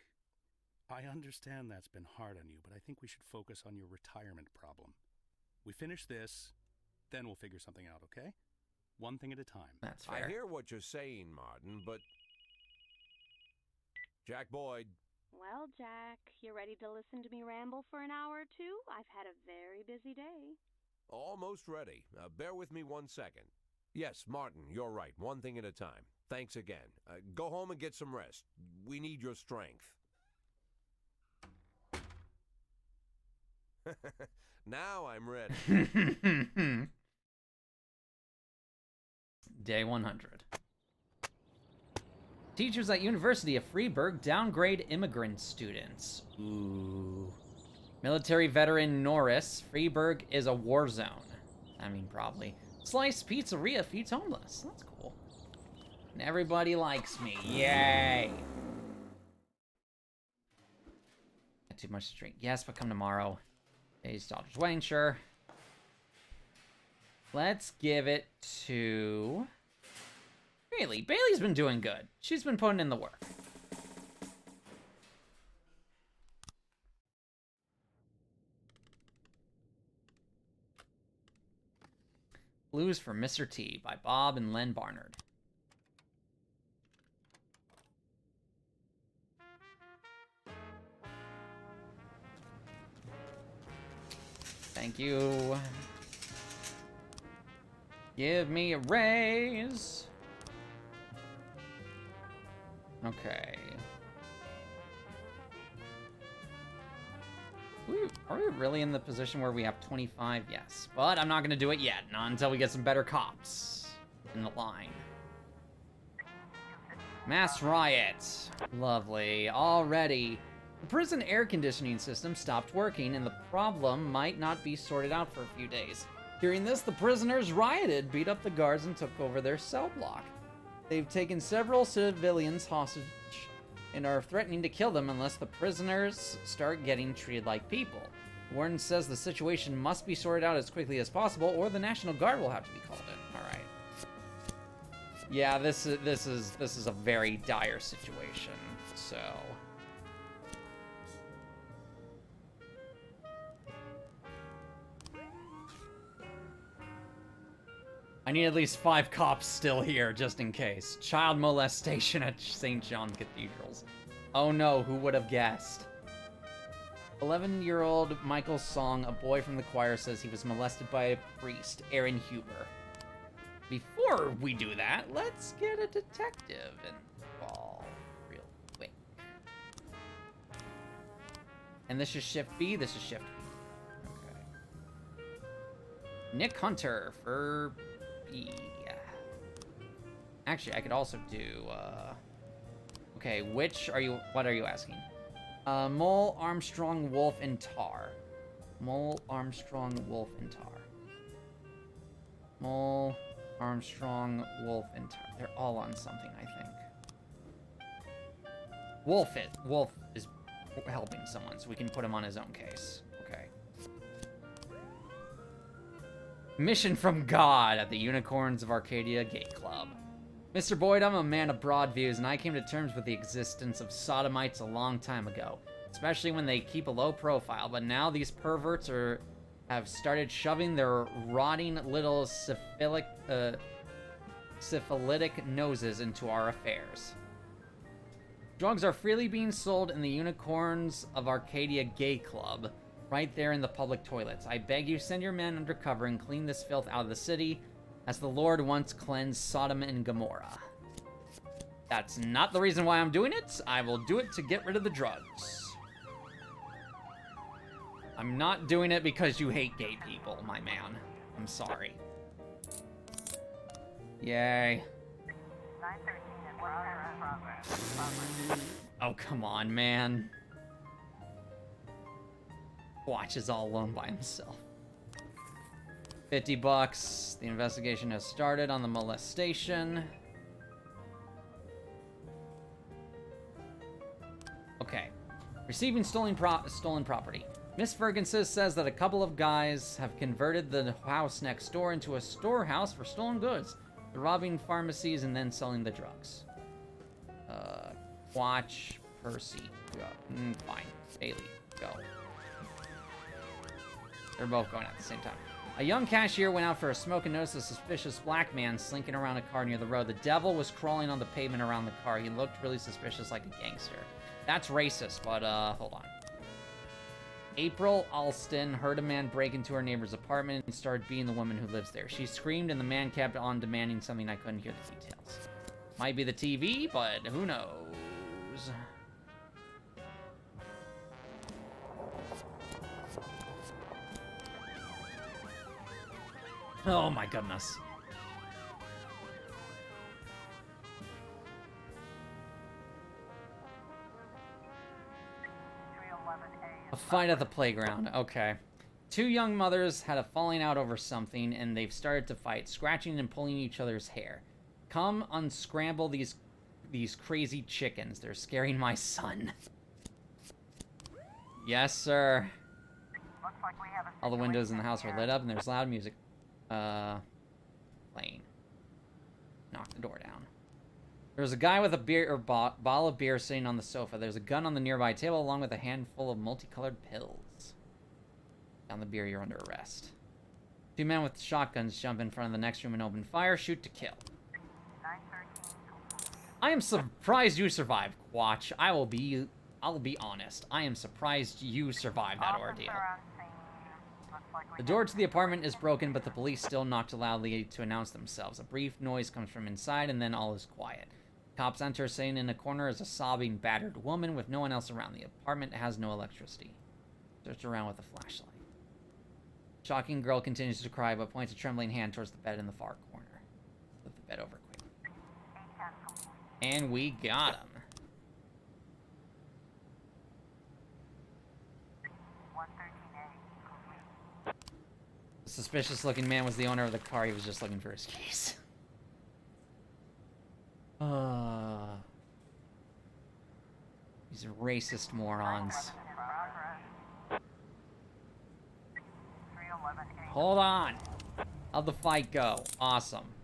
I understand that's been hard on you, but I think we should focus on your retirement problem. We finish this, then we'll figure something out, okay? One thing at a time. That's fair. I hear what you're saying, Martin, but... Jack Boyd. Well, Jack, you ready to listen to me ramble for an hour or two? I've had a very busy day. Almost ready. Bear with me 1 second. Yes, Martin, you're right. One thing at a time. Thanks again. Go home and get some rest. We need your strength. Now I'm ready. Day 100. Teachers at University of Freeburg downgrade immigrant students. Ooh. Military veteran Norris, Freeburg is a war zone. I mean, probably. Slice Pizzeria feeds homeless. That's cool. And everybody likes me. Yay! Got too much to drink. Yes, but come tomorrow. His daughter's wedding, sure. Let's give it to... Bailey. Bailey's been doing good. She's been putting in the work. Blues for Mr. T by Bob and Len Barnard. Thank you. Give me a raise. Okay. Are we really in the position where we have 25? Yes. But I'm not going to do it yet. Not until we get some better cops in the line. Mass riot. Lovely. Already. The prison air conditioning system stopped working, and the problem might not be sorted out for a few days. Hearing this, the prisoners rioted, beat up the guards, and took over their cell block. They've taken several civilians hostage and are threatening to kill them unless the prisoners start getting treated like people. The warden says the situation must be sorted out as quickly as possible, or the National Guard will have to be called in. All right. Yeah, this is a very dire situation. So. I need at least 5 cops still here, just in case. Child molestation at St. John Cathedrals. Oh no, who would have guessed? 11-year-old Michael Song, a boy from the choir, says he was molested by a priest, Aaron Huber. Before we do that, let's get a detective involved real quick. And this is Shift B, this is Shift B. Okay. Nick Hunter for... Actually, I could also do, okay, what are you asking? Mole, Armstrong, Wolf, and Tar. Mole, Armstrong, Wolf, and Tar. Mole, Armstrong, Wolf, and Tar. They're all on something, I think. Wolf is helping someone, so we can put him on his own case. Okay. Mission from God at the Unicorns of Arcadia Gate Club. Mr. Boyd, I'm a man of broad views, and I came to terms with the existence of sodomites a long time ago, especially when they keep a low profile, but now these perverts have started shoving their rotting little syphilitic noses into our affairs. Drugs are freely being sold in the Unicorns of Arcadia Gay Club, right there in the public toilets. I beg you, send your men undercover and clean this filth out of the city, as the Lord once cleansed Sodom and Gomorrah. That's not the reason why I'm doing it. I will do it to get rid of the drugs. I'm not doing it because you hate gay people, my man. I'm sorry. Yay. 913 in progress. Oh, come on, man. Watch is all alone by himself. $50. The investigation has started on the molestation. Okay. Receiving stolen property. Miss Ferguson says that a couple of guys have converted the house next door into a storehouse for stolen goods. They're robbing pharmacies and then selling the drugs. Watch, Percy, go. Fine. Bailey, go. They're both going at the same time. A young cashier went out for a smoke and noticed a suspicious black man slinking around a car near the road. The devil was crawling on the pavement around the car. He looked really suspicious, like a gangster. That's racist, but, hold on. April Alston heard a man break into her neighbor's apartment and started beating the woman who lives there. She screamed, and the man kept on demanding something. I couldn't hear the details. Might be the TV, but who knows? Oh my goodness. A fight at the playground. Okay. Two young mothers had a falling out over something, and they've started to fight, scratching and pulling each other's hair. Come unscramble these crazy chickens. They're scaring my son. Yes, sir. Looks like we have a All the windows in the situation house are here. lit up, and there's loud music. Playing. Knock the door down. There's a guy with a beer or bottle of beer sitting on the sofa. There's a gun on the nearby table, along with a handful of multicolored pills. Down the beer, you're under arrest. Two men with shotguns jump in front of the next room and open fire. Shoot to kill. 913 complete. I am surprised you survived, Quatch. I'll be honest. I am surprised you survived that ordeal. Officer on scene. Looks like we The have door a to the apartment is broken, but the police still knock loudly to announce themselves. A brief noise comes from inside, and then all is quiet. Cops enter, saying in a corner is a sobbing, battered woman with no one else around. The apartment has no electricity. Search around with a flashlight. Shocking girl continues to cry, but points a trembling hand towards the bed in the far corner. Flip the bed over quickly. 810 complete. And we got him. 113A complete. The suspicious-looking man was the owner of the car. He was just looking for his keys. These racist morons. 11 in progress. 311A. Hold on. How'd the fight go? Awesome.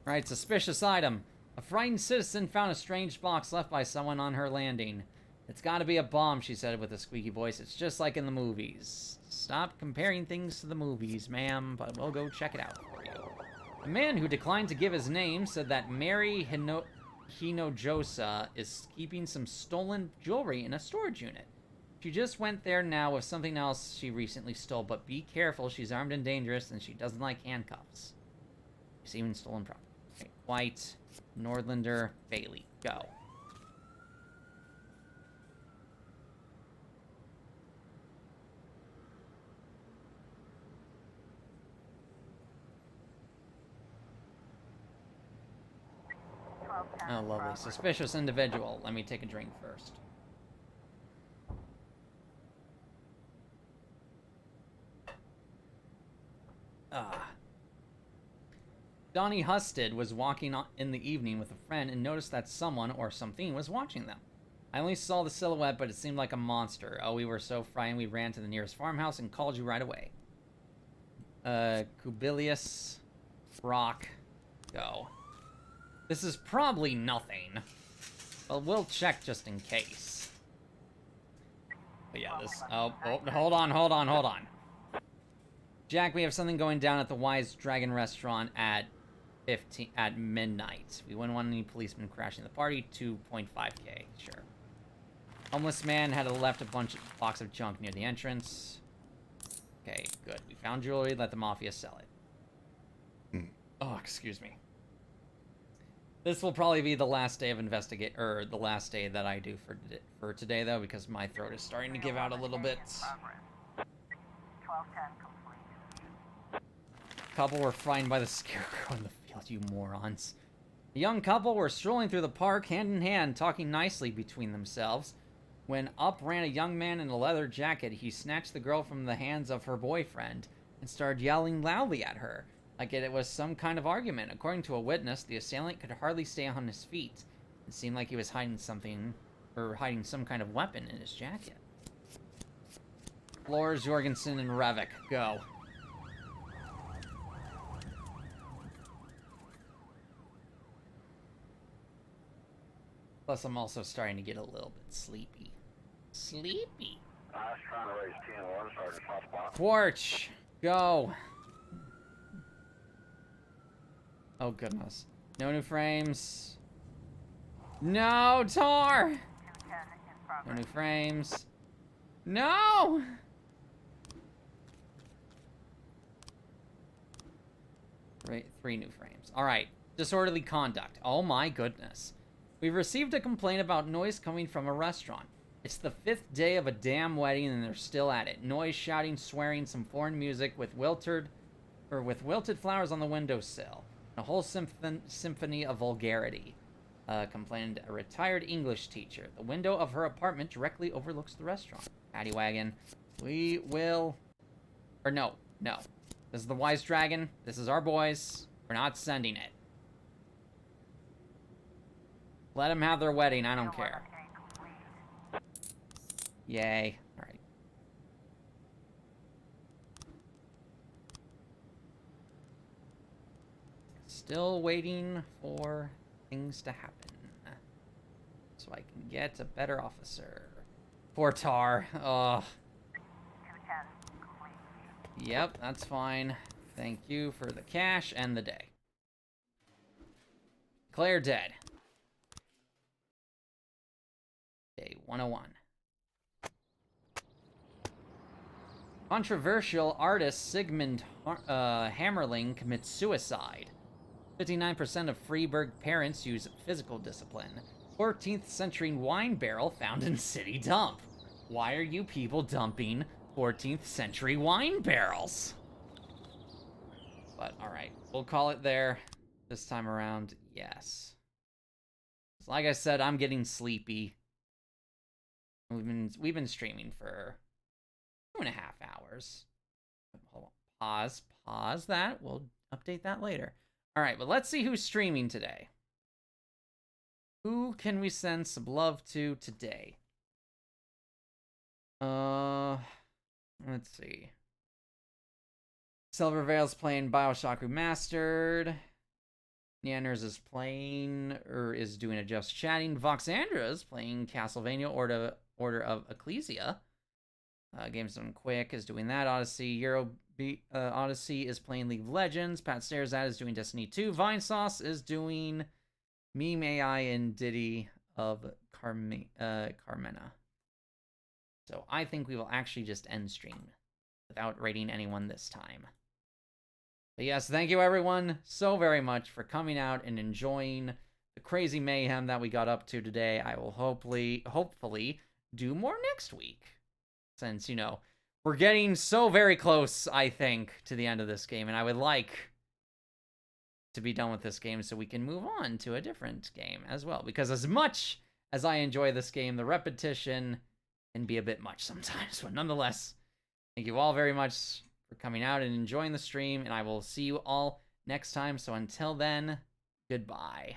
Right, suspicious item. A frightened citizen found a strange box left by someone on her landing. It's gotta be a bomb, she said with a squeaky voice. It's just like in the movies. Stop comparing things to the movies, ma'am, but we'll go check it out for you. A man who declined to give his name said that Mary Hinojosa is keeping some stolen jewelry in a storage unit. She just went there now with something else she recently stole, but be careful, she's armed and dangerous, and she doesn't like handcuffs. Receiving stolen property. Okay, White, Nordlander, Bailey, go. Oh, lovely. Suspicious individual. Let me take a drink first. Donnie Husted was walking in the evening with a friend and noticed that someone or something was watching them. I only saw the silhouette, but it seemed like a monster. Oh, we were so frightened we ran to the nearest farmhouse and called you right away. Kubilius, Rock, go. This is probably nothing, but we'll check just in case. But yeah, this... Oh, hold on. Jack, we have something going down at the Wise Dragon restaurant at midnight. We wouldn't want any policemen crashing the party. 2.5K, sure. Homeless man had left a box of junk near the entrance. Okay, good. We found jewelry. Let the mafia sell it. Oh, excuse me. This will probably be the last day of the last day that I do for today, though, because my throat is starting to give out a little bit. 1210 complete. Couple were frightened by the scarecrow in the field, you morons. The young couple were strolling through the park, hand in hand, talking nicely between themselves, when up ran a young man in a leather jacket. He snatched the girl from the hands of her boyfriend and started yelling loudly at her, like it was some kind of argument. According to a witness, the assailant could hardly stay on his feet. It seemed like he was hiding something, or hiding some kind of weapon in his jacket. Flores, Jorgensen, and Revik, go. Plus, I'm also starting to get a little bit sleepy. Sleepy. I was trying to raise 10-1, Sergeant Hotspot. Quarch, go. Oh, goodness. No new frames. No, Tar! 210 in No progress. new frames. No! Three new frames. Alright. Disorderly conduct. Oh my goodness. We've received a complaint about noise coming from a restaurant. It's the 5th day of a damn wedding and they're still at it. Noise, shouting, swearing, some foreign music with wilted flowers on the windowsill. A whole symphony of vulgarity. Complained a retired English teacher. The window of her apartment directly overlooks the restaurant. Paddy wagon. We will... Or no. This is the Wise Dragon. This is our boys. We're not sending it. Let them have their wedding. I don't care. 11A complete. Yay. Alright. Still waiting for things to happen. So I can get a better officer. Poor Tar. Ugh. 210 Yep, that's fine. Thank you for the cash and the day. Declare dead. Day 101. Controversial artist Sigmund Hammerling commits suicide. 59% of Freiburg parents use physical discipline. 14th century wine barrel found in city dump. Why are you people dumping 14th century wine barrels? But alright, we'll call it there this time around. Yes. Like I said, I'm getting sleepy. We've been streaming for 2.5 hours. Hold on. Pause that. We'll update that later. Alright, but let's see who's streaming today. Who can we send some love to today? Let's see. Silvervale's playing Bioshock Remastered. Neanders is playing, or is doing a Just Chatting. Voxandra's playing Castlevania Order of Ecclesia. Games Done Quick is doing that. Odyssey Odyssey is playing League of Legends. Pat Stares At is doing Destiny 2. Vinesauce is doing Meme AI and Diddy of Carmena. So I think we will actually just end stream without rating anyone this time. But yes, thank you everyone so very much for coming out and enjoying the crazy mayhem that we got up to today. I will hopefully do more next week. Since, you know, we're getting so very close, I think, to the end of this game. And I would like to be done with this game so we can move on to a different game as well. Because as much as I enjoy this game, the repetition can be a bit much sometimes. But nonetheless, thank you all very much for coming out and enjoying the stream. And I will see you all next time. So until then, goodbye.